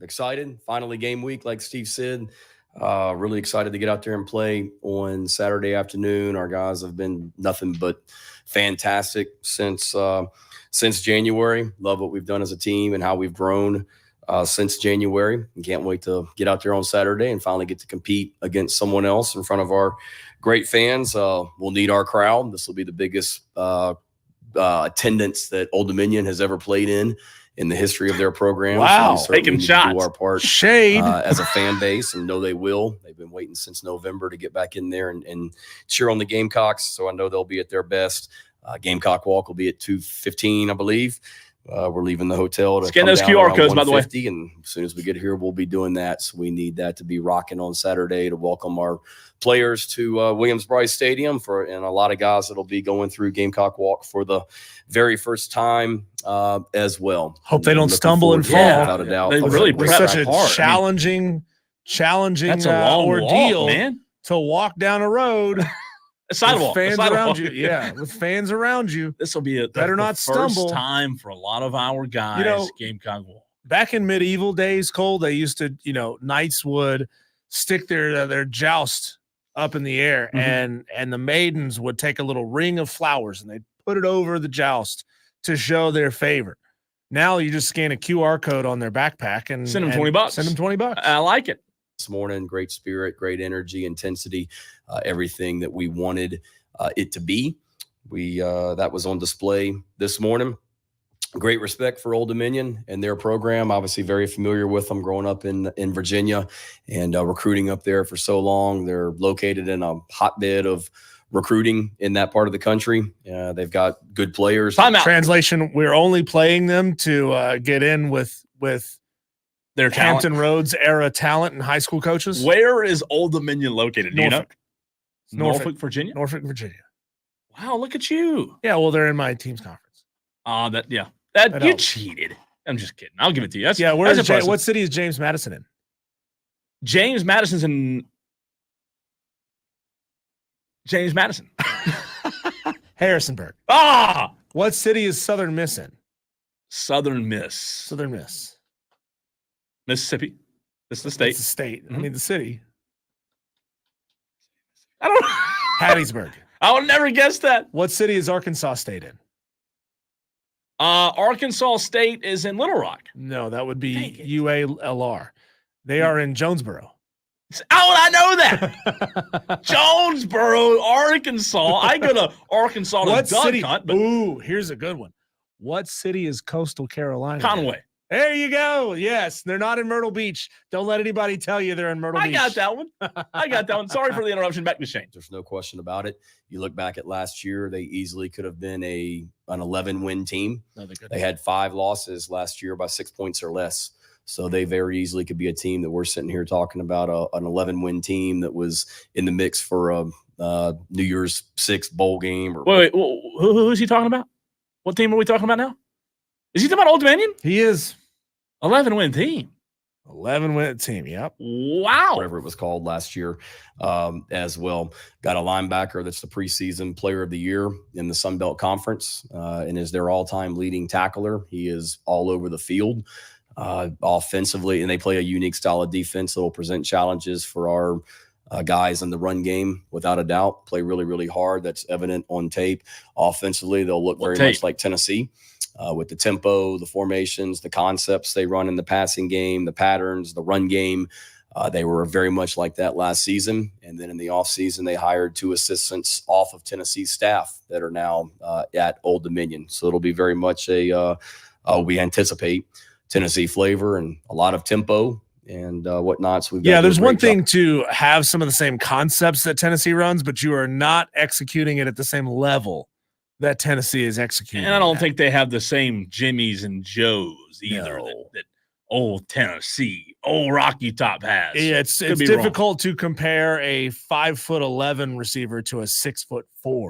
Excited. Finally game week, like Steve said. Really excited to get out there and play on Saturday afternoon. Our guys have been nothing but fantastic since January. Love what we've done as a team and how we've grown since January. Can't wait to get out there on Saturday and finally get to compete against someone else in front of our great fans. We'll need our crowd. This will be the biggest attendance that Old Dominion has ever played in the history of their program. Wow, so we taking need shots. to do our part Shade as a fan base, and know they will. They've been waiting since November to get back in there and cheer on the Gamecocks. So I know they'll be at their best. Gamecock walk will be at 2:15, I believe. We're leaving the hotel to scan come those down QR around codes, by the way. 1:50, and as soon as we get here, we'll be doing that. So we need that to be rocking on Saturday to welcome our players to Williams-Brice Stadium and a lot of guys that'll be going through Gamecock walk for the very first time as well. Hope they don't Looking stumble and forward to it, fall. without a doubt. They really with prep such a hard. challenging That's a long ordeal, walk, man. to walk down a road A sidewalk. with fans a sidewalk. around you. Yeah, with fans around you. This will be Better not first stumble. time for a lot of our guys. Gamecock walk. Back in medieval days, Cole, they used to, knights would stick their joust up in the air, and the maidens would take a little ring of flowers and they'd put it over the joust to show their favor. Now you just scan a QR code on their backpack and Send them $20. Send them $20. I like it. This morning, great spirit, great energy, intensity, everything that we wanted it to be. That was on display this morning. Great respect for Old Dominion and their program. Obviously very familiar with them growing up in Virginia and recruiting up there for so long. They're located in a hotbed of recruiting in that part of the country. They've got good players. Time out. Translation: we're only playing them to get in with Their talent. Hampton Roads era talent and high school coaches. Where is Old Dominion located? Do you know? Norfolk. Norfolk, Virginia. Norfolk, Virginia. Wow, look at you. Yeah, well, they're in my team's conference. That you helps. cheated. I'm just kidding. I'll give it to you. What city is James Madison in? James Madison's in James Madison. Harrisonburg. Ah, What city is Southern Miss in? Southern Miss. Southern Miss. Mississippi. This is the state. It's the state. I mean, the city. I don't Hattiesburg. I would never guess that. What city is Arkansas State in? Arkansas State is in Little Rock. No, that would be UALR. They are in Jonesboro. I know that. Jonesboro, Arkansas. I go to Arkansas to duck city? hunt. But Ooh, here's a good one. What city is Coastal Carolina? Conway. There you go. Yes, they're not in Myrtle Beach. Don't let anybody tell you they're in Myrtle Beach. I got that one. Sorry for the interruption. Back to Shane. There's no question about it. You look back at last year, they easily could have been an 11-win team. No, they couldn't. They had 5 losses last year by 6 points or less. So they very easily could be a team that we're sitting here talking about, an 11-win team that was in the mix for a New Year's 6 bowl game. Wait, who is he talking about? What team are we talking about now? Is he talking about Old Dominion? He is. 11-win team. 11-win team, yep. Wow. Whatever it was called last year as well. Got a linebacker that's the preseason player of the year in the Sun Belt Conference and is their all-time leading tackler. He is all over the field. Offensively, and they play a unique style of defense that will present challenges for our guys in the run game, without a doubt. Play really, really hard. That's evident on tape. Offensively, they'll look very much like Tennessee with the tempo, the formations, the concepts they run in the passing game, the patterns, the run game. They were very much like that last season. And then in the offseason, they hired 2 assistants off of Tennessee's staff that are now at Old Dominion. So it'll be very much we anticipate Tennessee flavor and a lot of tempo and whatnot. So there's one thing to have some of the same concepts that Tennessee runs, but you are not executing it at the same level that Tennessee is executing. And I don't think they have the same Jimmies and Joes either that old Tennessee, old Rocky Top has. Yeah, it's difficult to compare a 5'11" receiver to a 6'4"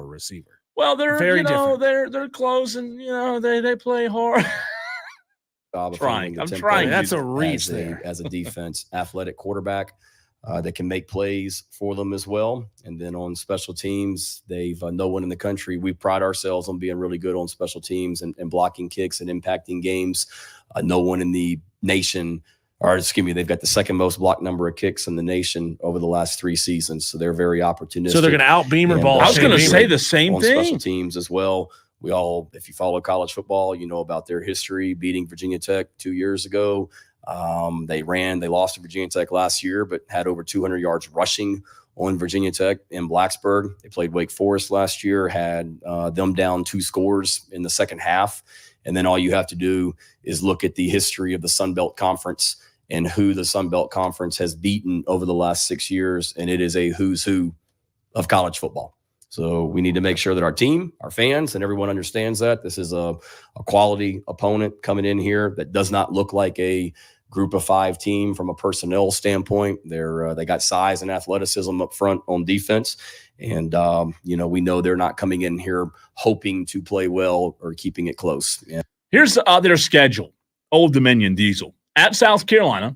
receiver. Well, they're very different. They're close and they play hard. I'm trying. That's a reach as a defense, athletic quarterback that can make plays for them as well. And then on special teams, they've no one in the country. We pride ourselves on being really good on special teams and blocking kicks and impacting games. No one in the nation, they've got the second most blocked number of kicks in the nation over the last 3 seasons. So they're very opportunistic. So they're going to out-beamer ball. I was going to say the same on thing. Special teams as well. If you follow college football, you know about their history, beating Virginia Tech 2 years ago. They lost to Virginia Tech last year, but had over 200 yards rushing on Virginia Tech in Blacksburg. They played Wake Forest last year, had them down 2 scores in the second half. And then all you have to do is look at the history of the Sun Belt Conference and who the Sun Belt Conference has beaten over the last 6 years. And it is a who's who of college football. So we need to make sure that our team, our fans, and everyone understands that this is a quality opponent coming in here that does not look like a group of 5 team from a personnel standpoint. They got size and athleticism up front on defense. And, we know they're not coming in here hoping to play well or keeping it close. Yeah. Here's their schedule. Old Dominion Diesel. At South Carolina,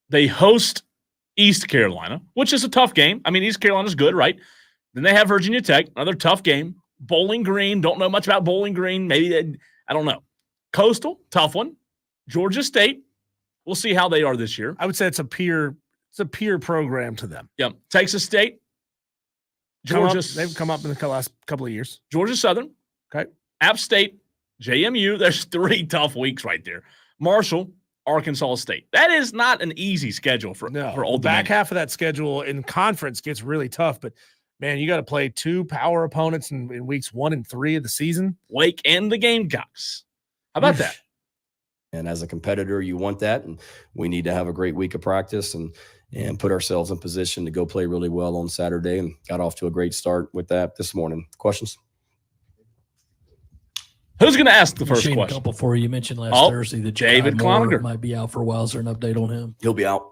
they host East Carolina, which is a tough game. I mean, East Carolina's good, right? Then they have Virginia Tech, another tough game. Bowling Green, don't know much about Bowling Green. I don't know. Coastal, tough one. Georgia State, we'll see how they are this year. I would say it's a peer program to them. Yep. Texas State, they've come up in the last couple of years. Georgia Southern, okay. App State, JMU. There's 3 tough weeks right there. Marshall, Arkansas State. That is not an easy schedule for Old Dominion. Back half of that schedule in conference gets really tough, but man, you got to play 2 power opponents in weeks 1 and 3 of the season. Wake and the Gamecocks. How about that? And as a competitor, you want that. And we need to have a great week of practice and put ourselves in position to go play really well on Saturday, and got off to a great start with that this morning. Questions? Who's going to ask the first question? A couple for you. You mentioned last Thursday that David Cloninger might be out for a while. Is there an update on him? He'll be out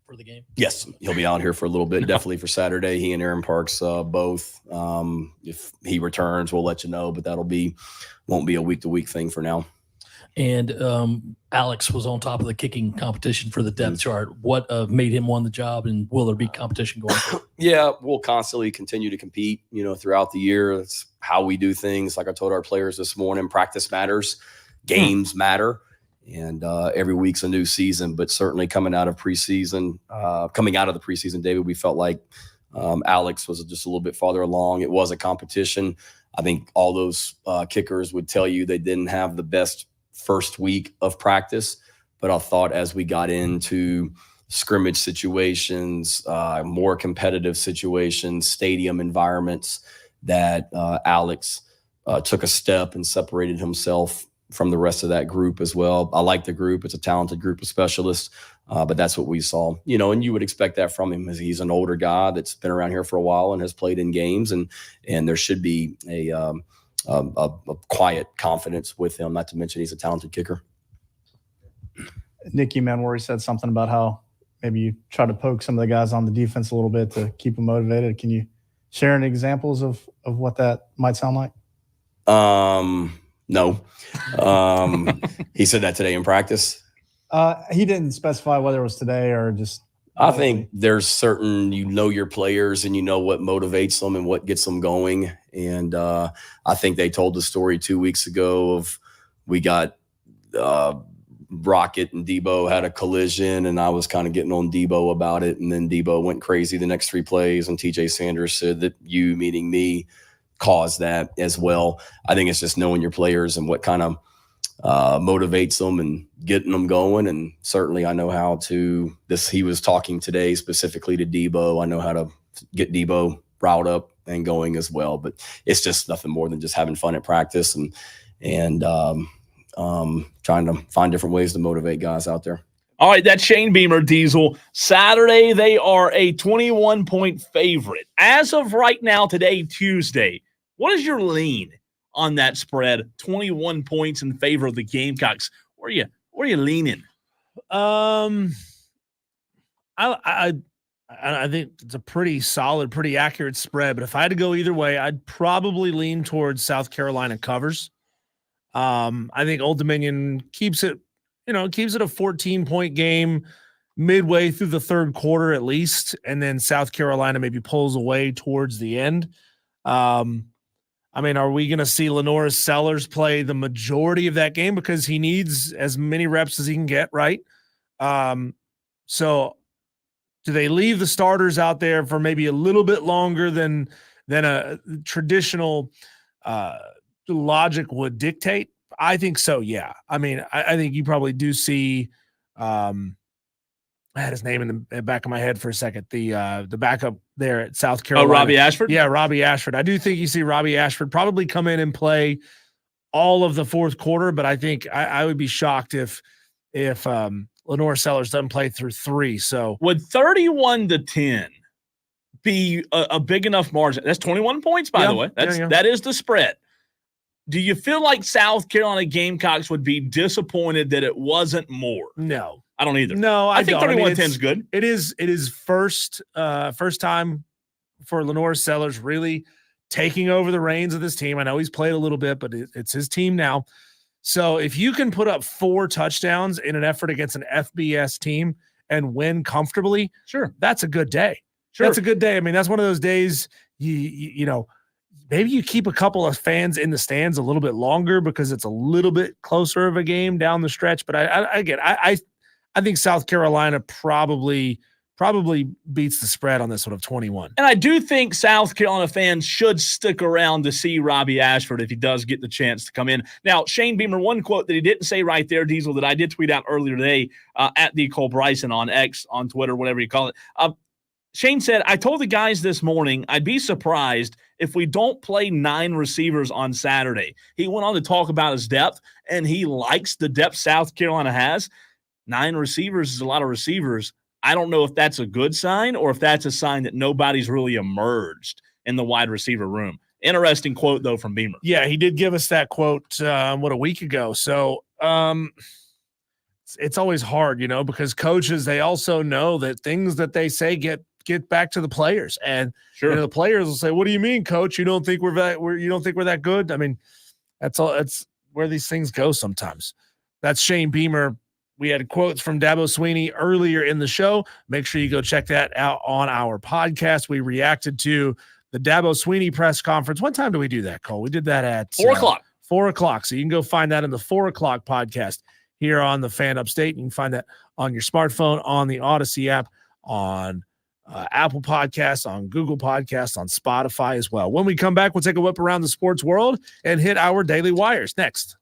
for the game. Yes, he'll be out here for a little bit. Definitely for Saturday. He and Aaron Parks both. If he returns, we'll let you know, but won't be a week-to-week thing for now. And Alex was on top of the kicking competition for the depth chart. What made him won the job, and will there be competition going forward? Yeah, we'll constantly continue to compete, throughout the year. That's how we do things. Like I told our players this morning, practice matters, games matter, and every week's a new season. But certainly coming out of the preseason, David, we felt like Alex was just a little bit farther along. It was a competition. I think all those kickers would tell you they didn't have the best first week of practice, but I thought as we got into scrimmage situations, more competitive situations, stadium environments, that Alex took a step and separated himself from the rest of that group as well. I like the group. It's a talented group of specialists, but that's what we saw, and you would expect that from him, as he's an older guy that's been around here for a while and has played in games, and there should be a quiet confidence with him, not to mention he's a talented kicker. Nicky Manwari said something about how maybe you try to poke some of the guys on the defense a little bit to keep them motivated. Can you share any examples of what that might sound like? No. He said that today in practice. He didn't specify whether it was today or just. I think there's certain, your players and what motivates them and what gets them going. And I think they told the story 2 weeks ago of we got Rocket and Dabo had a collision, and I was kind of getting on Dabo about it. And then Dabo went crazy the next 3 plays, and TJ Sanders said that you, meaning me, caused that as well. I think it's just knowing your players and what kind of motivates them and getting them going. And certainly I know how to he was talking today specifically to Dabo. I know how to get Dabo riled up and going as well, but it's just nothing more than just having fun at practice and trying to find different ways to motivate guys out there. All right, that's Shane Beamer, Diesel. Saturday, they are a 21-point favorite. As of right now, today, Tuesday, what is your lean on that spread? 21 points in favor of the Gamecocks. Where are you leaning? I think it's a pretty solid, pretty accurate spread. But if I had to go either way, I'd probably lean towards South Carolina covers. I think Old Dominion keeps it a 14-point game midway through the third quarter at least, and then South Carolina maybe pulls away towards the end. Are we going to see Lenora Sellers play the majority of that game because he needs as many reps as he can get, right? So do they leave the starters out there for maybe a little bit longer than a traditional logic would dictate? I think so, yeah. I think you probably do see I had his name in the back of my head for a second. The backup there at South Carolina. Oh, Robbie Ashford? Yeah, Robbie Ashford. I do think you see Robbie Ashford probably come in and play all of the fourth quarter, but I think I would be shocked if Lenore Sellers doesn't play through 3. So would 31-10 be a big enough margin? That's 21 points, by the way. That is the spread. Do you feel like South Carolina Gamecocks would be disappointed that it wasn't more? No. I don't either. No, I think 31-10 is good. It is first time for Lenore Sellers really taking over the reins of this team. I know he's played a little bit, but it's his team now. So if you can put up 4 touchdowns in an effort against an FBS team and win comfortably, sure, that's a good day. Sure. That's a good day. That's one of those days maybe you keep a couple of fans in the stands a little bit longer because it's a little bit closer of a game down the stretch. But I think South Carolina probably beats the spread on this one of 21. And I do think South Carolina fans should stick around to see Robbie Ashford if he does get the chance to come in. Now, Shane Beamer, one quote that he didn't say right there, Diesel, that I did tweet out earlier today at the Cole Bryson on X, on Twitter, whatever you call it. Shane said, I told the guys this morning I'd be surprised if we don't play 9 receivers on Saturday. He went on to talk about his depth, and he likes the depth South Carolina has. 9 receivers is a lot of receivers. I don't know if that's a good sign or if that's a sign that nobody's really emerged in the wide receiver room. Interesting quote, though, from Beamer. Yeah, he did give us that quote, a week ago. So it's always hard, because coaches, they also know that things that they say get back to the players, and sure, the players will say, "What do you mean, coach? You don't think we're that good?" That's all. That's where these things go sometimes. That's Shane Beamer. We had quotes from Dabo Sweeney earlier in the show. Make sure you go check that out on our podcast. We reacted to the Dabo Sweeney press conference. What time do we do that, Cole? We did that at 4 o'clock. 4 o'clock. So you can go find that in the 4 o'clock podcast here on the Fan Upstate. You can find that on your smartphone, on the Odyssey app, on Apple Podcasts, on Google Podcasts, on Spotify as well. When we come back, we'll take a whip around the sports world and hit our Daily Wires next.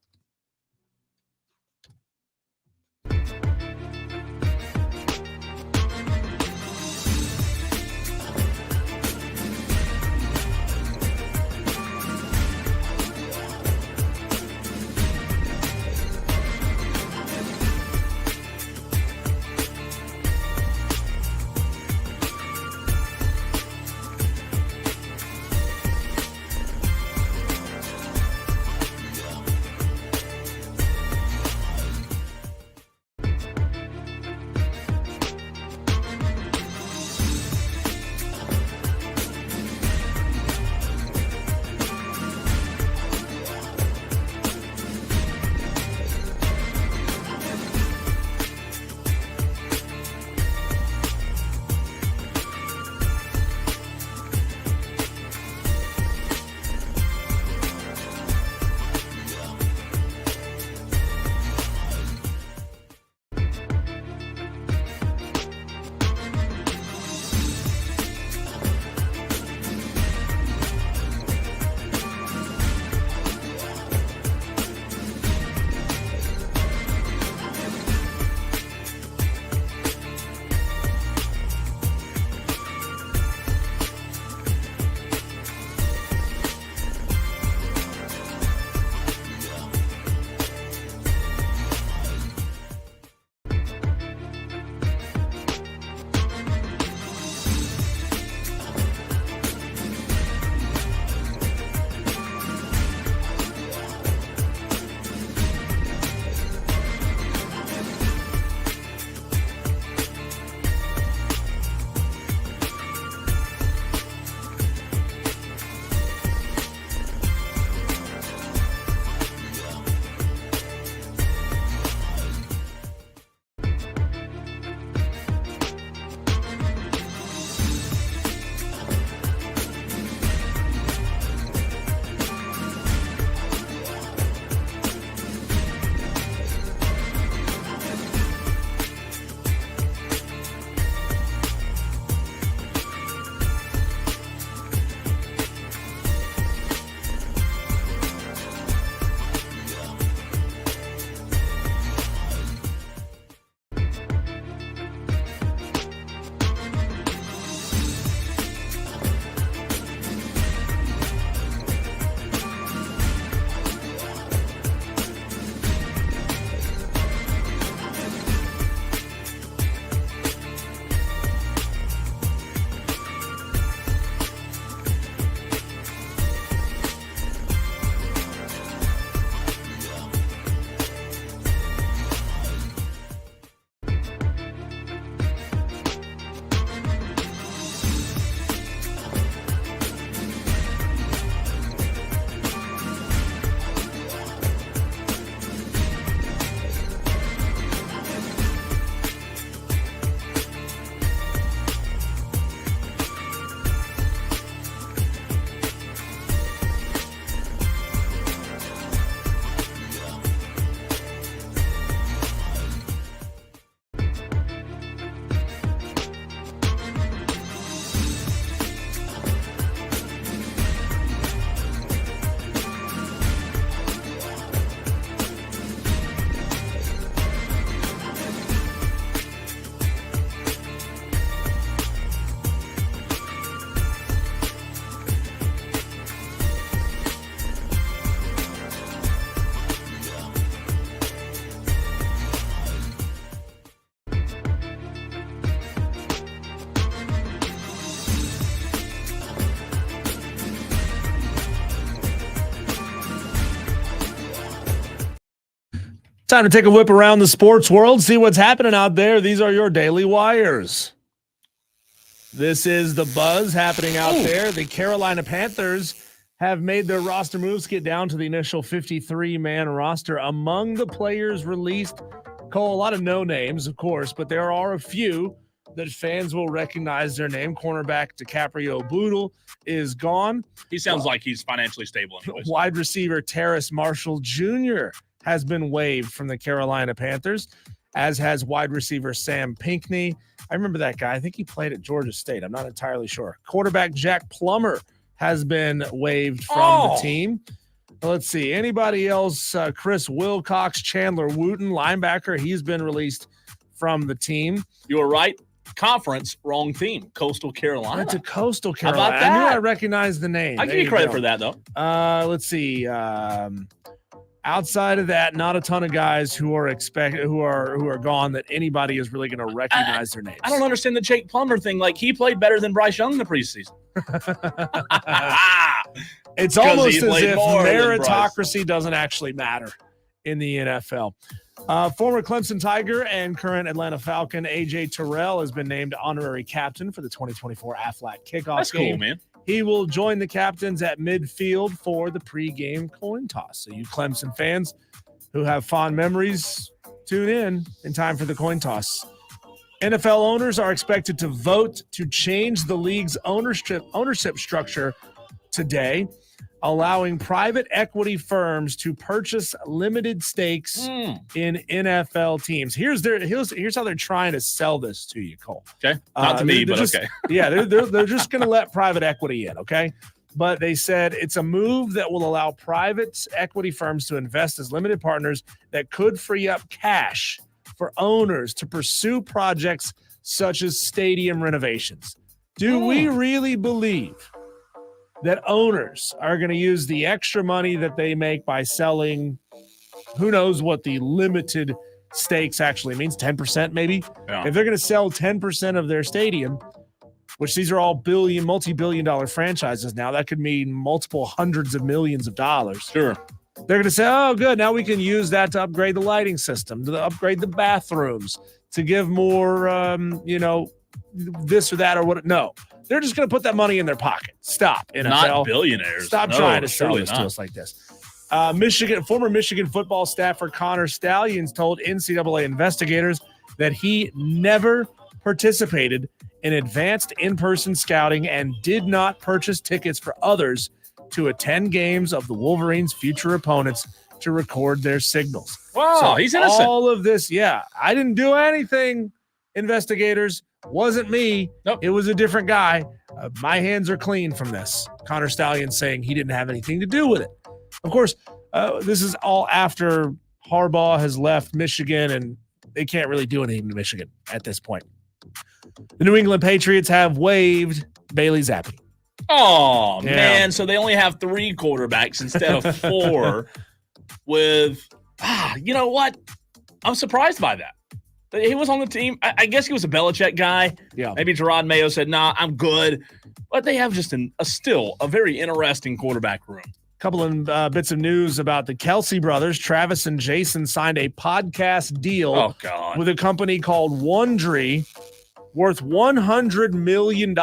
Time to take a whip around the sports world, see what's happening out there. These are your Daily Wires. This is the buzz happening out there. The Carolina Panthers have made their roster moves, get down to the initial 53-man roster. Among the players released, Cole, a lot of no names, of course, but there are a few that fans will recognize their name. Cornerback DiCaprio Bootle is gone. He sounds like he's financially stable anyways. Wide receiver Terrace Marshall Jr. has been waived from the Carolina Panthers. as has wide receiver Sam Pinckney. I remember that guy. I think he played at Georgia State. I'm not entirely sure. Quarterback Jack Plummer has been waived from the team. Let's see. Anybody else? Chris Wilcox, Chandler Wooten, linebacker. He's been released from the team. You were right. Conference, wrong team. Coastal Carolina. Went to Coastal Carolina. How about that? I knew I recognized the name. I give you credit for that, though. Let's see. Outside of that, not a ton of guys who are gone that anybody is really going to recognize their names. I don't understand the Jake Plummer thing. Like, he played better than Bryce Young in the preseason. It's almost as if meritocracy doesn't actually matter in the NFL. Former Clemson Tiger and current Atlanta Falcon A.J. Terrell has been named honorary captain for the 2024 Aflac kickoff That's game. cool, man. He will join the captains at midfield for the pregame coin toss. So you Clemson fans who have fond memories, tune in time for the coin toss. NFL owners are expected to vote to change the league's ownership structure today, allowing private equity firms to purchase limited stakes in NFL teams. Here's how they're trying to sell this to you, Cole. Okay, not to me, but okay. Yeah, they're just going to let private equity in, okay? But they said it's a move that will allow private equity firms to invest as limited partners that could free up cash for owners to pursue projects such as stadium renovations. Do we really believe that owners are going to use the extra money that they make by selling, who knows what the limited stakes actually means, 10% maybe? Yeah. If they're going to sell 10% of their stadium, which these are all multi-billion dollar franchises now, that could mean multiple hundreds of millions of dollars. Sure. They're going to say, oh, good, now we can use that to upgrade the lighting system, to upgrade the bathrooms, to give more, this or that or what. No. They're just going to put that money in their pocket. Stop, NFL. Not billionaires. Stop trying to sell this to us like this. Former Michigan football staffer Connor Stallions told NCAA investigators that he never participated in advanced in-person scouting and did not purchase tickets for others to attend games of the Wolverines' future opponents to record their signals. Wow, So he's innocent. All of this, I didn't do anything, investigators. Wasn't me. Nope. It was a different guy. My hands are clean from this. Connor Stallion saying he didn't have anything to do with it. Of course, this is all after Harbaugh has left Michigan, and they can't really do anything to Michigan at this point. The New England Patriots have waived Bailey Zappi. Oh, Yeah. man. So they only have 3 quarterbacks instead of 4 with, you know what? I'm surprised by that. He was on the team. I guess he was a Belichick guy. Yeah. Maybe Gerard Mayo said, nah, I'm good. But they have just still a very interesting quarterback room. Couple of bits of news about the Kelsey brothers. Travis and Jason signed a podcast deal with a company called Wondery worth $100 million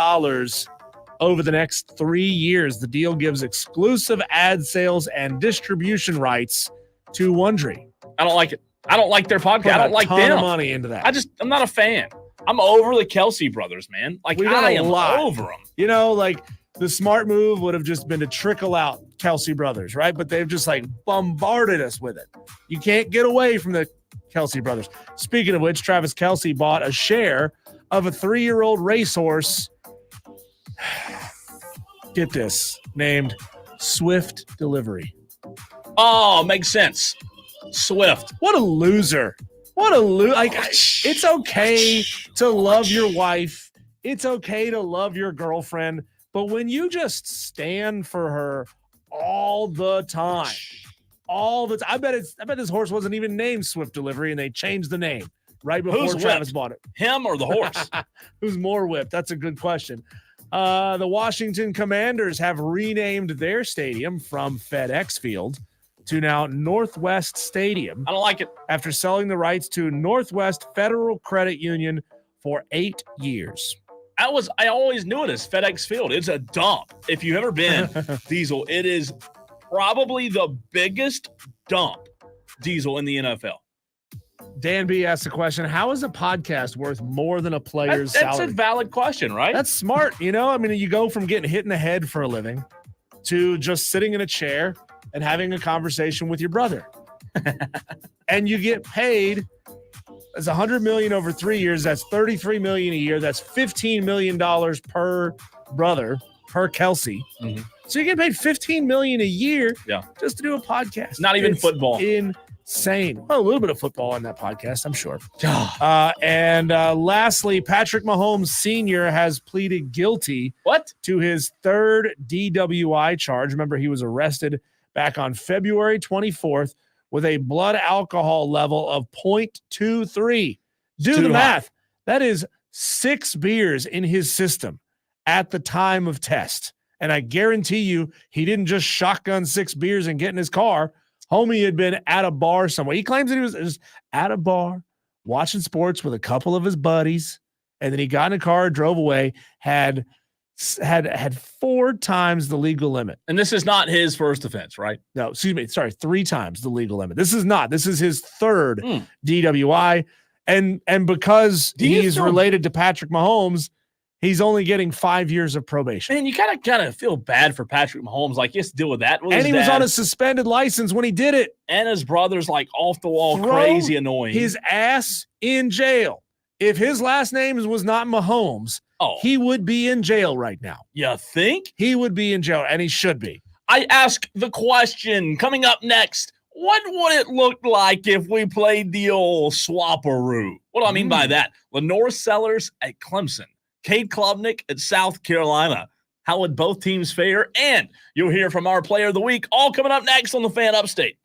over the next 3 years. The deal gives exclusive ad sales and distribution rights to Wondery. I don't like it. I don't like their podcast. I don't like them. Put a ton of money into that. I'm not a fan. I'm over the Kelsey brothers, man. Like, I am over them. You know, like the smart move would have just been to trickle out Kelsey brothers, right? But they've just like bombarded us with it. You can't get away from the Kelsey brothers. Speaking of which, Travis Kelsey bought a share of a 3-year-old racehorse. Get this, named Swift Delivery. Oh, makes sense. Swift. What a loser. Like, it's okay to love your wife. It's okay to love your girlfriend. But when you just stand for her all the time, I bet this horse wasn't even named Swift Delivery, and they changed the name right before Travis bought it. Him or the horse? Who's more whipped? That's a good question. The Washington Commanders have renamed their stadium from FedEx Field to now Northwest Stadium. I don't like it. After selling the rights to Northwest Federal Credit Union for 8 years. I always knew it as FedEx Field. It's a dump. If you've ever been, Diesel, it is probably the biggest dump, Diesel, in the NFL. Dan B asked the question, how is a podcast worth more than a player's salary? That's a valid question, right? That's smart. You know, I mean, you go from getting hit in the head for a living to just sitting in a chair and having a conversation with your brother. And you get paid That's $100 million over 3 years. That's $33 million a year. That's $15 million per brother, per Kelsey. Mm-hmm. So you get paid $15 million a year Yeah. just to do a podcast. Not even It's football. Insane. Well, a little bit of football on that podcast, I'm sure. And lastly, Patrick Mahomes Sr. has pleaded guilty to his third DWI charge. Remember, he was arrested back on February 24th with a blood alcohol level of 0.23. Do the math. That is 6 beers in his system at the time of test. And I guarantee you, he didn't just shotgun 6 beers and get in his car. Homie had been at a bar somewhere. He claims that he was just at a bar watching sports with a couple of his buddies. And then he got in a car, drove away, had 4 times the legal limit. And this is not his first offense, right? No, excuse me. Sorry, 3 times the legal limit. This is his third DWI. And because he's related to Patrick Mahomes, he's only getting 5 years of probation. Man, you kind of feel bad for Patrick Mahomes. Like, he has to deal with that. And he was on a suspended license when he did it. And his brother's like off the wall, crazy annoying. His ass in jail. If his last name was not Mahomes, he would be in jail right now. You think? He would be in jail, and he should be. I ask the question coming up next. What would it look like if we played the old swapperoo? What do I mean by that? Lenore Sellers at Clemson, Cade Klubnik at South Carolina. How would both teams fare? And you'll hear from our player of the week, all coming up next on the Fan Upstate.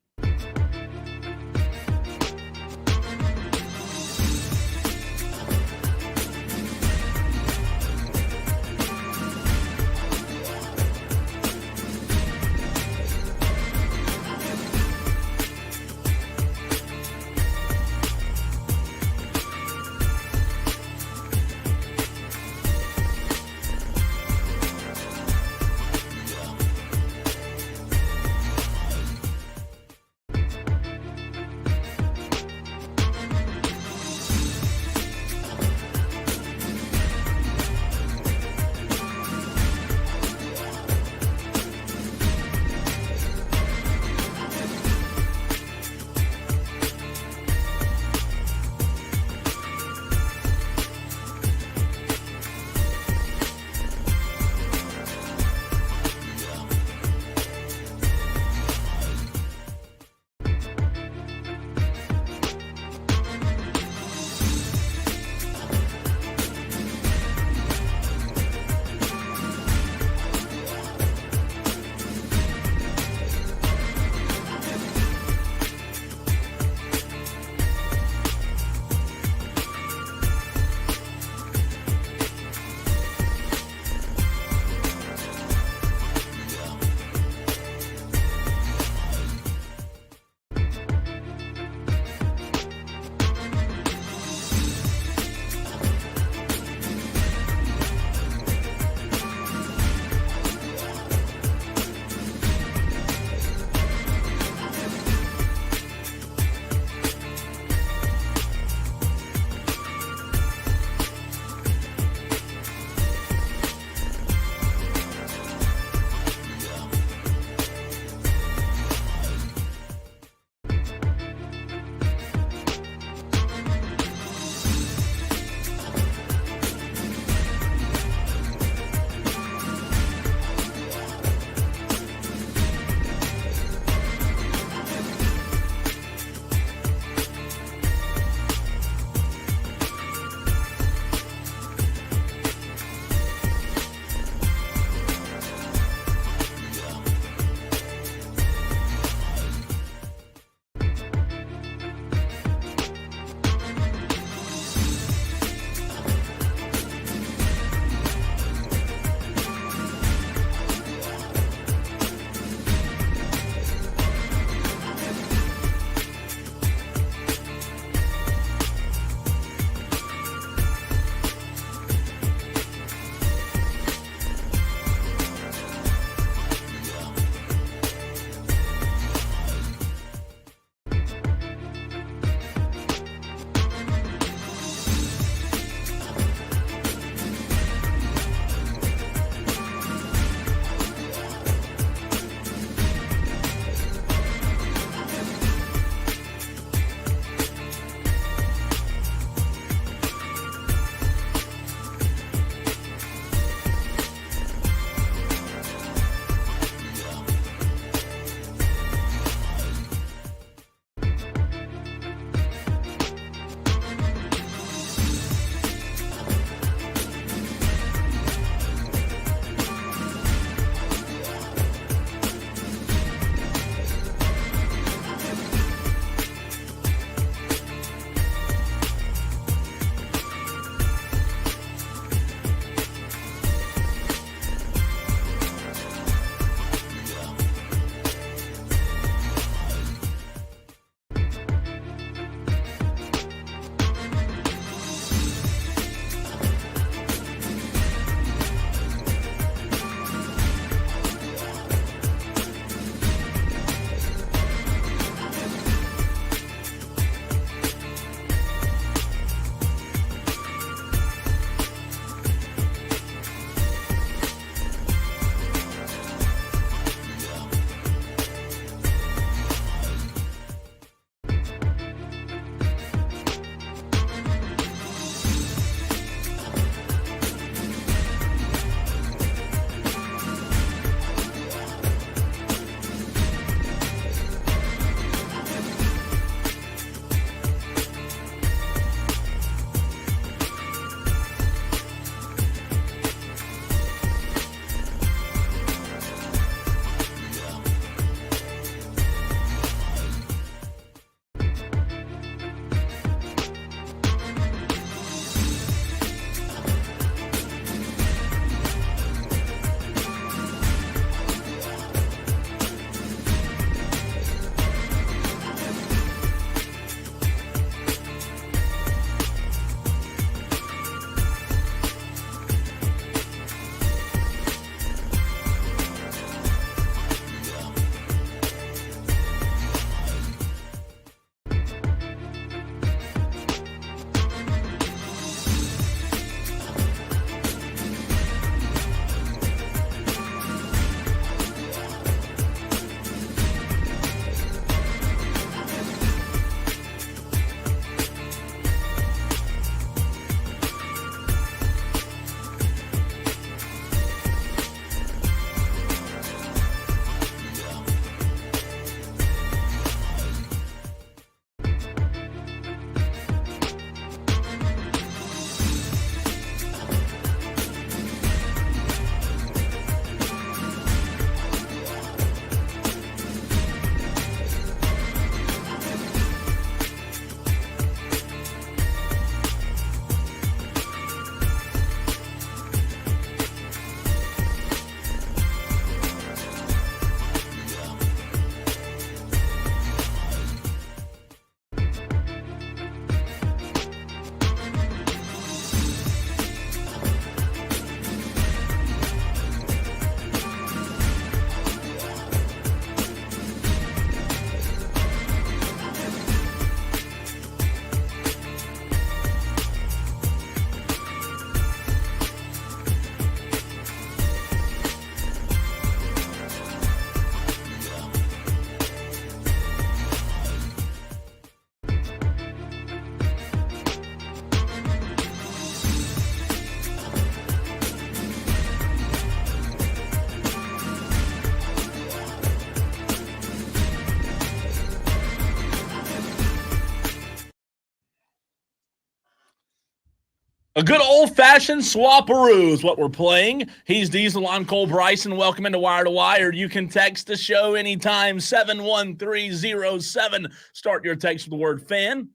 A good old-fashioned swap-a-roo is what we're playing. He's Diesel. I'm Cole Bryson. Welcome into Wire to Wire. You can text the show anytime, 71307. Start your text with the word fan.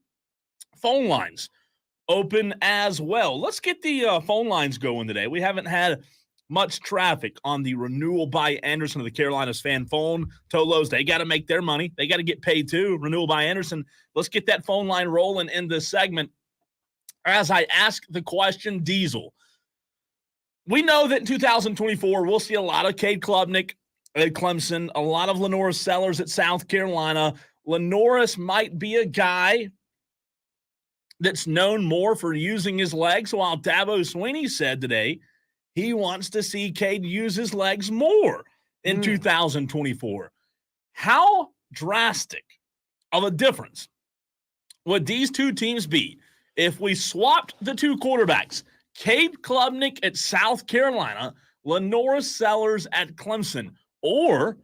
Phone lines open as well. Let's get the phone lines going today. We haven't had much traffic on the renewal by Anderson of the Carolinas fan phone. Tolos, they got to make their money. They got to get paid too. Renewal by Anderson. Let's get that phone line rolling in this segment. As I ask the question, Diesel, we know that in 2024, we'll see a lot of Cade Klubnik at Clemson, a lot of LaNorris Sellers at South Carolina. LaNorris might be a guy that's known more for using his legs, while Dabo Sweeney said today he wants to see Cade use his legs more in 2024. How drastic of a difference would these two teams be if we swapped the two quarterbacks, Cade Klubnik at South Carolina, LaNorris Sellers at Clemson? Or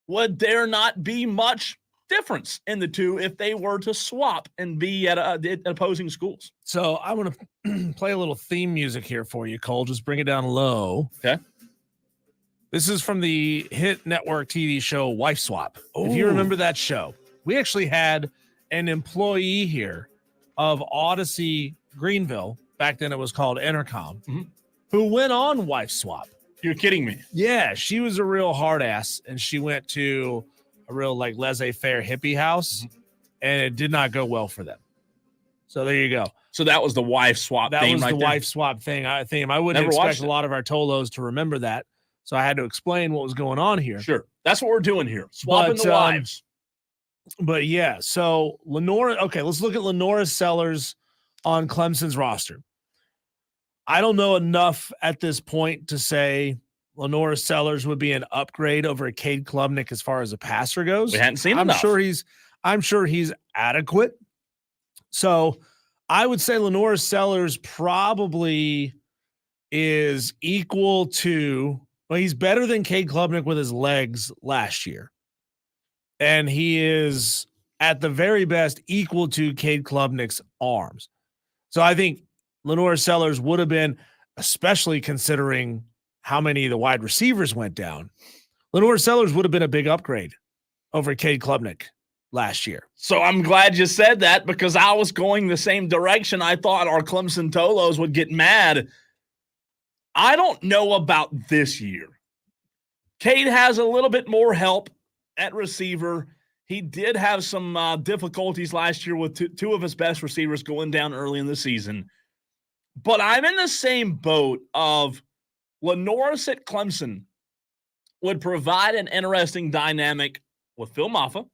would there not be much difference in the two if they were to swap and be at opposing schools? So I want to play a little theme music here for you, Cole. Just bring it down low. Okay. This is from the hit network TV show Wife Swap. Ooh. If you remember that show, we actually had an employee here of Odyssey Greenville, back then it was called Intercom, who went on Wife Swap. You're kidding me. Yeah, she was a real hard ass, and she went to a real like laissez-faire hippie house, and it did not go well for them. So there you go. So that was the wife swap that theme was right the there. wife swap thing. I wouldn't Never expect watched a it. lot of our Tolos to remember that, so I had to explain what was going on here. Sure. That's what we're doing here. Swapping the wives. But yeah, so Lenora, okay, let's look at LaNorris Sellers on Clemson's roster. I don't know enough at this point to say LaNorris Sellers would be an upgrade over Cade Klubnik as far as a passer goes. We hadn't seen I'm enough. I'm sure he's adequate. So I would say LaNorris Sellers probably is equal to, well, he's better than Cade Klubnik with his legs last year. And he is at the very best equal to Cade Klubnik's arms. So I think LaNorris Sellers would have been, especially considering how many of the wide receivers went down, LaNorris Sellers would have been a big upgrade over Cade Klubnik last year. So I'm glad you said that, because I was going the same direction. I thought our Clemson Tolos would get mad. I don't know about this year. Cade has a little bit more help at receiver. He did have some difficulties last year with two of his best receivers going down early in the season. But I'm in the same boat of LaNorris at Clemson would provide an interesting dynamic with Phil Maffa,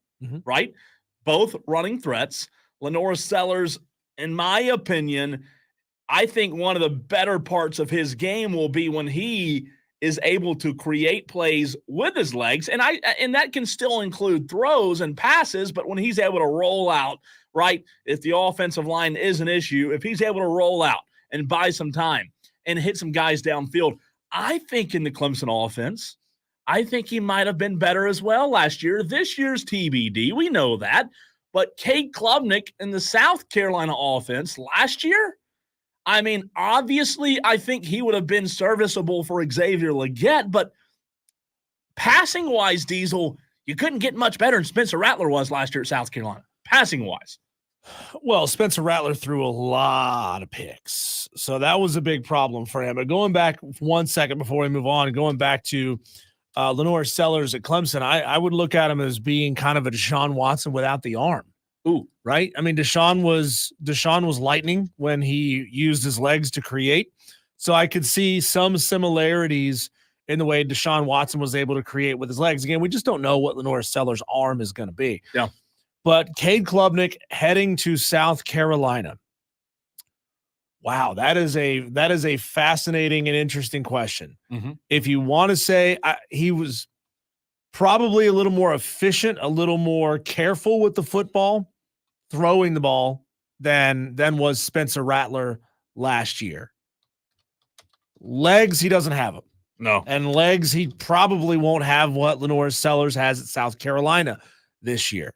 right? Both running threats. LaNorris Sellers, in my opinion, I think one of the better parts of his game will be when he is able to create plays with his legs. And that can still include throws and passes, but when he's able to roll out, right, if the offensive line is an issue, if he's able to roll out and buy some time and hit some guys downfield, I think in the Clemson offense, I think he might have been better as well last year. This year's TBD, we know that. But Cade Klubnik in the South Carolina offense last year, I mean, obviously, I think he would have been serviceable for Xavier Legette, but passing-wise, Diesel, you couldn't get much better than Spencer Rattler was last year at South Carolina, passing-wise. Well, Spencer Rattler threw a lot of picks, so that was a big problem for him. But going back 1 second before we move on, going back to LaNorris Sellers at Clemson, I would look at him as being kind of a Deshaun Watson without the arm. Ooh, right? I mean, Deshaun was lightning when he used his legs to create. So I could see some similarities in the way Deshaun Watson was able to create with his legs. Again, we just don't know what LaNorris Sellers' arm is going to be. Yeah. But Cade Klubnik heading to South Carolina. Wow, that is a fascinating and interesting question. If you want to say he was probably a little more efficient, a little more careful with the football, throwing the ball than was Spencer Rattler last year. Legs, he doesn't have them. No. And legs, he probably won't have what LaNorris Sellers has at South Carolina this year.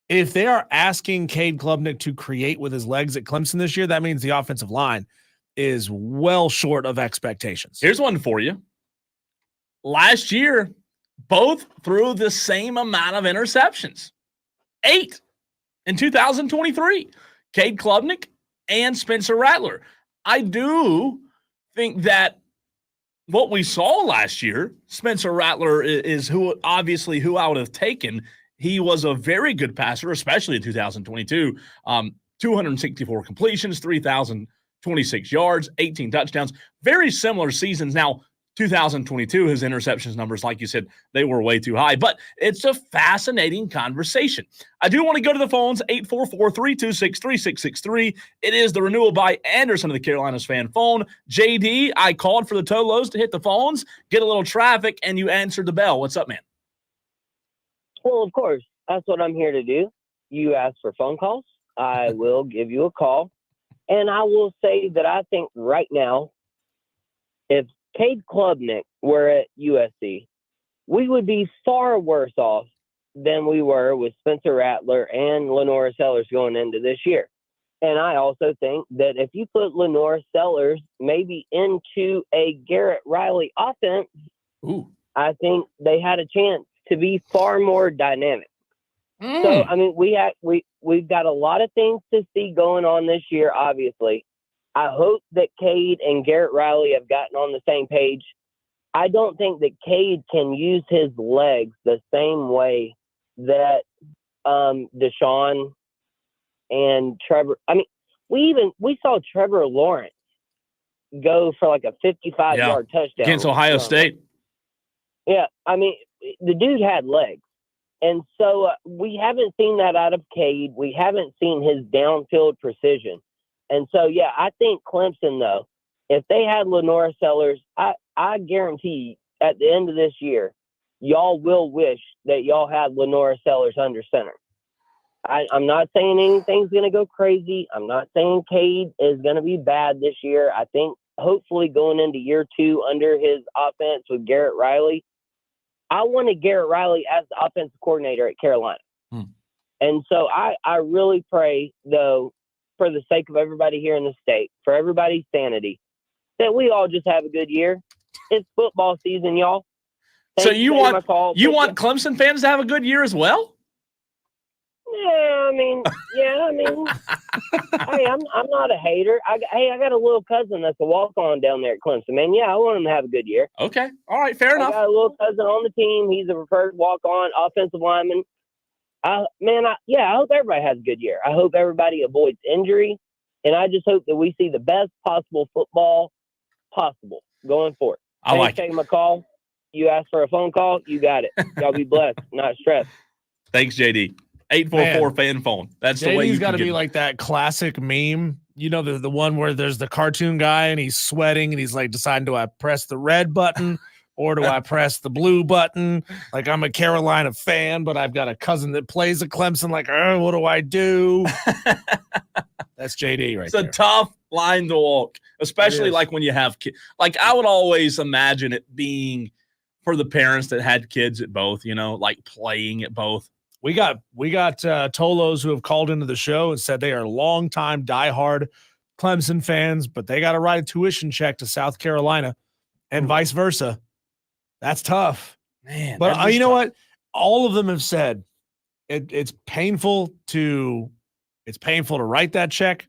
If they are asking Cade Klubnik to create with his legs at Clemson this year, that means the offensive line is well short of expectations. Here's one for you. Last year, both threw the same amount of interceptions. 8 in 2023. Cade Klubnik and Spencer Rattler. I do think that what we saw last year, Spencer Rattler is who I would have taken. He was a very good passer, especially in 2022. 264 completions, 3,026 yards, 18 touchdowns. Very similar seasons. Now, 2022, his interceptions numbers, like you said, they were way too high. But it's a fascinating conversation. I do want to go to the phones, 844-326-3663. It is the Renewal by Anderson of the Carolinas fan phone. JD, I called for the Tolos to hit the phones, get a little traffic, and you answered the bell. What's up, man? Well, of course. That's what I'm here to do. You asked for phone calls. I will give you a call. And I will say that I think right now, if Cade Klubnik were at USC, we would be far worse off than we were with Spencer Rattler and Lenora Sellers going into this year. And I also think that if you put Lenora Sellers maybe into a Garrett Riley offense, I think they had a chance to be far more dynamic. So, I mean, we've got a lot of things to see going on this year, obviously. I hope that Cade and Garrett Riley have gotten on the same page. I don't think that Cade can use his legs the same way that Deshaun and Trevor. I mean, we saw Trevor Lawrence go for like a 55-yard touchdown against Ohio State. Yeah, I mean, the dude had legs. And so we haven't seen that out of Cade. We haven't seen his downfield precision. And so, yeah, I think Clemson, though, if they had Lenora Sellers, I guarantee at the end of this year, y'all will wish that y'all had Lenora Sellers under center. I'm not saying anything's going to go crazy. I'm not saying Cade is going to be bad this year. I think hopefully going into year 2 under his offense with Garrett Riley, I wanted Garrett Riley as the offensive coordinator at Carolina. And so I really pray, though, for the sake of everybody here in the state, for everybody's sanity, that we all just have a good year. It's football season, y'all. So you want Clemson fans to have a good year as well? Yeah, I mean, hey, I'm not a hater. I got a little cousin that's a walk-on down there at Clemson, man. Yeah, I want him to have a good year. Okay, all right, fair enough. I got a little cousin on the team. He's a preferred walk-on offensive lineman. I hope everybody has a good year. I hope everybody avoids injury, and I just hope that we see the best possible football possible going forward. Thanks for taking my call. You asked for a phone call. You got it. Y'all be blessed, not stressed. Thanks, JD. 844 fan phone. That's the way JD's you got to be like that classic meme. You know, the one where there's the cartoon guy and he's sweating and he's like deciding, do I press the red button or do I press the blue button? Like, I'm a Carolina fan, but I've got a cousin that plays at Clemson. Like, what do I do? That's JD right there. It's a tough line to walk, especially like when you have kids. Like, I would always imagine it being for the parents that had kids at both, you know, like playing at both. We got Tolos who have called into the show and said they are longtime diehard Clemson fans, but they got to write a tuition check to South Carolina and vice versa. That's tough, man. But you know what? All of them have said it's painful to write that check,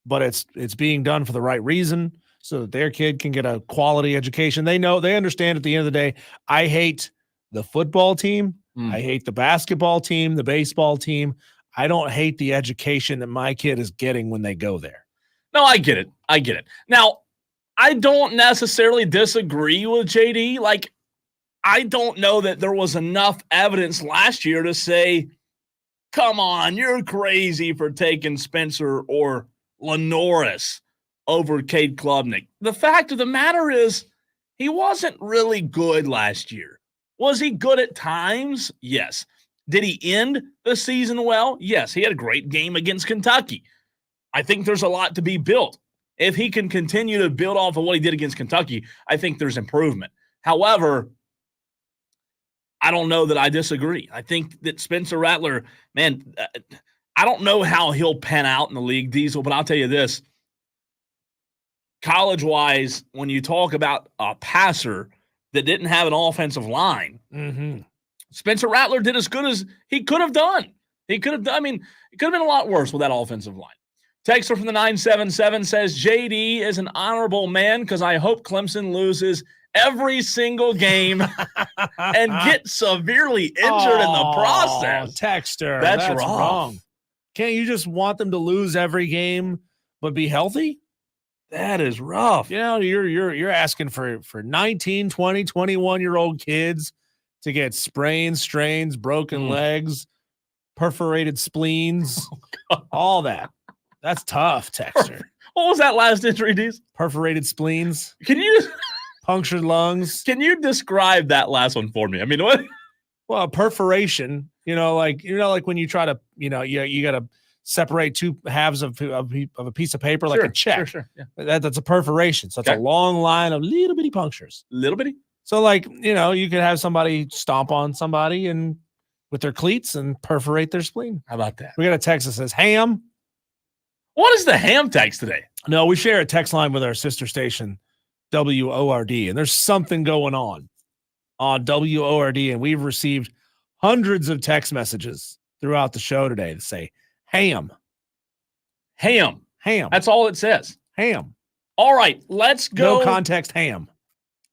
but it's being done for the right reason so that their kid can get a quality education. They understand at the end of the day, I hate the football team. I hate the basketball team, the baseball team. I don't hate the education that my kid is getting when they go there. No, I get it. Now, I don't necessarily disagree with JD. Like, I don't know that there was enough evidence last year to say, come on, you're crazy for taking Spencer or Lenoris over Cade Klubnik. The fact of the matter is he wasn't really good last year. Was he good at times? Yes. Did he end the season well? Yes. He had a great game against Kentucky. I think there's a lot to be built. If he can continue to build off of what he did against Kentucky, I think there's improvement. However, I don't know that I disagree. I think that Spencer Rattler, man, I don't know how he'll pan out in the league, Diesel, but I'll tell you this. college-wise, when you talk about a passer that didn't have an offensive line, Spencer Rattler did as good as he could have done. It could have been a lot worse with that offensive line. Texter from the 977 says, JD is an honorable man because I hope Clemson loses every single game and get severely injured in the process. Texter, that's rough. wrong. Can't you just want them to lose every game but be healthy? That is rough. You know, you're asking for 19, 20, 21-year-old kids to get sprains, strains, broken legs, perforated spleens, all that. That's tough, Texter. What was that last injury, Deez? Perforated spleens. Can you punctured lungs? Can you describe that last one for me? I mean, what? Well, perforation. Like when you try to, you got to separate two halves of a piece of paper, like a check. Sure. Yeah. That's a perforation. So it's a long line of little bitty punctures. Little bitty. So you could have somebody stomp on somebody and with their cleats and perforate their spleen. How about that? We got a text that says ham. What is the ham text today? No, we share a text line with our sister station, WORD, and there's something going on WORD, and we've received hundreds of text messages throughout the show today that say ham. Ham. That's all it says. Ham. All right, let's go. No context ham.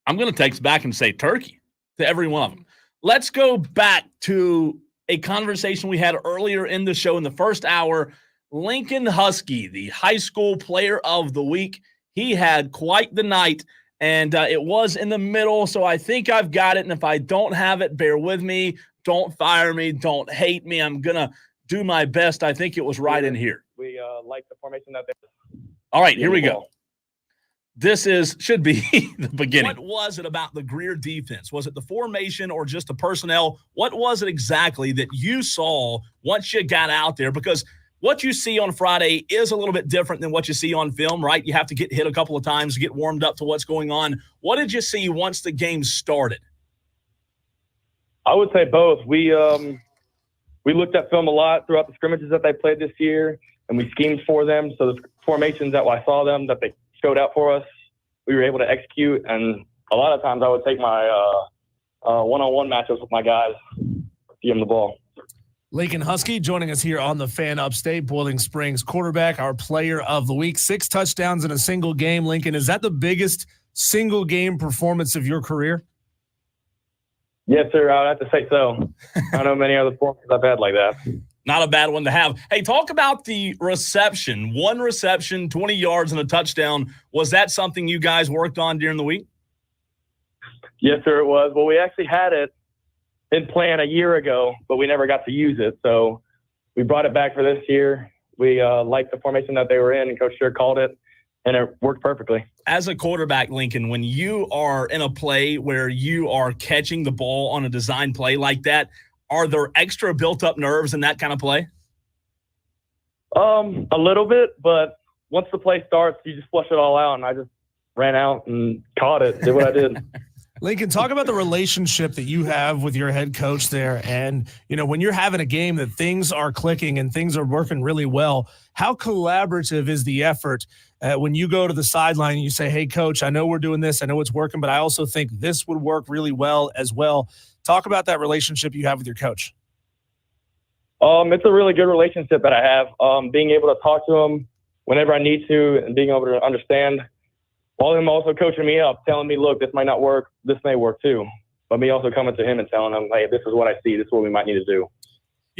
I'm going to text back and say turkey to every one of them. Let's go back to a conversation we had earlier in the show in the first hour. Lincoln Husky, the high school player of the week. He had quite the night, and it was in the middle, so I think I've got it. And if I don't have it, bear with me. Don't fire me. Don't hate me. I'm going to do my best. I think it was right in here. We like the formation that they. All right, here we go. This should be the beginning. What was it about the Greer defense? Was it the formation or just the personnel? What was it exactly that you saw once you got out there? Because what you see on Friday is a little bit different than what you see on film, right? You have to get hit a couple of times to get warmed up to what's going on. What did you see once the game started? I would say both. We looked at film a lot throughout the scrimmages that they played this year, and we schemed for them. So the formations that I saw them that they showed out for us, we were able to execute. And a lot of times I would take my one-on-one matchups with my guys, give them the ball. Lincoln Husky joining us here on the Fan Upstate, Boiling Springs quarterback, our player of the week. 6 touchdowns in a single game. Lincoln, is that the biggest single game performance of your career? Yes, sir. I would have to say so. I don't know many other performances I've had like that. Not a bad one to have. Hey, talk about the reception. 1 reception, 20 yards, and a touchdown. Was that something you guys worked on during the week? Yes, sir, it was. Well, we actually had it in plan a year ago, but we never got to use it. So we brought it back for this year. We liked the formation that they were in, and Coach Sher called it, and it worked perfectly. As a quarterback, Lincoln, when you are in a play where you are catching the ball on a design play like that, are there extra built-up nerves in that kind of play? A little bit, but once the play starts, you just flush it all out, and I just ran out and caught it, did what I did. Lincoln, talk about the relationship that you have with your head coach there. And, when you're having a game that things are clicking and things are working really well, how collaborative is the effort when you go to the sideline and you say, hey, coach, I know we're doing this. I know it's working, but I also think this would work really well as well. Talk about that relationship you have with your coach. It's a really good relationship that I have. Being able to talk to him whenever I need to and being able to understand, while him also coaching me up, telling me, look, this might not work, this may work too. But me also coming to him and telling him, hey, this is what I see, this is what we might need to do.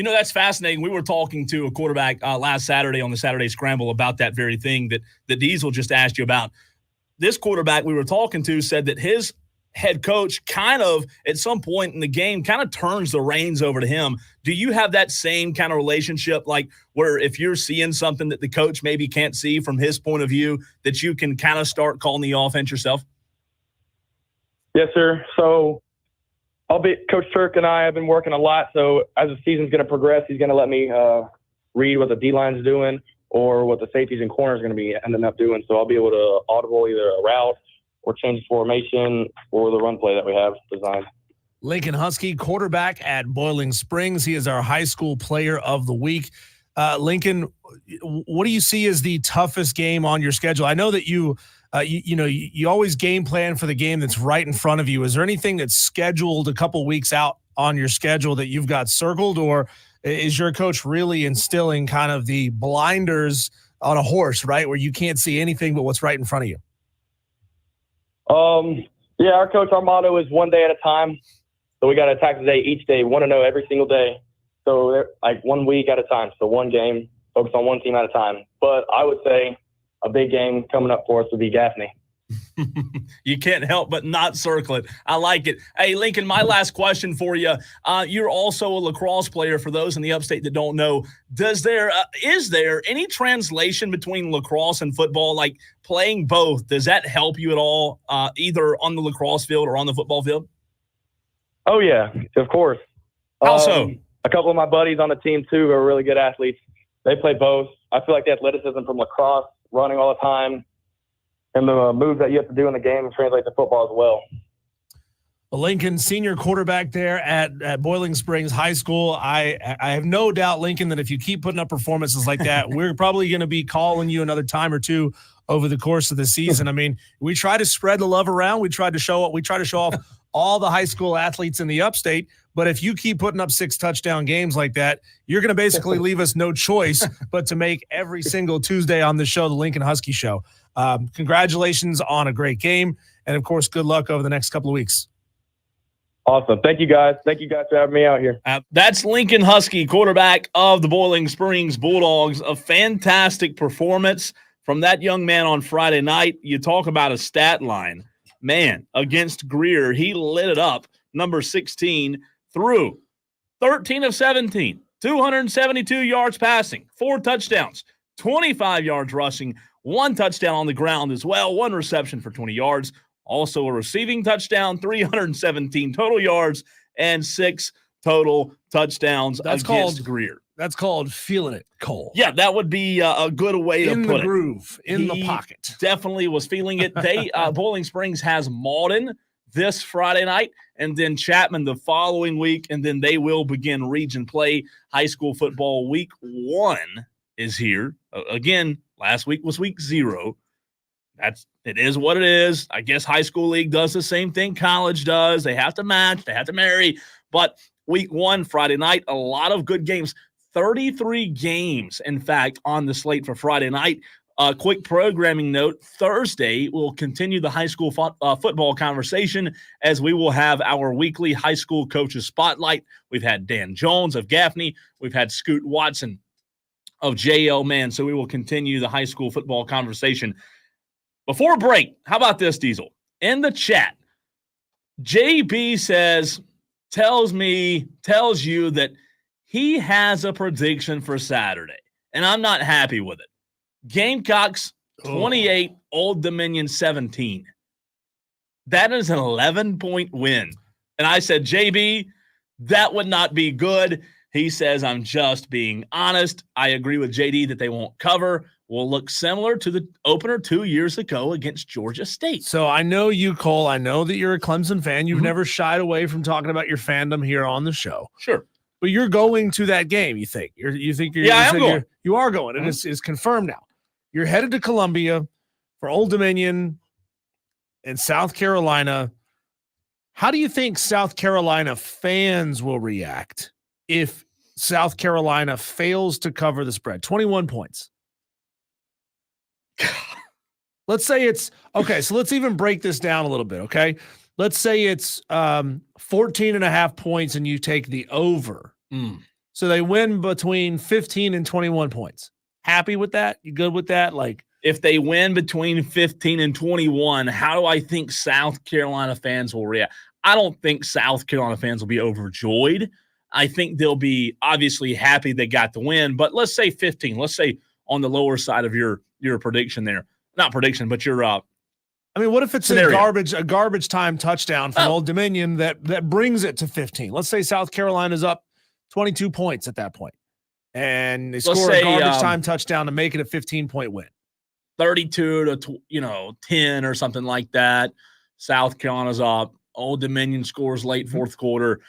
That's fascinating. We were talking to a quarterback last Saturday on the Saturday Scramble about that very thing that Diesel just asked you about. This quarterback we were talking to said that his head coach kind of, at some point in the game, kind of turns the reins over to him. Do you have that same kind of relationship, like where if you're seeing something that the coach maybe can't see from his point of view, that you can kind of start calling the offense yourself? Yes, sir. So Coach Turk and I have been working a lot. So as the season's going to progress, he's going to let me read what the D-line's doing or what the safeties and corners are going to be ending up doing. So I'll be able to audible either a route or change formation or the run play that we have designed. Lincoln Husky, quarterback at Boiling Springs. He is our high school player of the week. Lincoln, what do you see as the toughest game on your schedule? I know that you you always game plan for the game that's right in front of you. Is there anything that's scheduled a couple weeks out on your schedule that you've got circled, or is your coach really instilling kind of the blinders on a horse, right, where you can't see anything but what's right in front of you? Yeah, our motto is one day at a time. So we got to attack the day each day, want to know every single day. So like 1 week at a time. So one game, focus on one team at a time. But I would say a big game coming up for us would be Gaffney. You can't help but not circle it. I like it. Hey, Lincoln, my last question for you. You're also a lacrosse player. For those in the upstate that don't know, is there any translation between lacrosse and football? Like playing both, does that help you at all, either on the lacrosse field or on the football field? Oh, yeah, of course. How so? A couple of my buddies on the team, too, are really good athletes. They play both. I feel like the athleticism from lacrosse, running all the time, and the moves that you have to do in the game translate to football as well. Well, Lincoln, senior quarterback there at Boiling Springs High School. I have no doubt, Lincoln, that if you keep putting up performances like that, we're probably going to be calling you another time or two over the course of the season. I mean, we try to spread the love around. We try to show off all the high school athletes in the upstate. But if you keep putting up 6 touchdown games like that, you're going to basically leave us no choice but to make every single Tuesday on the show, the Lincoln Husky Show. Congratulations on a great game. And, of course, good luck over the next couple of weeks. Awesome. Thank you, guys. Thank you guys for having me out here. That's Lincoln Husky, quarterback of the Boiling Springs Bulldogs. A fantastic performance from that young man on Friday night. You talk about a stat line. Man, against Greer, he lit it up. Number 16 through 13 of 17, 272 yards passing, 4 touchdowns, 25 yards rushing, 1 touchdown on the ground as well, 1 reception for 20 yards, also a receiving touchdown, 317 total yards, and 6 total touchdowns against Greer. That's called feeling it, Cole. Yeah, that would be a good way to put it. In the groove, in the pocket. Definitely was feeling it. They Boiling Springs has Malden this Friday night, and then Chapman the following week, and then they will begin region play. High school football week 1 is here. Again, last week was week 0. It is what it is. I guess high school league does the same thing college does. They have to match, they have to marry. But week 1, Friday night, a lot of good games. 33 games, in fact, on the slate for Friday night. Quick programming note, Thursday we'll continue the high school football conversation as we will have our weekly high school coaches spotlight. We've had Dan Jones of Gaffney. We've had Scoot Watson of JL Man. So we will continue the high school football conversation. Before break, how about this, Diesel? In the chat, JB tells you that he has a prediction for Saturday, and I'm not happy with it. Gamecocks 28, Old Dominion 17. That is an 11-point win. And I said, JB, that would not be good. He says, I'm just being honest. I agree with JD that they won't cover. Will look similar to the opener 2 years ago against Georgia State. So I know you, Cole. I know that you're a Clemson fan. You've never shied away from talking about your fandom here on the show. Sure. But you're going to that game, you think? You I'm going. You are going, and it's confirmed now. You're headed to Columbia for Old Dominion and South Carolina. How do you think South Carolina fans will react if South Carolina fails to cover the spread? 21 points. Let's say it's okay. So let's even break this down a little bit. Okay. Let's say it's 14.5 points and you take the over. So they win between 15 and 21 points. Happy with that? You good with that? Like, if they win between 15 and 21, how do I think South Carolina fans will react? I don't think South Carolina fans will be overjoyed. I think they'll be obviously happy they got the win, but let's say 15. Let's say on the lower side of your prediction there. Not prediction, but your I mean, what if it's scenario. a garbage time touchdown from Old Dominion that brings it to 15? Let's say South Carolina's up 22 points at that point, and they score a garbage time touchdown to make it a 15-point win. 32 to 10 or something like that. South Carolina's up. Old Dominion scores late fourth quarter.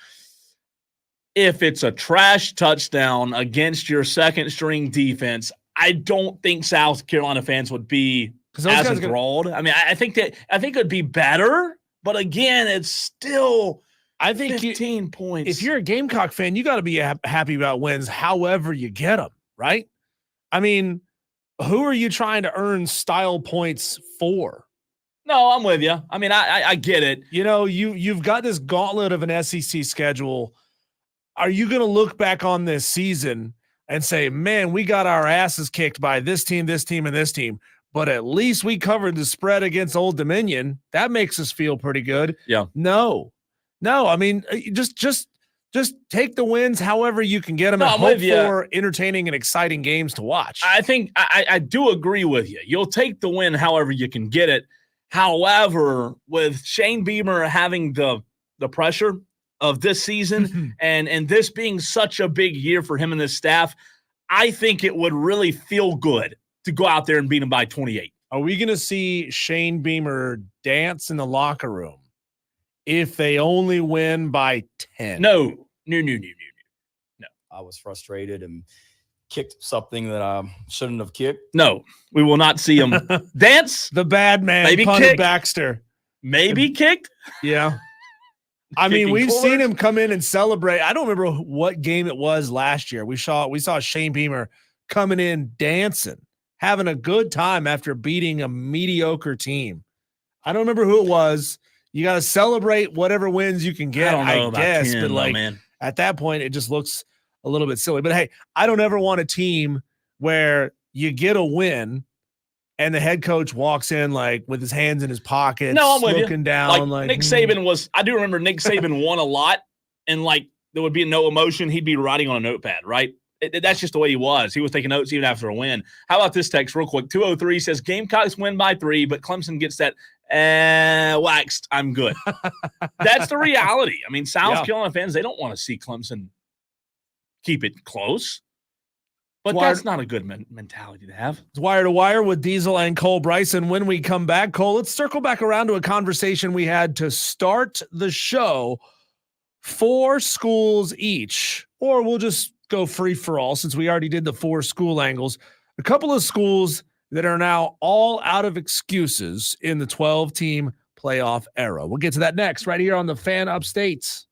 If it's a trash touchdown against your second string defense, I don't think South Carolina fans would be because those as guys enthralled. I mean, I think it would be better, but again, it's still I think 15 points. If you're a Gamecock fan, you got to be happy about wins however you get them, right? I mean, who are you trying to earn style points for? No, I'm with you. I mean, I get it. You know, you've got this gauntlet of an SEC schedule. Are you going to look back on this season and say, man, we got our asses kicked by this team, and this team, but at least we covered the spread against Old Dominion. That makes us feel pretty good. Yeah. No. I mean, just take the wins however you can get them and hope for entertaining and exciting games to watch. I think I do agree with you. You'll take the win however you can get it. However, with Shane Beamer having the pressure of this season and this being such a big year for him and this staff, I think it would really feel good to go out there and beat him by 28. Are we going to see Shane Beamer dance in the locker room if they only win by 10? No. I was frustrated and kicked something that I shouldn't have kicked. No, we will not see him dance. The bad man, maybe punted kicked. Baxter. Maybe kicked. Yeah. I mean, we've seen him come in and celebrate. I don't remember what game it was last year. We saw Shane Beamer coming in dancing, having a good time after beating a mediocre team. I don't remember who it was. You got to celebrate whatever wins you can get, I guess. 10, but like at that point, it just looks a little bit silly. But hey, I don't ever want a team where you get a win and the head coach walks in like with his hands in his pockets, looking down. Like Nick Saban was. I do remember Nick Saban won a lot, and like there would be no emotion. He'd be writing on a notepad, right? That's just the way he was. He was taking notes even after a win. How about this text real quick? 203 says Gamecocks win by 3, but Clemson gets that waxed. I'm good. That's the reality. I mean, South Carolina fans, they don't want to see Clemson keep it close. But that's not a good mentality to have. It's Wire to Wire with Diesel and Cole Bryson. When we come back, Cole, let's circle back around to a conversation we had to start the show. 4 schools each, or we'll just go free for all since we already did the 4 school angles. A couple of schools that are now all out of excuses in the 12-team playoff era. We'll get to that next right here on the Fan Upstates.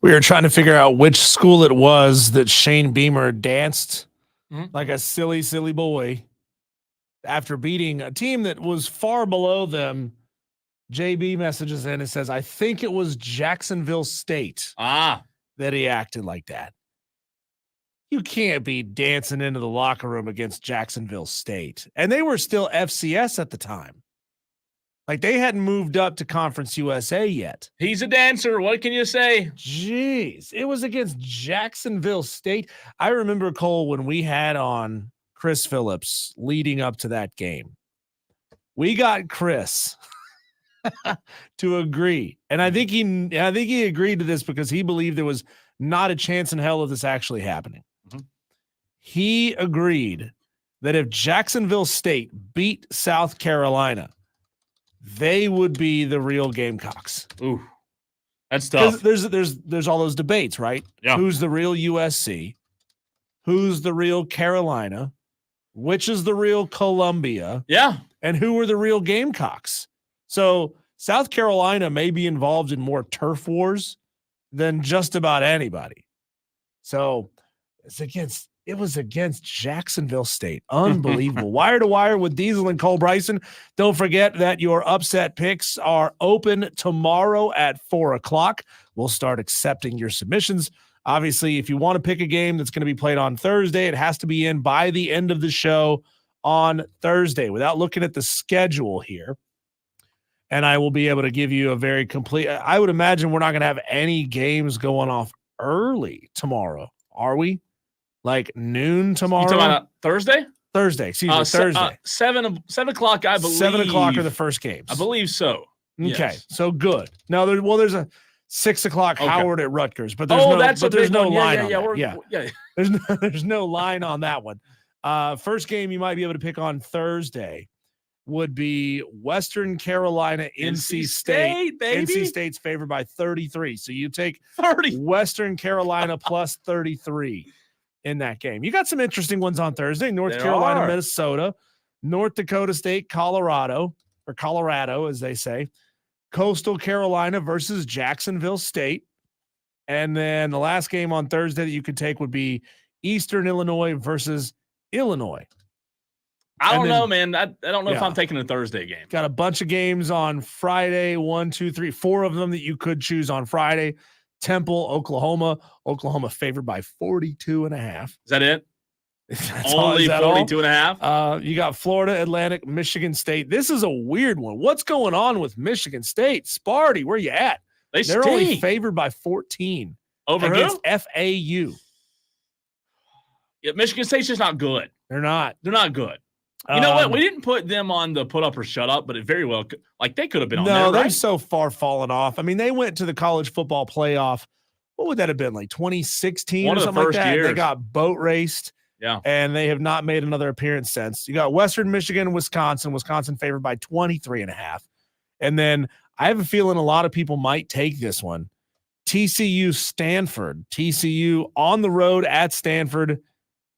We were trying to figure out which school it was that Shane Beamer danced like a silly, silly boy after beating a team that was far below them. JB messages in and says, I think it was Jacksonville State that he acted like that. You can't be dancing into the locker room against Jacksonville State. And they were still FCS at the time. Like they hadn't moved up to Conference USA yet. He's a dancer. What can you say? Jeez. It was against Jacksonville State. I remember, Cole, when we had on Chris Phillips leading up to that game, we got Chris to agree. And I think he agreed to this because he believed there was not a chance in hell of this actually happening. He agreed that if Jacksonville State beat South Carolina, they would be the real Gamecocks. Ooh, that's tough. There's all those debates, right? Yeah. Who's the real USC? Who's the real Carolina? Which is the real Columbia? Yeah. And who are the real Gamecocks? So South Carolina may be involved in more turf wars than just about anybody. So it was against Jacksonville State. Unbelievable. Wire to wire with Diesel and Cole Bryson. Don't forget that your upset picks are open tomorrow at 4:00. We'll start accepting your submissions. Obviously, if you want to pick a game that's going to be played on Thursday, it has to be in by the end of the show on Thursday. Without looking at the schedule here, and I will be able to give you a very complete. I would imagine we're not going to have any games going off early tomorrow, are we? Like noon tomorrow? You talking about Thursday? Thursday, excuse me, Thursday. 7 o'clock, I believe. 7 o'clock are the first games. I believe so. Okay, Yes. so good. Now, there's a 6 o'clock Okay. Howard at Rutgers, but there's no line on that. Yeah. There's no line on that one. First game you might be able to pick on Thursday would be Western Carolina, NC State. baby. NC State's favored by 33. So you take 30. Western Carolina plus 33 in that game. You got some interesting ones on Thursday. North There Carolina, are. Minnesota, North Dakota State, Colorado as they say, Coastal Carolina versus Jacksonville State. And then the last game on Thursday that you could take would be Eastern Illinois versus Illinois. I don't And then- know, man. I don't know if Yeah. I'm taking a Thursday game. Got a bunch of games on Friday, 1, 2, 3, 4 of them that you could choose on Friday. Temple, Oklahoma favored by 42.5. Is that it? That's all- Only is that all? 42.5? You got Florida Atlantic, Michigan State. This is a weird one. What's going on with Michigan State? Sparty, where you at? They're only stink. favored by 14 Over against who? FAU. Yeah, Michigan State's just not good. They're not. They're not good. You know what? Um, We didn't put them on the put up or shut up, but it very well could. Like they could have been on No, there, they're right? so far fallen off. I mean, they went to the college football playoff. What would that have been, like 2016 One or of the something like first that? They years. got boat raced. Yeah. And they have not made another appearance since. You got Western Michigan, Wisconsin favored by 23.5. And then I have a feeling a lot of people might take this one. TCU, Stanford. TCU on the road at Stanford.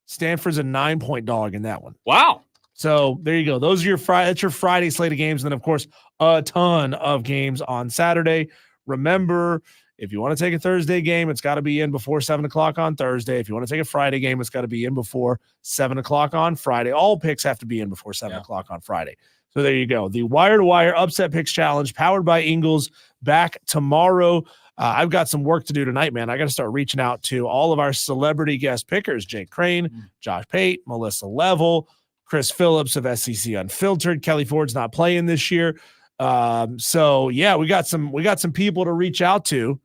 Stanford's a 9-point dog in that one. Wow. So there you go. Those are your that's your Friday slate of games. And then, of course, a ton of games on Saturday. Remember, if you want to take a Thursday game, it's got to be in before 7 o'clock on Thursday. If you want to take a Friday game, it's got to be in before 7 o'clock on Friday. All picks have to be in before 7 o'clock on Friday. So there you go. The Wire to Wire Upset Picks Challenge powered by Ingles back tomorrow. I've got some work to do tonight, man. I got to start reaching out to all of our celebrity guest pickers, Jake Crane, Josh Pate, Melissa Level, Chris Phillips of SEC Unfiltered. Kelly Ford's not playing this year. So yeah, we got some people to reach out to.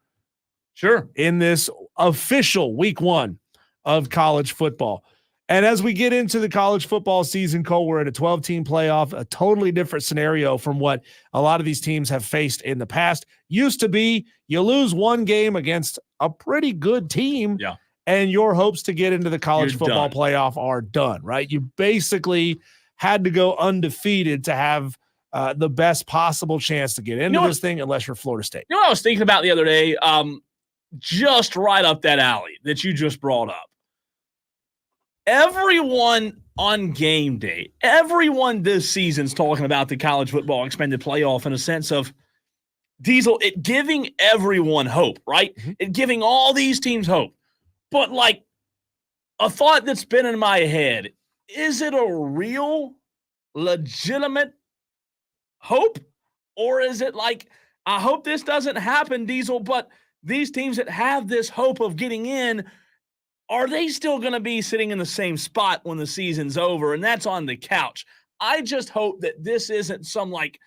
Sure. In this official week 1 of college football. And as we get into the college football season, Cole, we're at a 12-team playoff, a totally different scenario from what a lot of these teams have faced in the past. Used to be you lose one game against a pretty good team. Yeah. And your hopes to get into the college You're football done. playoff are done, right? You basically had to go undefeated to have the best possible chance to get into this thing, unless you're Florida State. You know what I was thinking about the other day? Just right up that alley that you just brought up. Everyone on game day, everyone this season's talking about the college football expanded playoff in a sense of Diesel, it giving everyone hope, right? Mm-hmm. It giving all these teams hope. But like a thought that's been in my head, is it a real, legitimate hope? Or is it like, I hope this doesn't happen, Diesel, but these teams that have this hope of getting in, are they still going to be sitting in the same spot when the season's over? And that's on the couch. I just hope that this isn't some like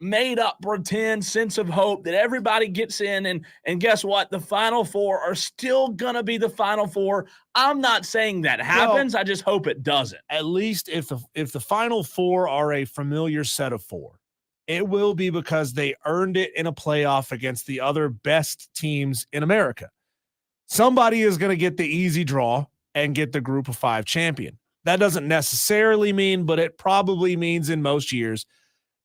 made up pretend sense of hope that everybody gets in and guess what? The Final Four are still going to be the Final Four. I'm not saying that happens. I just hope it doesn't. At least if the Final Four are a familiar set of four, it will be because they earned it in a playoff against the other best teams in America. Somebody is going to get the easy draw and get the Group of Five champion. That doesn't necessarily mean, but it probably means in most years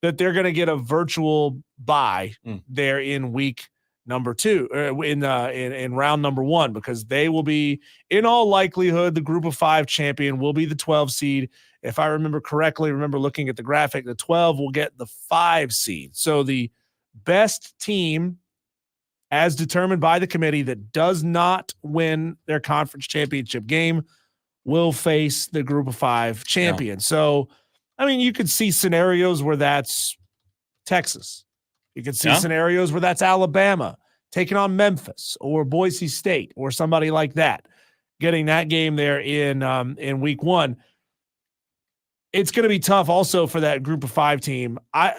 that they're going to get a virtual bye there in week number 2, in round number 1, because they will be, in all likelihood, the Group of Five champion will be the 12 seed. If I remember correctly, looking at the graphic, the 12 will get the 5 seed. So the best team, as determined by the committee, that does not win their conference championship game will face the Group of Five champion. Yeah. So, I mean, you could see scenarios where that's Texas. You could see scenarios where that's Alabama taking on Memphis or Boise State or somebody like that, getting that game there in week 1. It's going to be tough also for that Group of Five team. I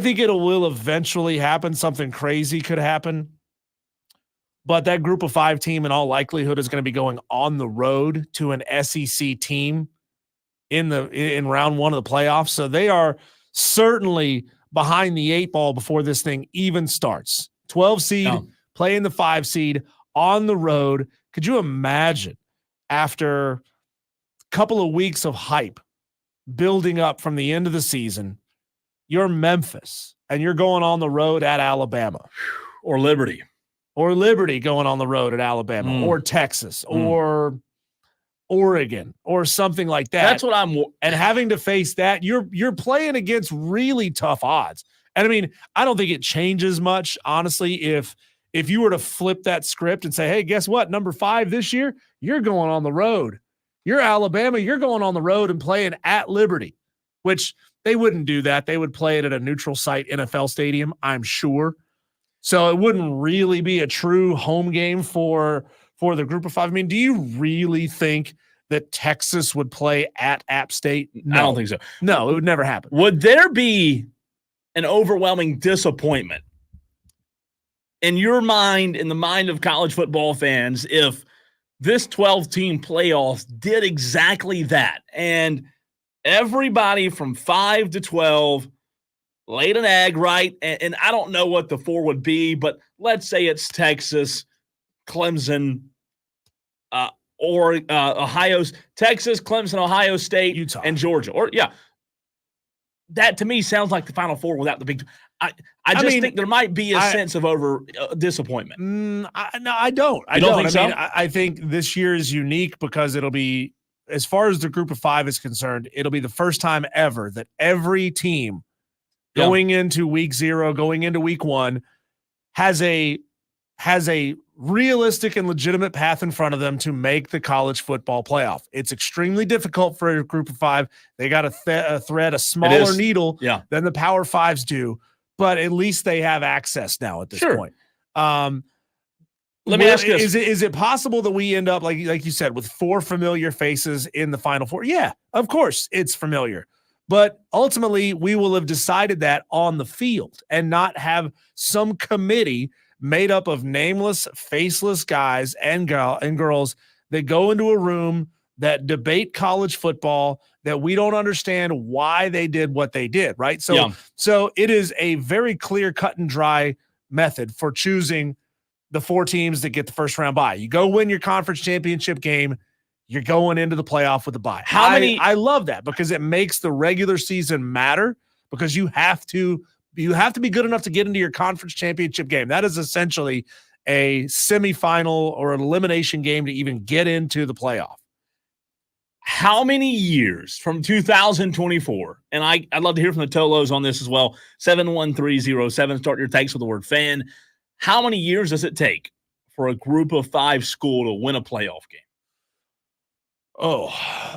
think it will eventually happen. Something crazy could happen. But that Group of Five team in all likelihood is going to be going on the road to an SEC team in round 1 of the playoffs. So they are certainly behind the 8 ball before this thing even starts. 12 seed, playing the 5 seed on the road. Could you imagine after a couple of weeks of hype building up from the end of the season, you're Memphis and you're going on the road at Alabama or Liberty going on the road at Alabama or Texas or Oregon or something like that. That's what and having to face that, you're playing against really tough odds. And I mean, I don't think it changes much, honestly, if you were to flip that script and say, hey, guess what? Number 5 this year, you're going on the road. You're Alabama, you're going on the road and playing at Liberty, which they wouldn't do that. They would play it at a neutral site NFL stadium, I'm sure. So it wouldn't really be a true home game for the Group of Five. I mean, do you really think that Texas would play at App State? No. I don't think so. No, it would never happen. Would there be an overwhelming disappointment in your mind, in the mind of college football fans, if this 12-team playoff did exactly that and everybody from 5 to 12 laid an egg, right? And I don't know what the 4 would be, but let's say it's Texas, Clemson, or Texas, Clemson, Ohio State, Utah, and Georgia. Or that to me sounds like the Final Four without the big. I just think there might be a sense of disappointment. No, I don't. I don't think so? I think this year is unique because it'll be, as far as the Group of Five is concerned, it'll be the first time ever that every team going into week 0, going into week 1, has a realistic and legitimate path in front of them to make the college football playoff. It's extremely difficult for a Group of Five. They got to thread a smaller needle than the Power Fives do, but at least they have access now at this point. Let me ask you this. Is it possible that we end up, like you said, with 4 familiar faces in the Final Four? Yeah, of course it's familiar. But ultimately, we will have decided that on the field and not have some committee made up of nameless, faceless guys and girls that go into a room that debate college football, that we don't understand why they did what they did, right? So it is a very clear, cut and dry method for choosing the 4 teams that get the first round bye. You go win your conference championship game, you're going into the playoff with a bye. I love that because it makes the regular season matter, because you have to be good enough to get into your conference championship game. That is essentially a semifinal or an elimination game to even get into the playoff. How many years from 2024? And I'd love to hear from the Tolos on this as well. 71307. Start your takes with the word fan. How many years does it take for a group of 5 school to win a playoff game?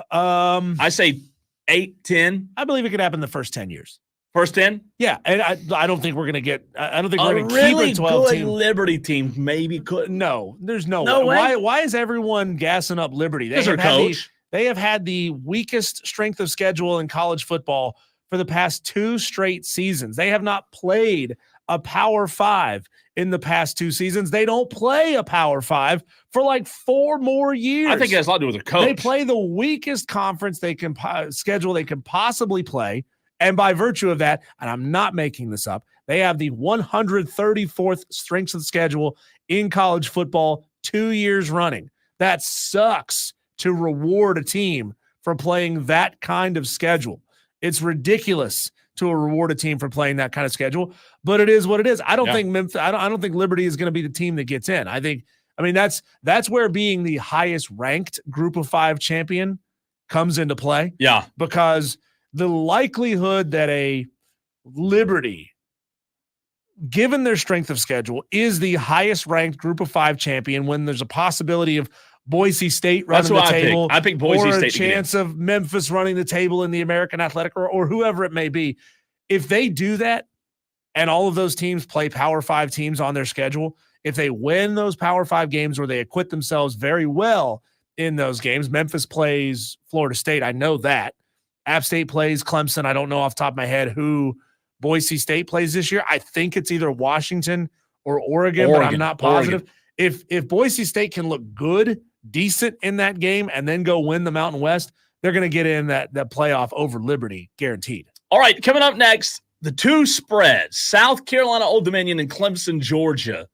I say 8, 10. I believe it could happen the first 10 years. First 10? Yeah, and I don't think we're going to get. I don't think we're A going to really keep a 12 good team. Liberty team maybe could. No, there's no way. Why is everyone gassing up Liberty? Because their coach. They have had the weakest strength of schedule in college football for the past 2 straight seasons. They have not played a Power 5 in the past 2 seasons. They don't play a Power 5 for like 4 more years. I think it has a lot to do with their coach. They play the weakest conference they can schedule they can possibly play. And by virtue of that, and I'm not making this up, they have the 134th strength of schedule in college football 2 years running. That sucks to reward a team for playing that kind of schedule. It's ridiculous to reward a team for playing that kind of schedule, but it is what it is. I don't think Memphis. I don't think Liberty is going to be the team that gets in. I mean that's where being the highest ranked Group of 5 champion comes into play. Yeah, because the likelihood that a Liberty, given their strength of schedule, is the highest ranked Group of 5 champion when there's a possibility of Boise State running the table. I pick Boise State. Or a chance of Memphis running the table in the American Athletic or whoever it may be. If they do that and all of those teams play Power 5 teams on their schedule, if they win those Power 5 games or they acquit themselves very well in those games, Memphis plays Florida State. I know that. App State plays Clemson. I don't know off the top of my head who Boise State plays this year. I think it's either Washington or Oregon, but I'm not positive. If Boise State can look good, decent in that game, and then go win the Mountain West, they're going to get in that playoff over Liberty, guaranteed. All right, coming up next, the 2 spreads, South Carolina, Old Dominion, and Clemson, Georgia.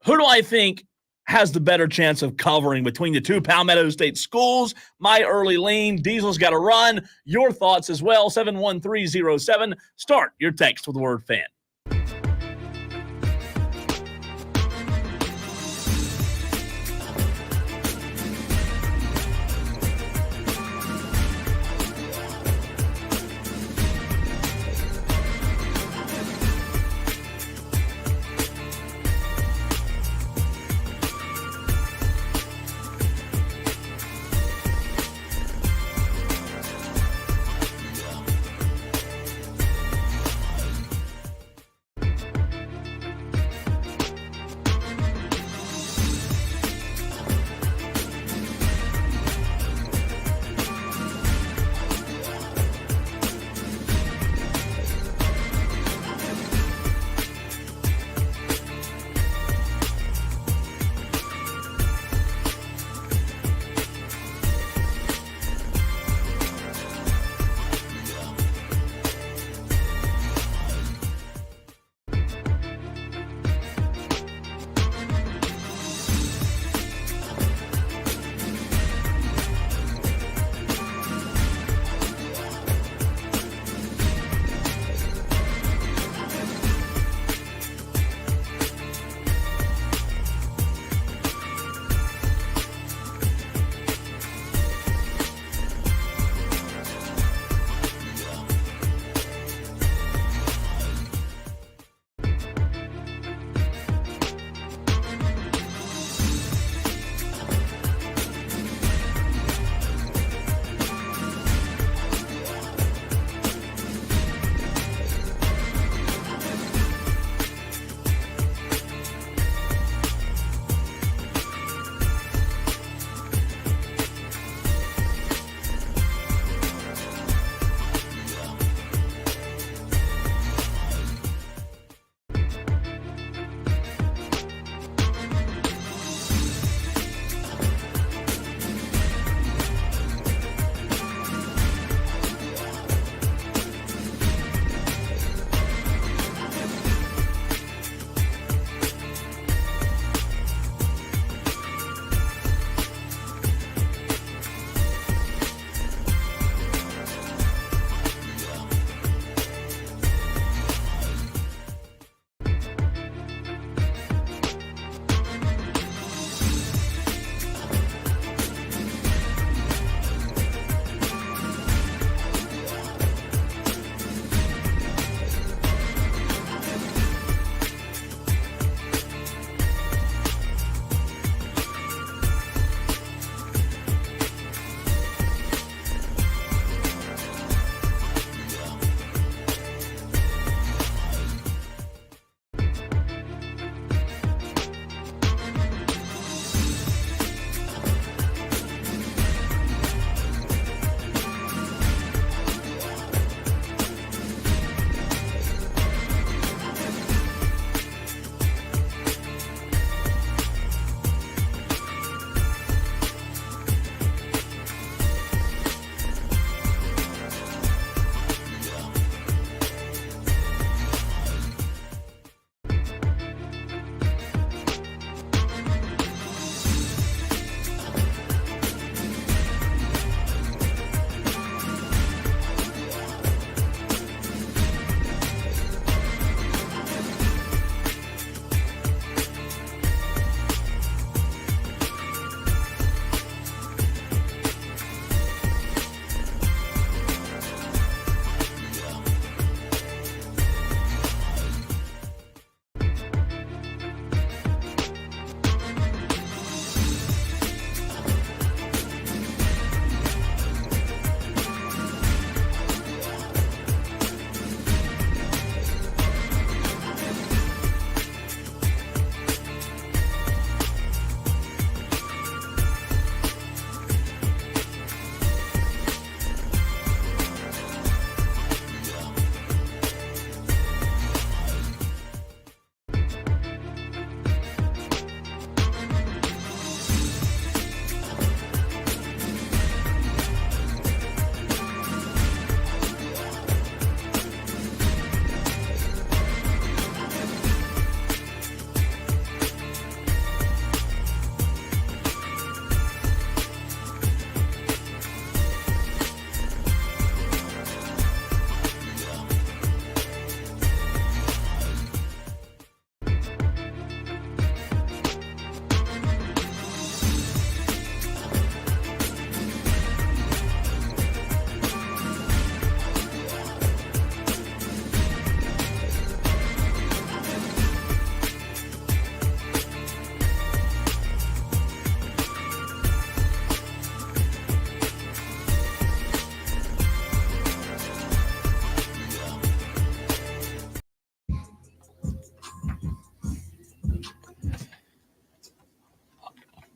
Who do I think has the better chance of covering between the 2 Palmetto State schools? My early lean. Diesel's got to run. Your thoughts as well. 71307. Start your text with the word fan.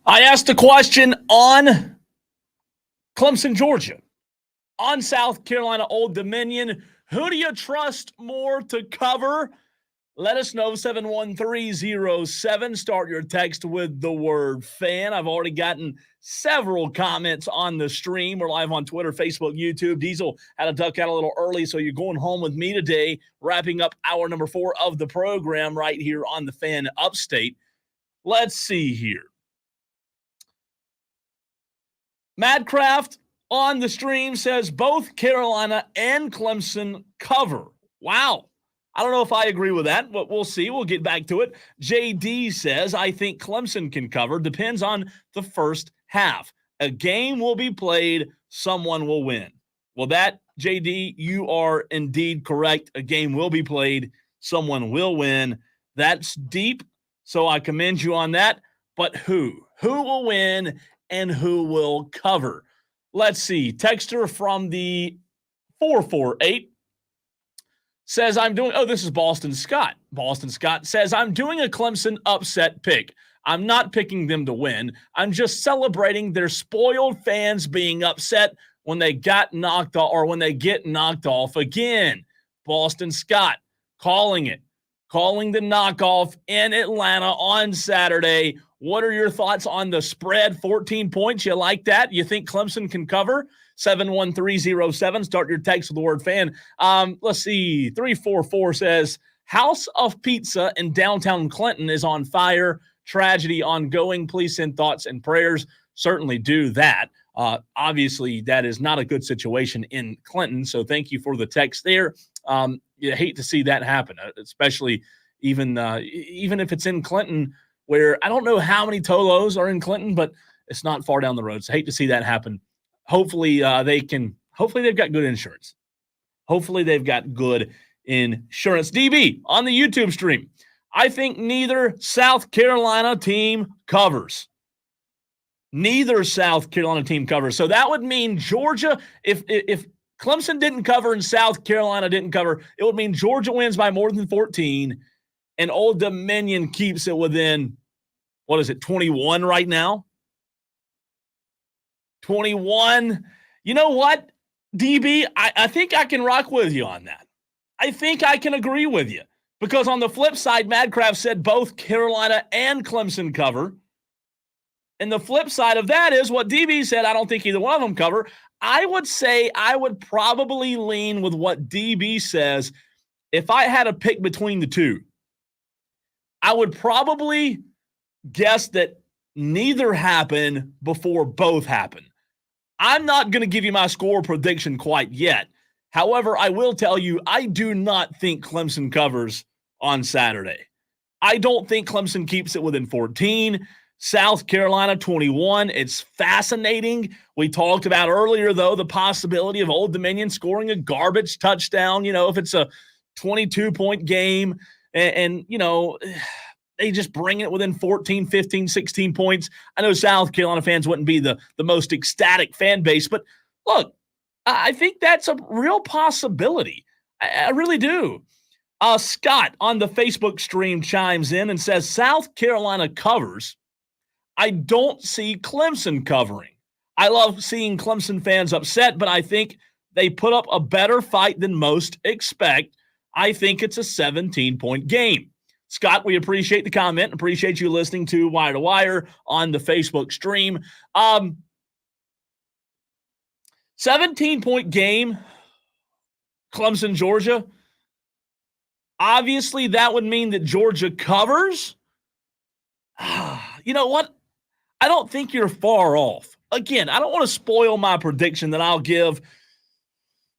I asked a question on Clemson, Georgia, on South Carolina Old Dominion. Who do you trust more to cover? Let us know, 71307. Start your text with the word fan. I've already gotten several comments on the stream. We're live on Twitter, Facebook, YouTube. Diesel had to duck out a little early, so you're going home with me today, wrapping up hour number 4 of the program right here on the Fan Upstate. Let's see here. Madcraft on the stream says both Carolina and Clemson cover. Wow. I don't know if I agree with that, but we'll see. We'll get back to it. JD says, I think Clemson can cover. Depends on the first half. A game will be played. Someone will win. Well, that, JD, you are indeed correct. A game will be played. Someone will win. That's deep, so I commend you on that. But who? Who will win and who will cover? Let's see. Texter from the 448 says, this is Boston Scott. Boston Scott says, I'm doing a Clemson upset pick. I'm not picking them to win. I'm just celebrating their spoiled fans being upset when they got knocked off or when they get knocked off again. Boston Scott calling the knockoff in Atlanta on Saturday. What are your thoughts on the spread? 14 points. You like that? You think Clemson can cover? 71307. Start your text with the word fan. Let's see. 344 says, House of Pizza in downtown Clinton is on fire. Tragedy ongoing. Please send thoughts and prayers. Certainly do that. Obviously, that is not a good situation in Clinton, so thank you for the text there. You hate to see that happen, especially even if it's in Clinton, where I don't know how many Tolos are in Clinton, but it's not far down the road, so I hate to see that happen. Hopefully they've got good insurance. Hopefully they've got good insurance. DB on the YouTube stream. I think neither South Carolina team covers. Neither South Carolina team covers. So that would mean Georgia, if Clemson didn't cover and South Carolina didn't cover, it would mean Georgia wins by more than 14 and Old Dominion keeps it within, 21 right now? 21. You know what, DB? I think I can rock with you on that. I think I can agree with you. Because on the flip side, Madcraft said both Carolina and Clemson cover. And the flip side of that is what DB said, I don't think either one of them cover. I would say I would probably lean with what DB says. If I had to pick between the two, I would probably guess that neither happen before both happen. I'm not going to give you my score prediction quite yet. However, I will tell you, I do not think Clemson covers on Saturday. I don't think Clemson keeps it within 14. South Carolina 21. It's fascinating. We talked about earlier, though, the possibility of Old Dominion scoring a garbage touchdown, if it's a 22-point game and they just bring it within 14, 15, 16 points. I know South Carolina fans wouldn't be the most ecstatic fan base, but look, I think that's a real possibility. I really do. Scott on the Facebook stream chimes in and says, South Carolina covers. I don't see Clemson covering. I love seeing Clemson fans upset, but I think they put up a better fight than most expect. I think it's a 17-point game. Scott, we appreciate the comment. Appreciate you listening to Wire to Wire on the Facebook stream. 17-point game, Clemson, Georgia. Obviously, that would mean that Georgia covers. You know what? I don't think you're far off. Again, I don't want to spoil my prediction that I'll give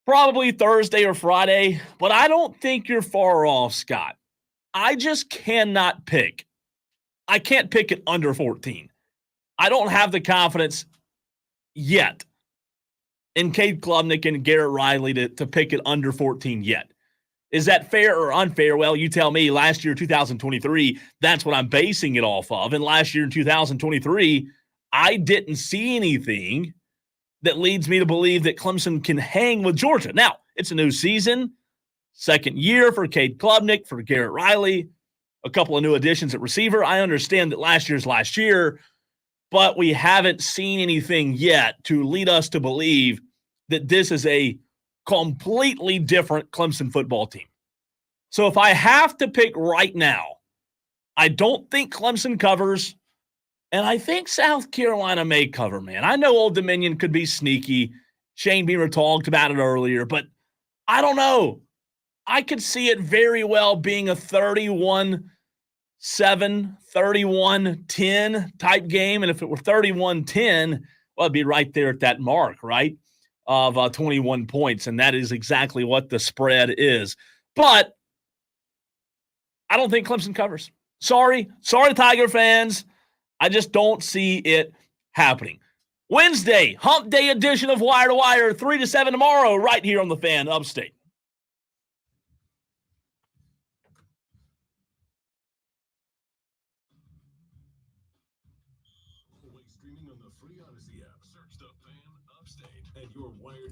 probably Thursday or Friday, but I don't think you're far off, Scott. I just cannot pick. I can't pick it under 14. I don't have the confidence yet in Cade Klubnik and Garrett Riley to pick it under 14 yet. Is that fair or unfair? Well, you tell me. Last year, 2023, that's what I'm basing it off of. And last year in 2023, I didn't see anything that leads me to believe that Clemson can hang with Georgia. Now, it's a new season, second year for Cade Klubnik, for Garrett Riley, a couple of new additions at receiver. I understand that last year's last year, but we haven't seen anything yet to lead us to believe that this is a completely different Clemson football team. So if I have to pick right now, I don't think Clemson covers, and I think South Carolina may cover, man. I know Old Dominion could be sneaky. Shane Beamer talked about it earlier, but I don't know. I could see it very well being a 31-7, 31-10 type game. And if it were 31-10, well, it'd be right there at that mark, right, of 21 points. And that is exactly what the spread is. But I don't think Clemson covers. Sorry, Tiger fans. I just don't see it happening. Wednesday, hump day edition of Wire to Wire, 3 to 7 tomorrow, right here on the Fan Upstate. Streaming on the free Odyssey app. Search the Fan Upstate and your Wire